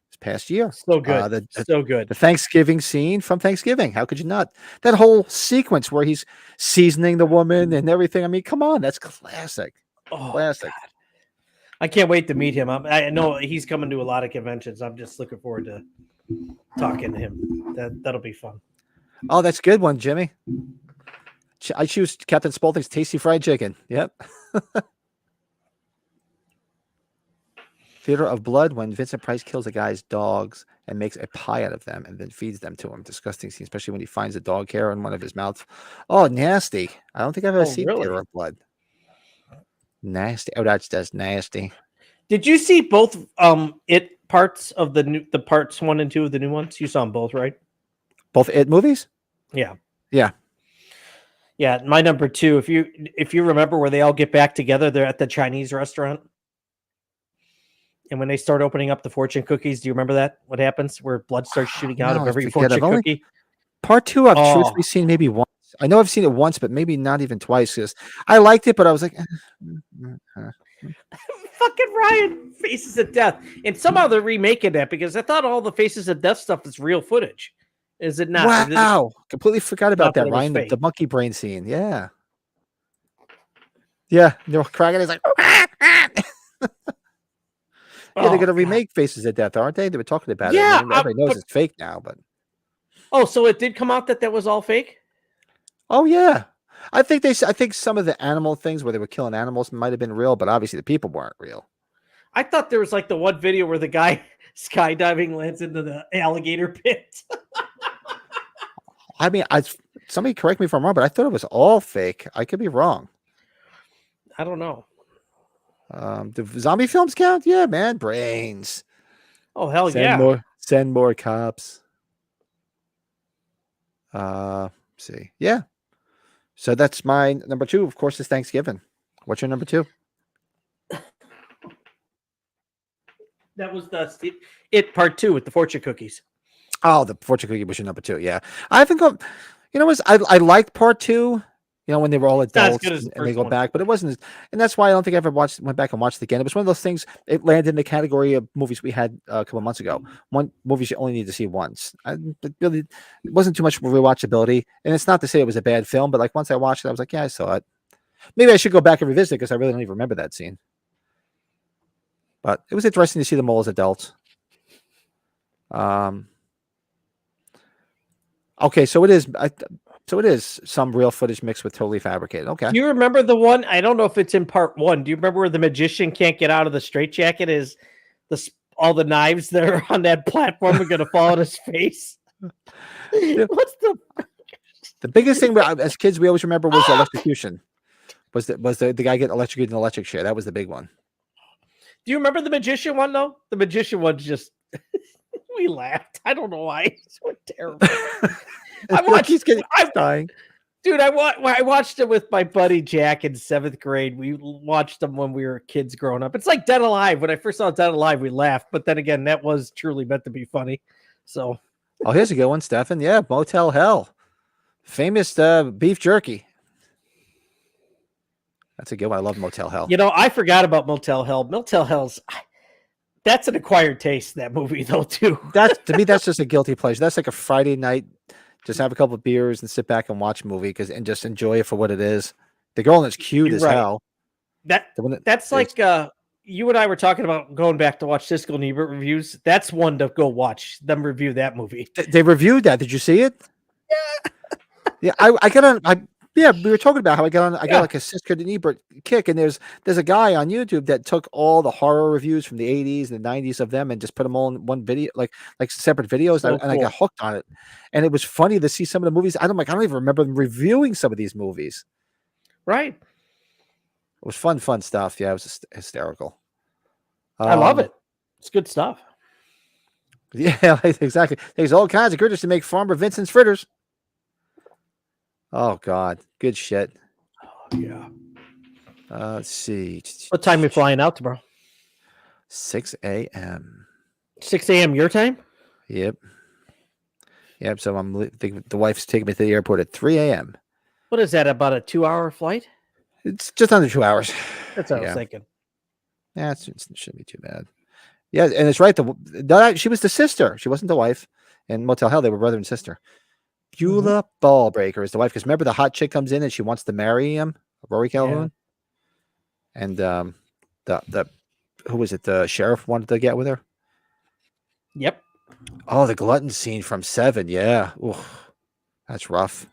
this past year. So good. So good. The Thanksgiving scene from Thanksgiving. How could you not? That whole sequence where he's seasoning the woman and everything. I mean, come on, that's classic. Oh, classic. God. I can't wait to meet him. I know he's coming to a lot of conventions. I'm just looking forward to talking to him. That'll be fun. Oh, that's a good one, Jimmy. I choose Captain Spaulding's Tasty Fried Chicken. Yep. Theater of Blood, when Vincent Price kills a guy's dogs and makes a pie out of them and then feeds them to him. Disgusting scene, especially when he finds the dog hair in one of his mouths. Oh, nasty. I don't think I've ever seen Theater of Blood. Nasty. Oh, that's just nasty. Did you see both It parts of the parts 1 and 2 of the new ones? You saw them both, right? Both It movies? Yeah. Yeah. Yeah, my number 2, if you remember where they all get back together, they're at the Chinese restaurant. And when they start opening up the fortune cookies, do you remember that? What happens? Where blood starts shooting out of every fortune cookie? Part 2 I've truthfully seen maybe once. I know I've seen it once, but maybe not even twice, because I liked it, but I was like, Fucking Ryan, Faces of Death. And somehow they're remaking that because I thought all the Faces of Death stuff is real footage. Is it not? Or did it- Wow. Completely forgot about Not that that, it was Ryan. The fake. monkey brain scene. Yeah. Yeah. They're cracking. It's like, yeah, they're Oh, going to God. remake Faces of Death, aren't they? They were talking about it. Yeah, I mean, everybody knows but- it's fake now, but. Oh, so it did come out that was all fake? Oh, yeah. I think some of the animal things where they were killing animals might have been real, but obviously the people weren't real. I thought there was like the one video where the guy skydiving lands into the alligator pit. I mean, somebody correct me if I'm wrong, but I thought it was all fake. I could be wrong. I don't know. The zombie films count? Yeah, man. Brains. Oh, hell yeah. Send more cops. See. Yeah. So that's my number 2. Of course, is Thanksgiving. What's your number 2? That was it part 2 with the fortune cookies. Oh, the fortune cookie was your number 2. Yeah. I haven't gone, I liked part 2, when they were all not as adults good as the and they first go one. back, but it wasn't, and that's why I don't think I ever went back and watched it again. It was one of those things, it landed in the category of movies we had a couple months ago. One movies you only need to see once. It wasn't too much rewatchability, and it's not to say it was a bad film, but like once I watched it, I was like, yeah, I saw it. Maybe I should go back and revisit it because I really don't even remember that scene. But it was interesting to see them all as adults. Okay, so it is. So it is some real footage mixed with totally fabricated. Okay. Do you remember the one? I don't know if it's in part 1. Do you remember where the magician can't get out of the straitjacket? Is all the knives that are on that platform are going to fall on his face? What's the biggest thing as kids we always remember was the electrocution. Was the guy getting electrocuted in an electric chair? That was the big one. Do you remember the magician one though? The magician one's just we laughed. I don't know why. It's so terrible. He's dying. Dude, I watched it with my buddy Jack in 7th grade. We watched them when we were kids growing up. It's like Dead Alive. When I first saw Dead Alive, we laughed. But then again, that was truly meant to be funny. So, oh, here's a good one, Stefan. Yeah, Motel Hell, famous beef jerky. That's a good one. I love Motel Hell. I forgot about Motel Hell. Motel Hell's that's an acquired taste. That movie though, too. To me, that's just a guilty pleasure. That's like a Friday night. Just have a couple of beers and sit back and watch a movie and just enjoy it for what it is. The girl is cute as hell. That's like you and I were talking about going back to watch Siskel and Ebert reviews. That's one to go watch them review that movie. They reviewed that. Did you see it? Yeah. I got on. Yeah, we were talking about how I got like a Siskel and Ebert kick, and there's a guy on YouTube that took all the horror reviews from the 80s and the 90s of them and just put them all in one video, like separate videos, and I got hooked on it. And it was funny to see some of the movies. I don't even remember them reviewing some of these movies. Right. It was fun stuff. Yeah, it was hysterical. I love it. It's good stuff. Yeah, exactly. There's all kinds of critters to make Farmer Vincent's fritters. Oh God, good shit. Oh, yeah. Let's see. What time are you flying out tomorrow? 6 a.m. 6 a.m. your time? Yep. So the wife's taking me to the airport at 3 a.m. What is that? About a 2-hour flight? It's just under 2 hours. That's what I was thinking. Yeah, it shouldn't be too bad. Yeah, and it's right. She was the sister. She wasn't the wife. In Motel Hell, they were brother and sister. Beulah Ballbreaker is the wife. Because remember, the hot chick comes in and she wants to marry him, Rory Calhoun. Yeah. And the who was it? The sheriff wanted to get with her. Yep. Oh, the glutton scene from 7. Yeah. Ooh, that's rough.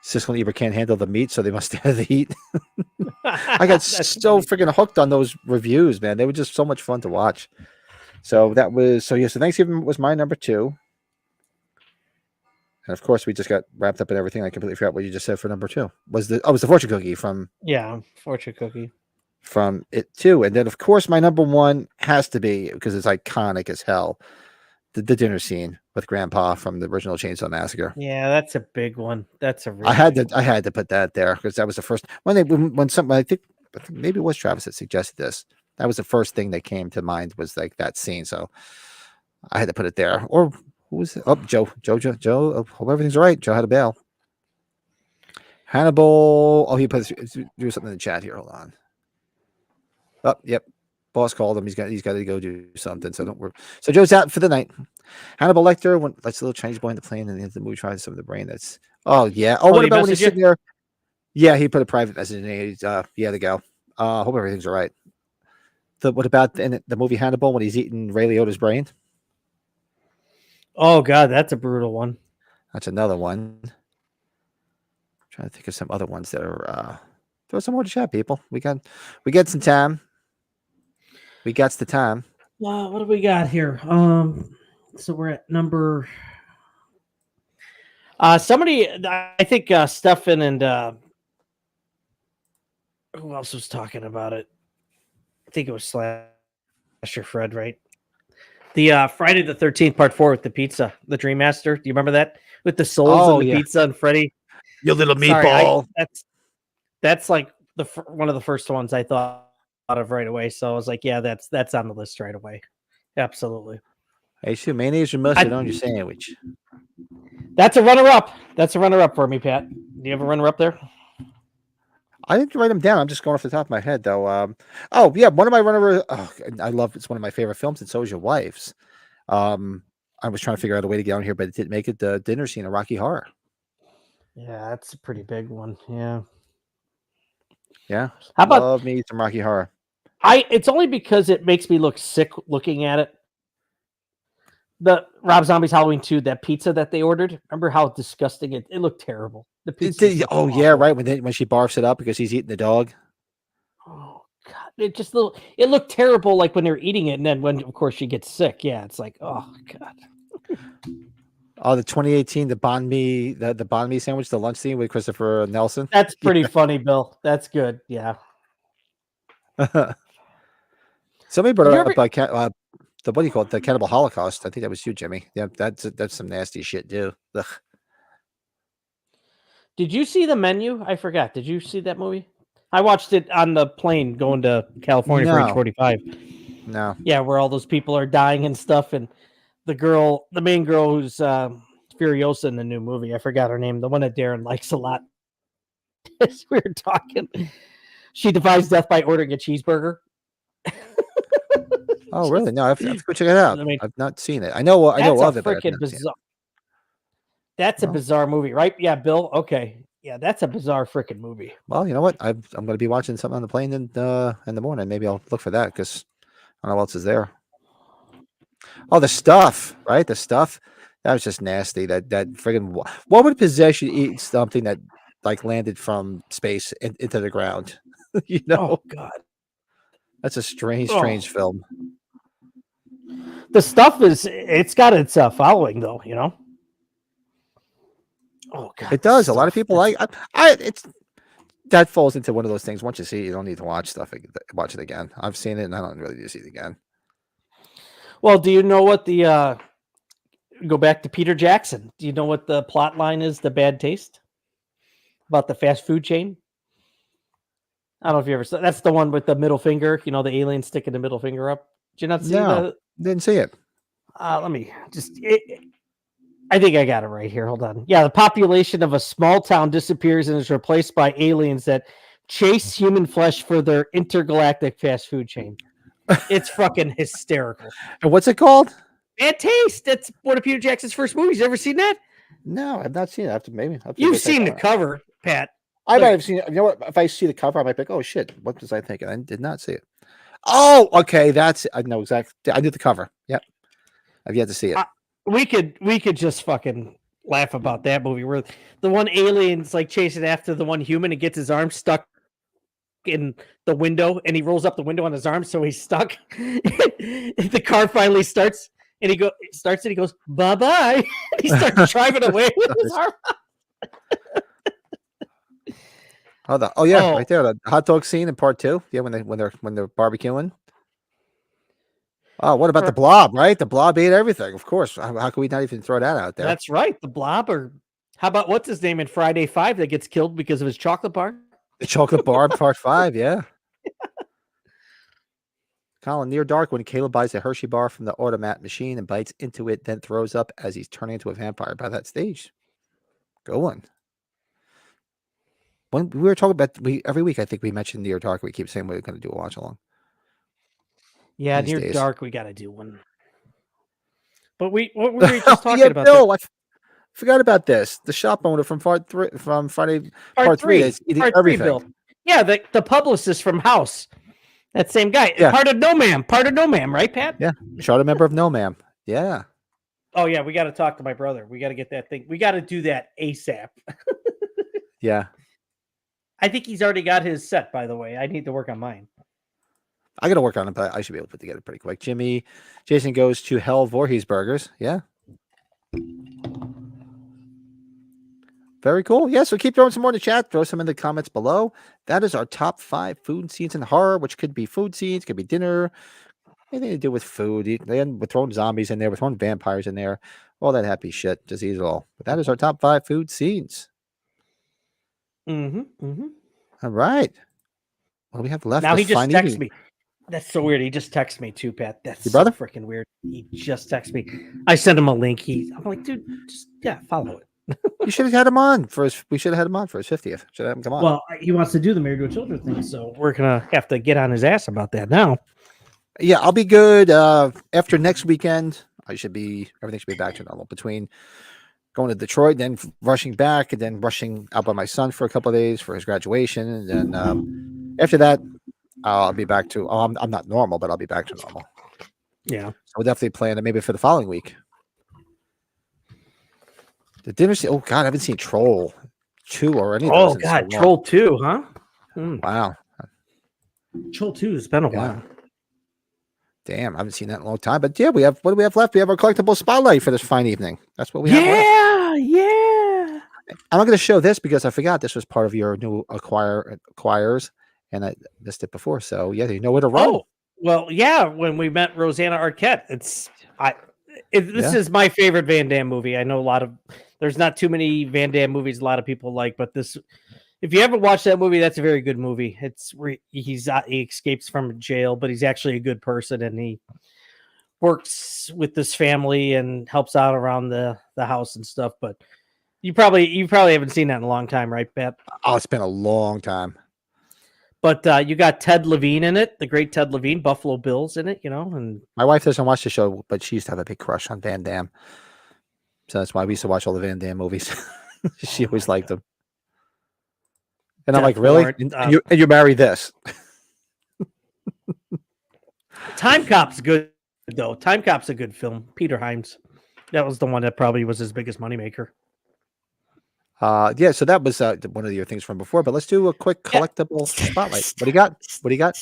Siskel and Ebert can't handle the meat, so they must have the heat. I got so freaking hooked on those reviews, man. They were just so much fun to watch. So Thanksgiving was my number 2. And of course, we just got wrapped up in everything. I completely forgot what you just said for number 2. It was the fortune cookie from fortune cookie from it too. And then of course my number 1 has to be, because it's iconic as hell, the dinner scene with Grandpa from the original Chainsaw Massacre. Yeah, that's a big one. That's a really I had to put that there because that was the first I think maybe it was Travis that suggested this. That was the first thing that came to mind was like that scene. So I had to put it there. Or who was it? Oh, Joe. Hope everything's all right. Joe had a bail. Hannibal. Oh, he do something in the chat here. Hold on. Oh, yep. Boss called him. He's got to go do something. So don't worry. So Joe's out for the night. Hannibal Lecter lets a little Chinese boy in the plane, and the movie tries some of the brain. That's. Oh yeah. Oh, what about when he's sitting there? Yeah, he put a private message in. He's yeah, to go. Hope everything's all right. What about in the movie Hannibal when he's eating Ray Liotta's brain? Oh God, that's a brutal one. That's another one. I'm trying to think of some other ones that are. Throw some more to chat, people. We got some time. We got the time. What do we got here? So we're at number. Somebody, I think Stefan and who else was talking about it? I think it was Slasher Fred, right? The Friday the 13th Part 4 with the pizza, the Dream Master. Do you remember that with the souls and the pizza and Freddy? You little meatball. Sorry, that's like one of the first ones I thought of right away. So I was like, yeah, that's on the list right away. Absolutely. Hey, shoot, mayonnaise or mustard on your sandwich. That's a runner-up. That's a runner-up for me, Pat. Do you have a runner-up there? I didn't write them down. I'm just going off the top of my head, though. Oh yeah, one of my runner. Oh, I love. It's one of my favorite films, and so is your wife's. I was trying to figure out a way to get on here, but it didn't make it. The dinner scene of Rocky Horror. Yeah, that's a pretty big one. Yeah. Yeah. How about love me some Rocky Horror? It's only because it makes me look sick looking at it. The Rob Zombie's Halloween 2, that pizza that they ordered. Remember how disgusting it looked terrible. The pizza. Yeah, right. When she barfs it up because he's eating the dog. Oh God! It looked terrible, like when they're eating it, and then when, of course, she gets sick. Yeah, it's like, oh God. Oh, the 2018 the banh mi sandwich, the lunch scene with Christopher Nelson. That's pretty funny, Bill. That's good. Yeah. Somebody brought up the what do you call it? The Cannibal Holocaust. I think that was you, Jimmy. Yeah, that's some nasty shit, too. Ugh. Did you see The Menu? I forgot. Did you see that movie? I watched it on the plane going to California for age 45. No. Yeah, where all those people are dying and stuff, and the main girl who's Furiosa in the new movie. I forgot her name. The one that Darren likes a lot. As we were talking, she defies death by ordering a cheeseburger. Oh, really? No, I have to go check it out. I've not seen it. I know of it, but I've never seen it. That's a bizarre movie, right? Yeah, Bill. Okay, yeah, that's a bizarre freaking movie. Well, you know what? I'm going to be watching something on the plane in the morning. Maybe I'll look for that because I don't know what else is there. Oh, the stuff, right? The stuff that was just nasty. That friggin' what would possess you to eat something that like landed from space into the ground? You know? Oh God, that's a strange film. The stuff it's got its following though, you know. Oh God, it does. A lot of people like it's that falls into one of those things. Once you see it, you don't need to watch it again. I've seen it, and I don't really need to see it again. Well, do you know what the go back to Peter Jackson? Do you know what the plot line is? The Bad Taste about the fast food chain. I don't know if you ever saw. That's the one with the middle finger. You know, the alien sticking the middle finger up. Did you not see that? Didn't see it. Let me just. I think I got it right here. Hold on. Yeah, the population of a small town disappears and is replaced by aliens that chase human flesh for their intergalactic fast food chain. It's fucking hysterical. And what's it called? Bad Taste. That's one of Peter Jackson's first movies. You ever seen that? No, I've not seen it. You've seen the cover, Pat. I might have seen it. You know what? If I see the cover, I might be like, oh shit, what was I thinking? I did not see it. Oh, okay. I know exactly. I did the cover. Yep. I've yet to see it. We could just fucking laugh about that movie where the one alien's like chasing after the one human and gets his arm stuck in the window and he rolls up the window on his arm, so he's stuck. The car finally starts and he goes, bye-bye. He starts driving away with his arm. Hold on. Oh yeah, right there. The hot dog scene in part 2. Yeah, when they're barbecuing. Oh, what about the Blob, right? The Blob ate everything. Of course. How can we not even throw that out there? That's right. The Blob, or how about what's his name in Friday 5 that gets killed because of his chocolate bar? The chocolate bar, part 5, yeah. Colin, near dark when Caleb buys a Hershey bar from the automat machine and bites into it, then throws up as he's turning into a vampire by that stage. Go on. when we were talking about every week, I think we mentioned Near Dark. We keep saying we're going to do a watch along. Yeah, these Near days. Dark, we got to do one. But what were we just talking Yeah, about? Bill, I forgot about this. The shop owner from from Friday part three. That's eating Part everything. 3, Bill. Yeah, the publicist from House. That same guy. Yeah. Part of No Ma'am, right, Pat? Yeah, charter member of No Ma'am. Yeah. Oh yeah, we got to talk to my brother. We got to get that thing. We got to do that ASAP. Yeah. I think he's already got his set, by the way. I need to work on mine. I got to work on it, but I should be able to put together pretty quick. Jason goes to Hell Voorhees Burgers. Yeah. Very cool. Yeah, so keep throwing some more in the chat. Throw some in the comments below. That is our top 5 food scenes in horror, which could be food scenes, could be dinner, anything to do with food. We're throwing zombies in there. We're throwing vampires in there. All that happy shit. Disease it all. But that is our top 5 food scenes. Mm-hmm. All right. What do we have left? Now he just Fine texted eating. me. That's so weird. He just texted me too, Pat. That's Your brother? so freaking weird. He just texted me. I sent him a link. I'm like, dude, just follow it. You should have had him on for his. We should have had him on for his 50th. Should have him come on. Well, he wants to do the Married with Children thing, so we're gonna have to get on his ass about that now. Yeah, I'll be good. After next weekend, everything should be back to normal. Between going to Detroit, then rushing back, and then rushing out by my son for a couple of days for his graduation, and then after that, I'll be back to. I'm not normal, but I'll be back to normal. Yeah, so we'll definitely plan it maybe for the following week. The dinner scene. Oh God, I haven't seen Troll 2 or any of those. Oh God, Troll 2, huh? Wow. Troll 2 has been a while. Damn, I haven't seen that in a long time. But yeah, what do we have left? We have our collectible spotlight for this fine evening. That's what we have left. Yeah. I'm not going to show this because I forgot this was part of your new acquires, and I missed it before. So yeah, you know where to run. Oh, well, yeah. When we met Rosanna Arquette, this is my favorite Van Damme movie. I know there's not too many Van Damme movies a lot of people like, but this, if you ever watch that movie, that's a very good movie. He escapes from jail, but he's actually a good person, and he works with this family and helps out around the house and stuff. But you probably haven't seen that in a long time, right, Pat? Oh, it's been a long time. But you got Ted Levine in it, the great Ted Levine, Buffalo Bills in it, and my wife doesn't watch the show, but she used to have a big crush on Van Damme. So that's why we used to watch all the Van Damme movies. She always liked them. And I'm like, really? And you marry this? Time Cop's good, though. Time Cop's a good film. Peter Hyams. That was the one that probably was his biggest moneymaker. Yeah, so that was one of your things from before, but let's do a quick collectible spotlight. What do you got?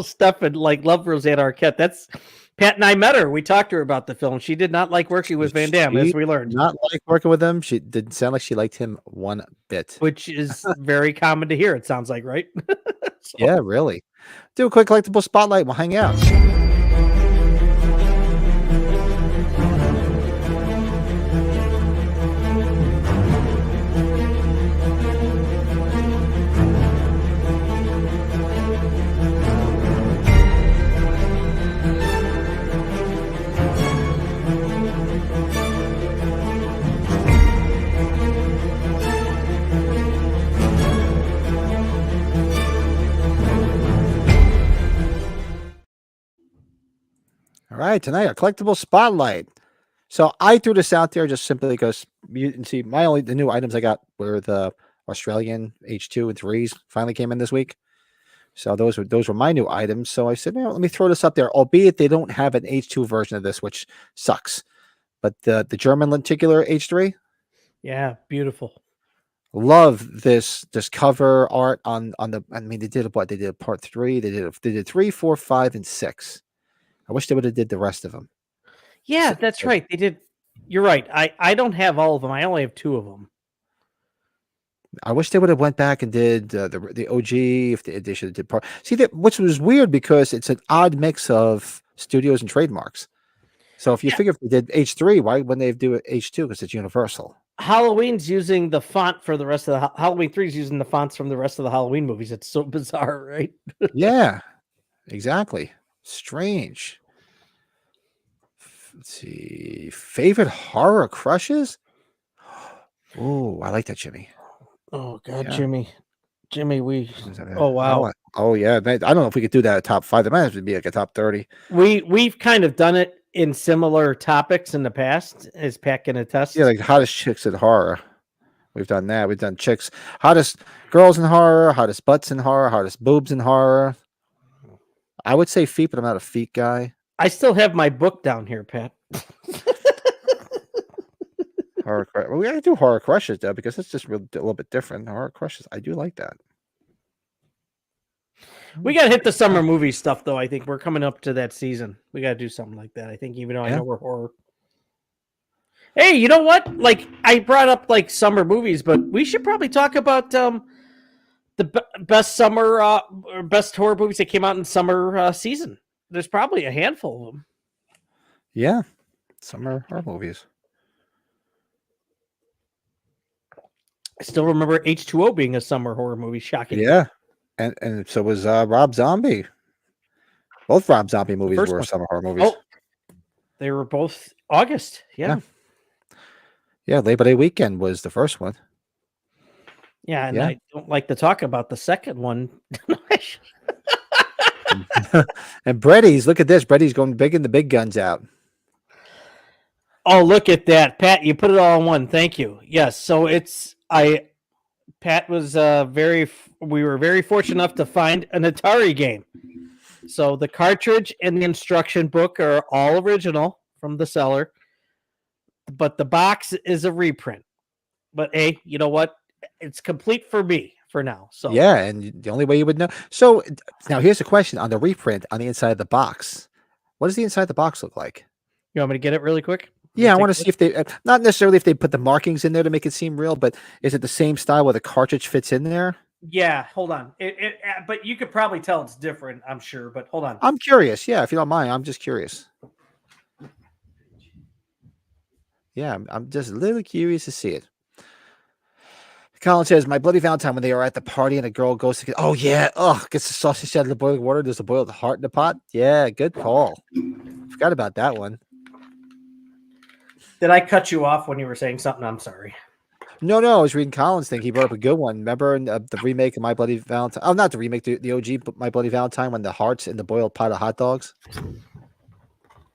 Stefan, love Rosanna Arquette. That's Pat and I met her. We talked to her about the film. She did not like working with Van Damme, as we learned. Not like working with him. She didn't sound like she liked him one bit. Which is very common to hear, it sounds like, right? Yeah, really. Do a quick collectible spotlight. We'll hang out. All right, tonight a collectible spotlight. So I threw this out there just simply because you can see the new items I got were the Australian H2 and 3s finally came in this week. So those were my new items. So I said, let me throw this up there, albeit they don't have an H2 version of this, which sucks. But the German lenticular H3. Yeah, beautiful. Love this cover art on the. I mean, they did what? They did part 3. They did 3, 4, 5, and 6. I wish they would have did the rest of them. Yeah, that's right. They did. You're right. I don't have all of them. I only have 2 of them. I wish they would have went back and did the OG. If they should have did part. See that, which was weird because it's an odd mix of studios and trademarks. So if you figure if they did H3, why wouldn't they do H2? Because it's Universal. Halloween's using the font for the rest of the Halloween 3 is using the fonts from the rest of the Halloween movies. It's so bizarre, right? Yeah, exactly. Strange. Let's see. Favorite horror crushes? Oh, I like that, Jimmy. Oh God, Yeah. Jimmy. Jimmy, we. Oh Oh wow. Oh yeah. I don't know if we could do that at top 5. That might have to be like a top 30. We've kind of done it in similar topics in the past, as Pat can attest. Yeah, like hottest chicks in horror. We've done that. We've done chicks, hottest girls in horror, hottest butts in horror, hottest boobs in horror. I would say feet, but I'm not a feet guy. I still have my book down here, Pat. Well, we gotta do horror crushes though, because it's just a little bit different. Horror crushes, I do like that. We got to hit the summer movie stuff, though. I think we're coming up to that season. We got to do something like that. I think, even though I know we're horror. Hey, you know what? Like, I brought up like summer movies, but we should probably talk about the best summer or best horror movies that came out in summer season. There's probably a handful of them. Yeah, summer horror movies. I still remember H2O being a summer horror movie. Shocking. Yeah, and so was Rob Zombie. Both Rob Zombie movies were summer horror movies. Oh, they were both August. Yeah. Yeah, Labor Day weekend was the first one. Yeah, and I don't like to talk about the second one. And Brady's, look at this. Brady's going big and the big guns out. Oh, look at that, Pat! You put it all in one. Thank you. Yes, so Pat was we were very fortunate enough to find an Atari game. So the cartridge and the instruction book are all original from the seller, but the box is a reprint. But hey, you know what? It's complete for me for now. So yeah, and the only way you would know. So now here's a question on the reprint on the inside of the box. What does the inside of the box look like? You want me to get it really quick? Yeah, I want to see if they, not necessarily if they put the markings in there to make it seem real, but is it the same style where the cartridge fits in there? Yeah, hold on. But you could probably tell it's different, I'm sure. But hold on. I'm curious. Yeah, if you don't mind, I'm just curious. Yeah, I'm just a little curious to see it. Colin says, my Bloody Valentine, when they are at the party and a girl goes to get, oh yeah, gets the sausage out of the boiling water. There's a boiled heart in the pot. Yeah, good call. Forgot about that one. Did I cut you off when you were saying something? I'm sorry. No, I was reading Colin's thing. He brought up a good one. Remember in the remake of My Bloody Valentine? Oh, not the remake, the OG, but My Bloody Valentine, when the heart's in the boiled pot of hot dogs.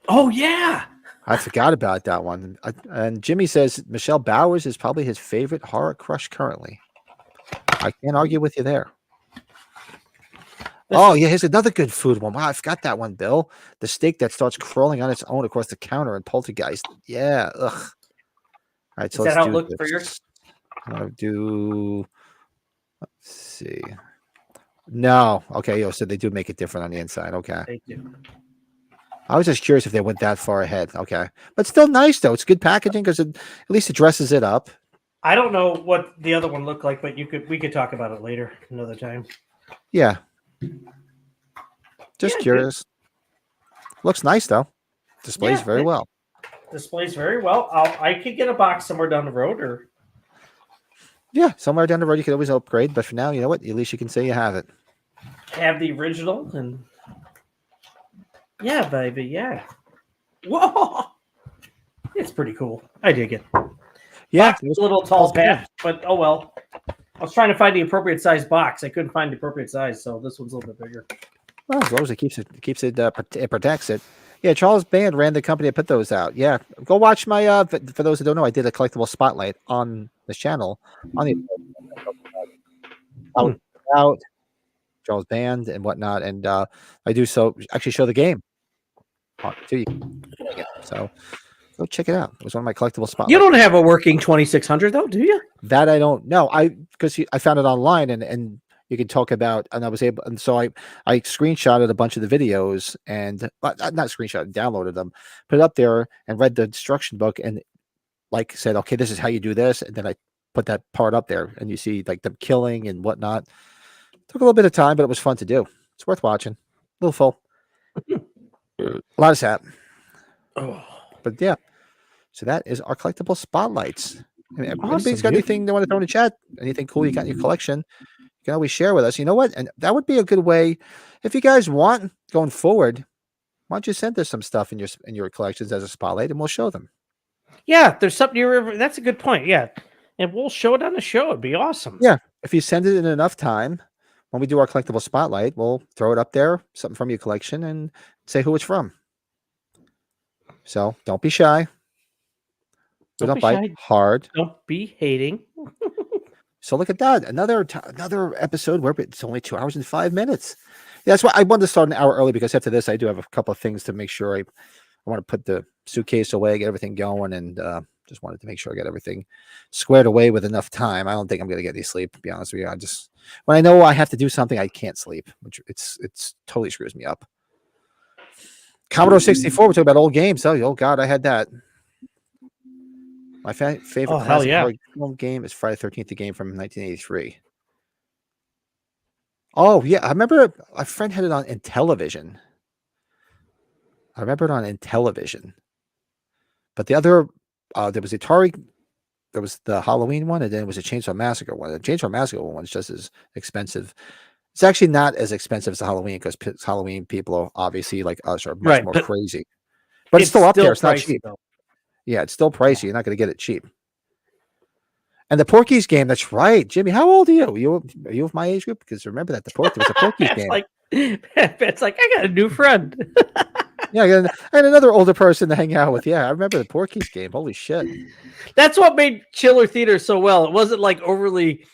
Oh yeah, I forgot about that one. And Jimmy says Michelle Bowers is probably his favorite horror crush currently. I can't argue with you there. Oh yeah, here's another good food one. Wow, I forgot that one, Bill. The steak that starts crawling on its own across the counter in Poltergeist. Yeah. Ugh. All right, so let's do look this. for yours? I'm gonna do. Let's see. No. Okay. So they do make it different on the inside. Okay. They do. I was just curious if they went that far ahead. Okay, but still nice though. It's good packaging because at least it dresses it up. I don't know what the other one looked like, but we could talk about it later another time. Yeah. Just curious. Looks nice though. Displays very well. Displays very well. I could get a box somewhere down the road, or yeah, somewhere down the road you could always upgrade. But for now, you know what? At least you can say you have it. Have the original and yeah, baby, yeah. Whoa, it's pretty cool. I dig it. Yeah, it's a little tall, Pat, but oh well. I was trying to find the appropriate size box. I couldn't find the appropriate size, so this one's a little bit bigger. Well, as long as it it protects it. Yeah, Charles Band ran the company that put those out. Yeah, go watch my. For those who don't know, I did a collectible spotlight on this channel on the out Charles Band and whatnot, and I do so actually show the game. So go check it out. It was one of my collectible spotlights. You don't have a working 2600 though, do you? That I don't know. Because I found it online and you can talk about, and I was able, and so I screenshotted a bunch of the videos and not screenshot, downloaded them, put it up there and read the instruction book and like said, okay, this is how you do this. And then I put that part up there and you see like them killing and whatnot. Took a little bit of time, but it was fun to do. It's worth watching. A little full. A lot of sap. Oh. But yeah. So that is our collectible spotlights. I mean, Awesome, anybody's got anything they want to throw in the chat, anything cool you got in your collection, you can always share with us. You know what? And that would be a good way. If you guys want going forward, why don't you send us some stuff in your collections as a spotlight and we'll show them. Yeah, there's something that's a good point. Yeah. And we'll show it on the show. It'd be awesome. Yeah. if you send it in enough time, when we do our collectible spotlight, we'll throw it up there, something from your collection, and say who it's from. So don't be shy. We don't be bite shy. hard. Don't be hating. So look at that. Another episode where it's only 2 hours and 5 minutes. Yeah, that's why I wanted to start an hour early, because after this, I do have a couple of things to make sure I want to put the suitcase away, get everything going, and just wanted to make sure I got everything squared away with enough time. I don't think I'm going to get any sleep, to be honest with you. When I know I have to do something, I can't sleep, which it's totally screws me up. Commodore 64, we're talking about old games. Oh God, I had that. My favorite classic horror game is Friday the 13th, the game from 1983. Oh, yeah. I remember a friend had it on in television. But the other, there was Atari, there was the Halloween one, and then it was a Chainsaw Massacre one. The Chainsaw Massacre one is just as expensive. It's actually not as expensive as the Halloween, because Halloween people are obviously like us are much more crazy. But it's still up there. It's not cheap. Though. Yeah, it's still pricey. You're not going to get it cheap. And the Porky's game, that's right. Jimmy, how old are you? Are you of my age group? Because remember that there was a Porky's game. It's like, I got a new friend. Yeah, and another older person to hang out with. Yeah, I remember the Porky's game. Holy shit. That's what made Chiller Theater so well. It wasn't like overly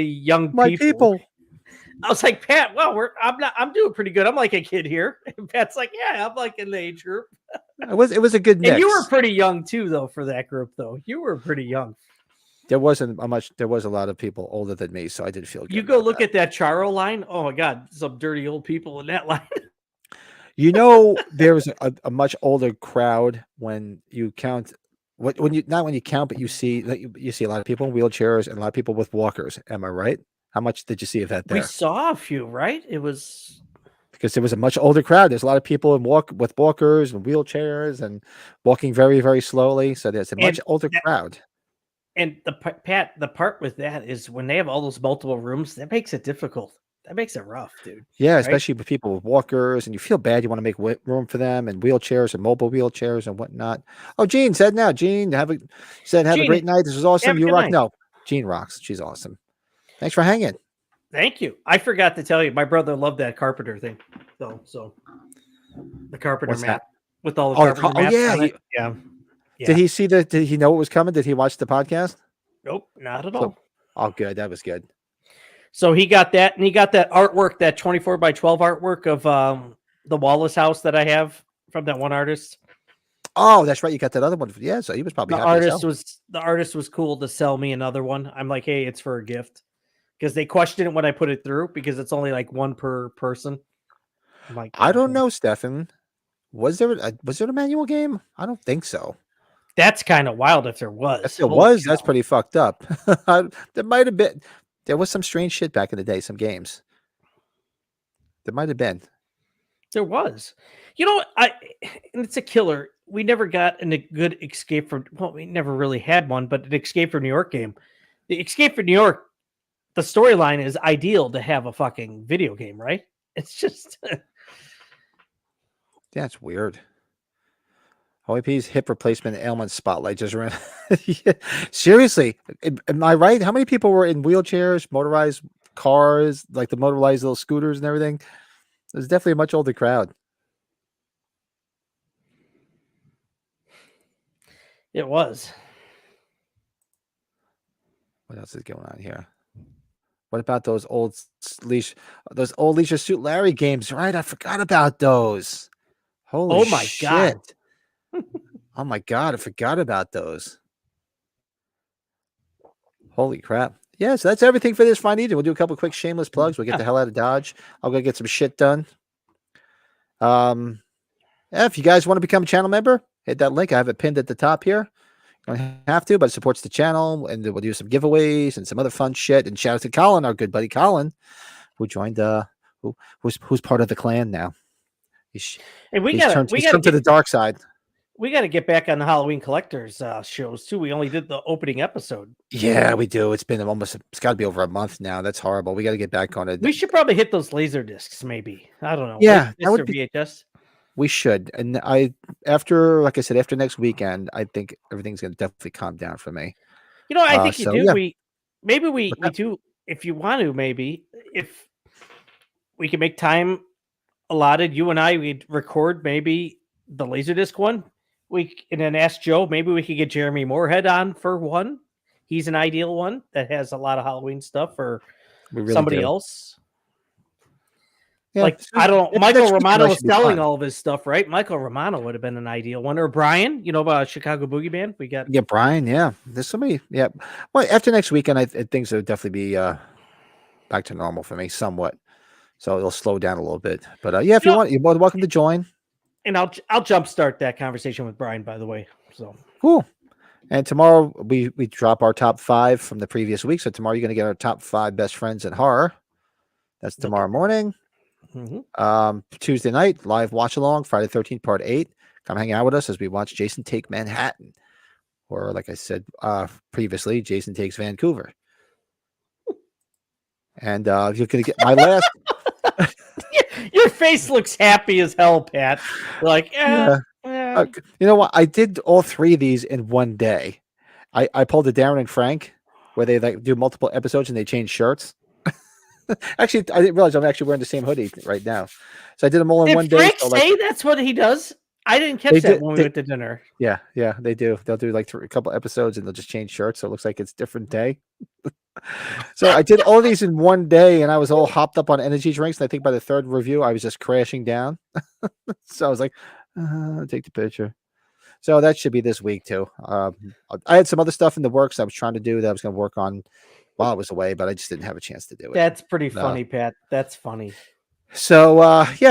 young people. I was like, Pat, well, I'm doing pretty good. I'm like a kid here. And Pat's like, yeah, I'm like in the age group. It was a good mix. And you were pretty young too, though, for that group, though. You were pretty young. There was a lot of people older than me, so I did feel good. You go look at that Charo line. Oh my God, some dirty old people in that line. You know, there was a much older crowd when you count. When you count, but you see a lot of people in wheelchairs and a lot of people with walkers. Am I right? How much did you see of that there? We saw a few, right? It was because there was a much older crowd. There's a lot of people with walkers and wheelchairs and walking very, very slowly. So there's a much older crowd. And the part with that is when they have all those multiple rooms, that makes it difficult. That makes it rough, dude. Yeah, right? Especially with people with walkers, and you feel bad. You want to make room for them, and wheelchairs and mobile wheelchairs and whatnot. Oh, Jean said now. Jean, have a great night. This was awesome. You rock. Night. No, Jean rocks. She's awesome. Thanks for hanging. Thank you. I forgot to tell you, my brother loved that carpenter thing. So the carpenter map with all the carpenter maps. Yeah. Did he see Did he know what was coming? Did he watch the podcast? Nope, not at all. Oh, good. That was good. So he got that, and he got that artwork, that 24 by 12 artwork of the Wallace house that I have from that one artist. Oh, that's right. You got that other one. Yeah, so he was probably the artist was cool to sell me another one. I'm like, hey, it's for a gift, because they questioned it when I put it through, because it's only like one per person. I'm like, I don't know, Stefan. Was there a manual game? I don't think so. That's kind of wild if there was. If there was, that's pretty fucked up. There might have been. There was some strange shit back in the day, some games. There might have been. There was. You know, and it's a killer. We never got a good Escape from, well, we never really had one, but an Escape from New York game. The Escape from New York, the storyline is ideal to have a fucking video game, right? It's just... That's weird. OAP's hip replacement ailment spotlight just ran. Yeah. Seriously, am I right? How many people were in wheelchairs, motorized cars, like the motorized little scooters and everything? There's definitely a much older crowd. It was. What else is going on here? What about those old Leisure Suit Larry games? Right, I forgot about those. Holy shit. God. Oh my God, I forgot about those. Holy crap. Yeah, so that's everything for this fine evening. We'll do a couple quick shameless plugs. We'll get the hell out of Dodge. I'll go get some shit done. If you guys want to become a channel member, hit that link. I have it pinned at the top here. You don't have to, but it supports the channel, and we'll do some giveaways and some other fun shit. And shout out to Colin, our good buddy Colin, who joined who's part of the clan now. He's come to the dark side. We got to get back on the Halloween Collectors shows too. We only did the opening episode. Yeah, we do. It's been it's got to be over a month now. That's horrible. We got to get back on it. We should probably hit those laser discs, maybe. I don't know. Yeah, that would be VHS. We should. And after next weekend, I think everything's going to definitely calm down for me. You know, I think you do. Yeah. maybe we do, if you want to, maybe if we can make time allotted, you and I, we'd record maybe the Laserdisc one. And then ask Joe, maybe we could get Jeremy Moorhead on for one. He's an ideal one that has a lot of Halloween stuff, or somebody else. Yeah, like, I don't know, Michael Romano was selling all of his stuff, right? Michael Romano would have been an ideal one. Or Brian, about Chicago Boogie Band. We got Brian. Yeah, there's somebody. Yeah, well, after next weekend, I think things will definitely be back to normal for me somewhat. So it'll slow down a little bit. But if you want, you're more than welcome to join. And I'll jumpstart that conversation with Brian, by the way. So cool. And tomorrow we drop our top 5 from the previous week. So tomorrow you're going to get our top 5 best friends in horror. That's tomorrow morning. Mm-hmm. Tuesday night, live watch along, Friday 13th, part 8. Come hang out with us as we watch Jason Take Manhattan. Or like I said previously, Jason Takes Vancouver. And you're going to get my last. Your face looks happy as hell, Pat. Like, you know what? I did all 3 of these in one day. I pulled a Darren and Frank where they do multiple episodes and they change shirts. Actually, I didn't realize I'm actually wearing the same hoodie right now. So I did them all in one day. Did Frank say that's what he does? I didn't catch that when we went to dinner. Yeah, they do. They'll do like a couple episodes and they'll just change shirts. So it looks like it's a different day. So I did all these in one day and I was all hopped up on energy drinks. And I think by the 3rd review, I was just crashing down. So I was like, take the picture. So that should be this week too. I had some other stuff in the works I was trying to do that I was going to work on while I was away, but I just didn't have a chance to do it. That's pretty funny, Pat. That's funny. So,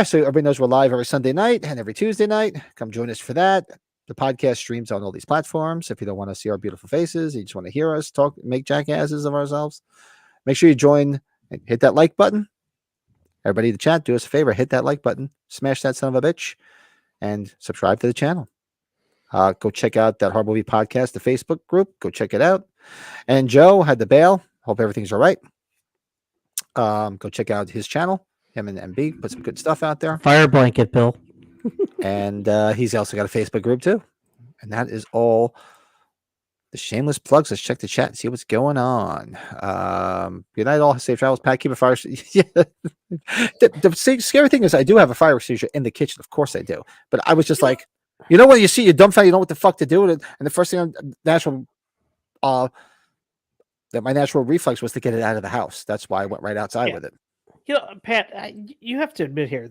so everybody knows we're live every Sunday night and every Tuesday night. Come join us for that. The podcast streams on all these platforms. If you don't want to see our beautiful faces, you just want to hear us talk, make jackasses of ourselves, make sure you join and hit that like button. Everybody in the chat, do us a favor, hit that like button, smash that son of a bitch, and subscribe to the channel. Go check out that Horror Movie Podcast, the Facebook group. Go check it out. And Joe had to bail. Hope everything's all right. Go check out his channel. Him and MB put some good stuff out there. Fire blanket, Bill. And he's also got a Facebook group too. And that is all the shameless plugs. Let's check the chat and see what's going on. Good night, all. Safe travels. Pat, keep a fire. Yeah. The scary thing is I do have a fire extinguisher in the kitchen. Of course I do. But I was just like, when you see your dumbfounded, you know what the fuck to do with it. And the first thing my natural reflex was to get it out of the house. That's why I went right outside with it. Pat, you have to admit here,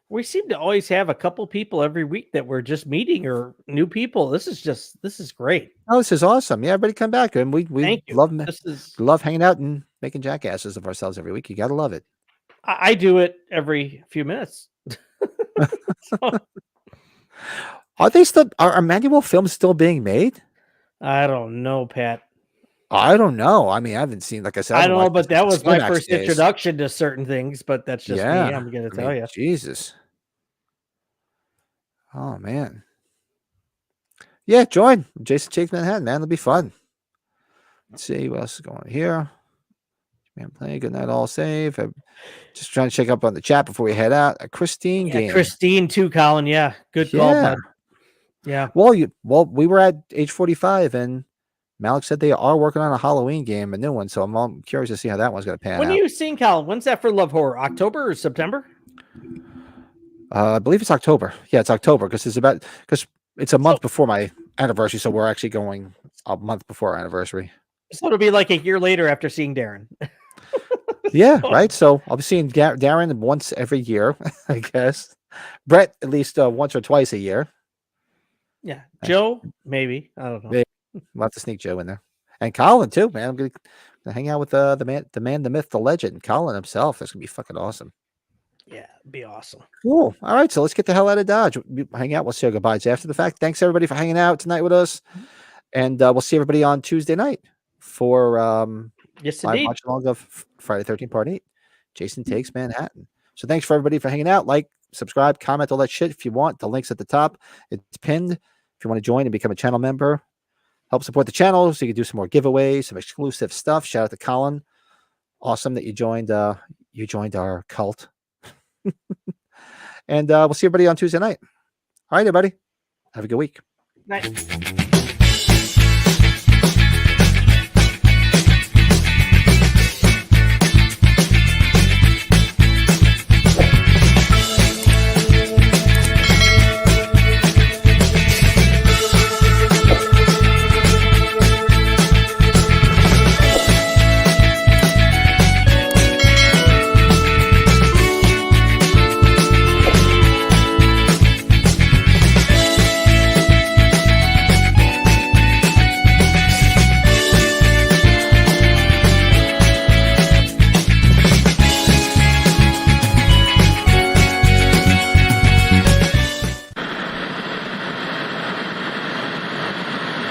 we seem to always have a couple people every week that we're just meeting or new people. This is great. Oh, this is awesome. Yeah, everybody come back. And we love hanging out and making jackasses of ourselves every week. You got to love it. I do it every few minutes. Are manual films still being made? I don't know, Pat. I don't know. I mean, I haven't seen, like I said, I don't know, but that was my first introduction to certain things, but that's just me. I'm going to tell you. Jesus. Oh, man. Yeah, join Jason Takes Manhattan, man. It'll be fun. Let's see what else is going on here. Man, playing. Good night, all safe. I'm just trying to check up on the chat before we head out. Christine game. Christine too, Colin. Yeah, good call, bud. Yeah. Well, we were at age 45 and Malik said they are working on a Halloween game, a new one. So I'm curious to see how that one's going to pan out. When are you seeing, Colin? When's that for Love Horror? October or September? I believe it's October. Yeah, it's October because it's a month before my anniversary. So we're actually going a month before our anniversary. So it'll be like a year later after seeing Darren. Yeah, right. So I'll be seeing Darren once every year, I guess. Brett at least once or twice a year. Yeah, Joe maybe. I don't know. Yeah. We'll have to sneak Joe in there, and Colin too, man. I'm gonna hang out with the man, the myth, the legend, Colin himself. That's gonna be fucking awesome. Yeah, it'd be awesome. Cool. All right, so let's get the hell out of Dodge. Hang out. We'll say our goodbyes after the fact. Thanks everybody for hanging out tonight with us, and we'll see everybody on Tuesday night for yes, my indeed. watch along of Friday 13th Part 8. Jason Takes Manhattan. So thanks for everybody for hanging out. Like, subscribe, comment, all that shit if you want. The link's at the top. It's pinned. If you want to join and become a channel member, help support the channel so you can do some more giveaways, some exclusive stuff. Shout out to Colin. Awesome that you joined our cult. And we'll see everybody on Tuesday night. All right, everybody. Have a good week. Night.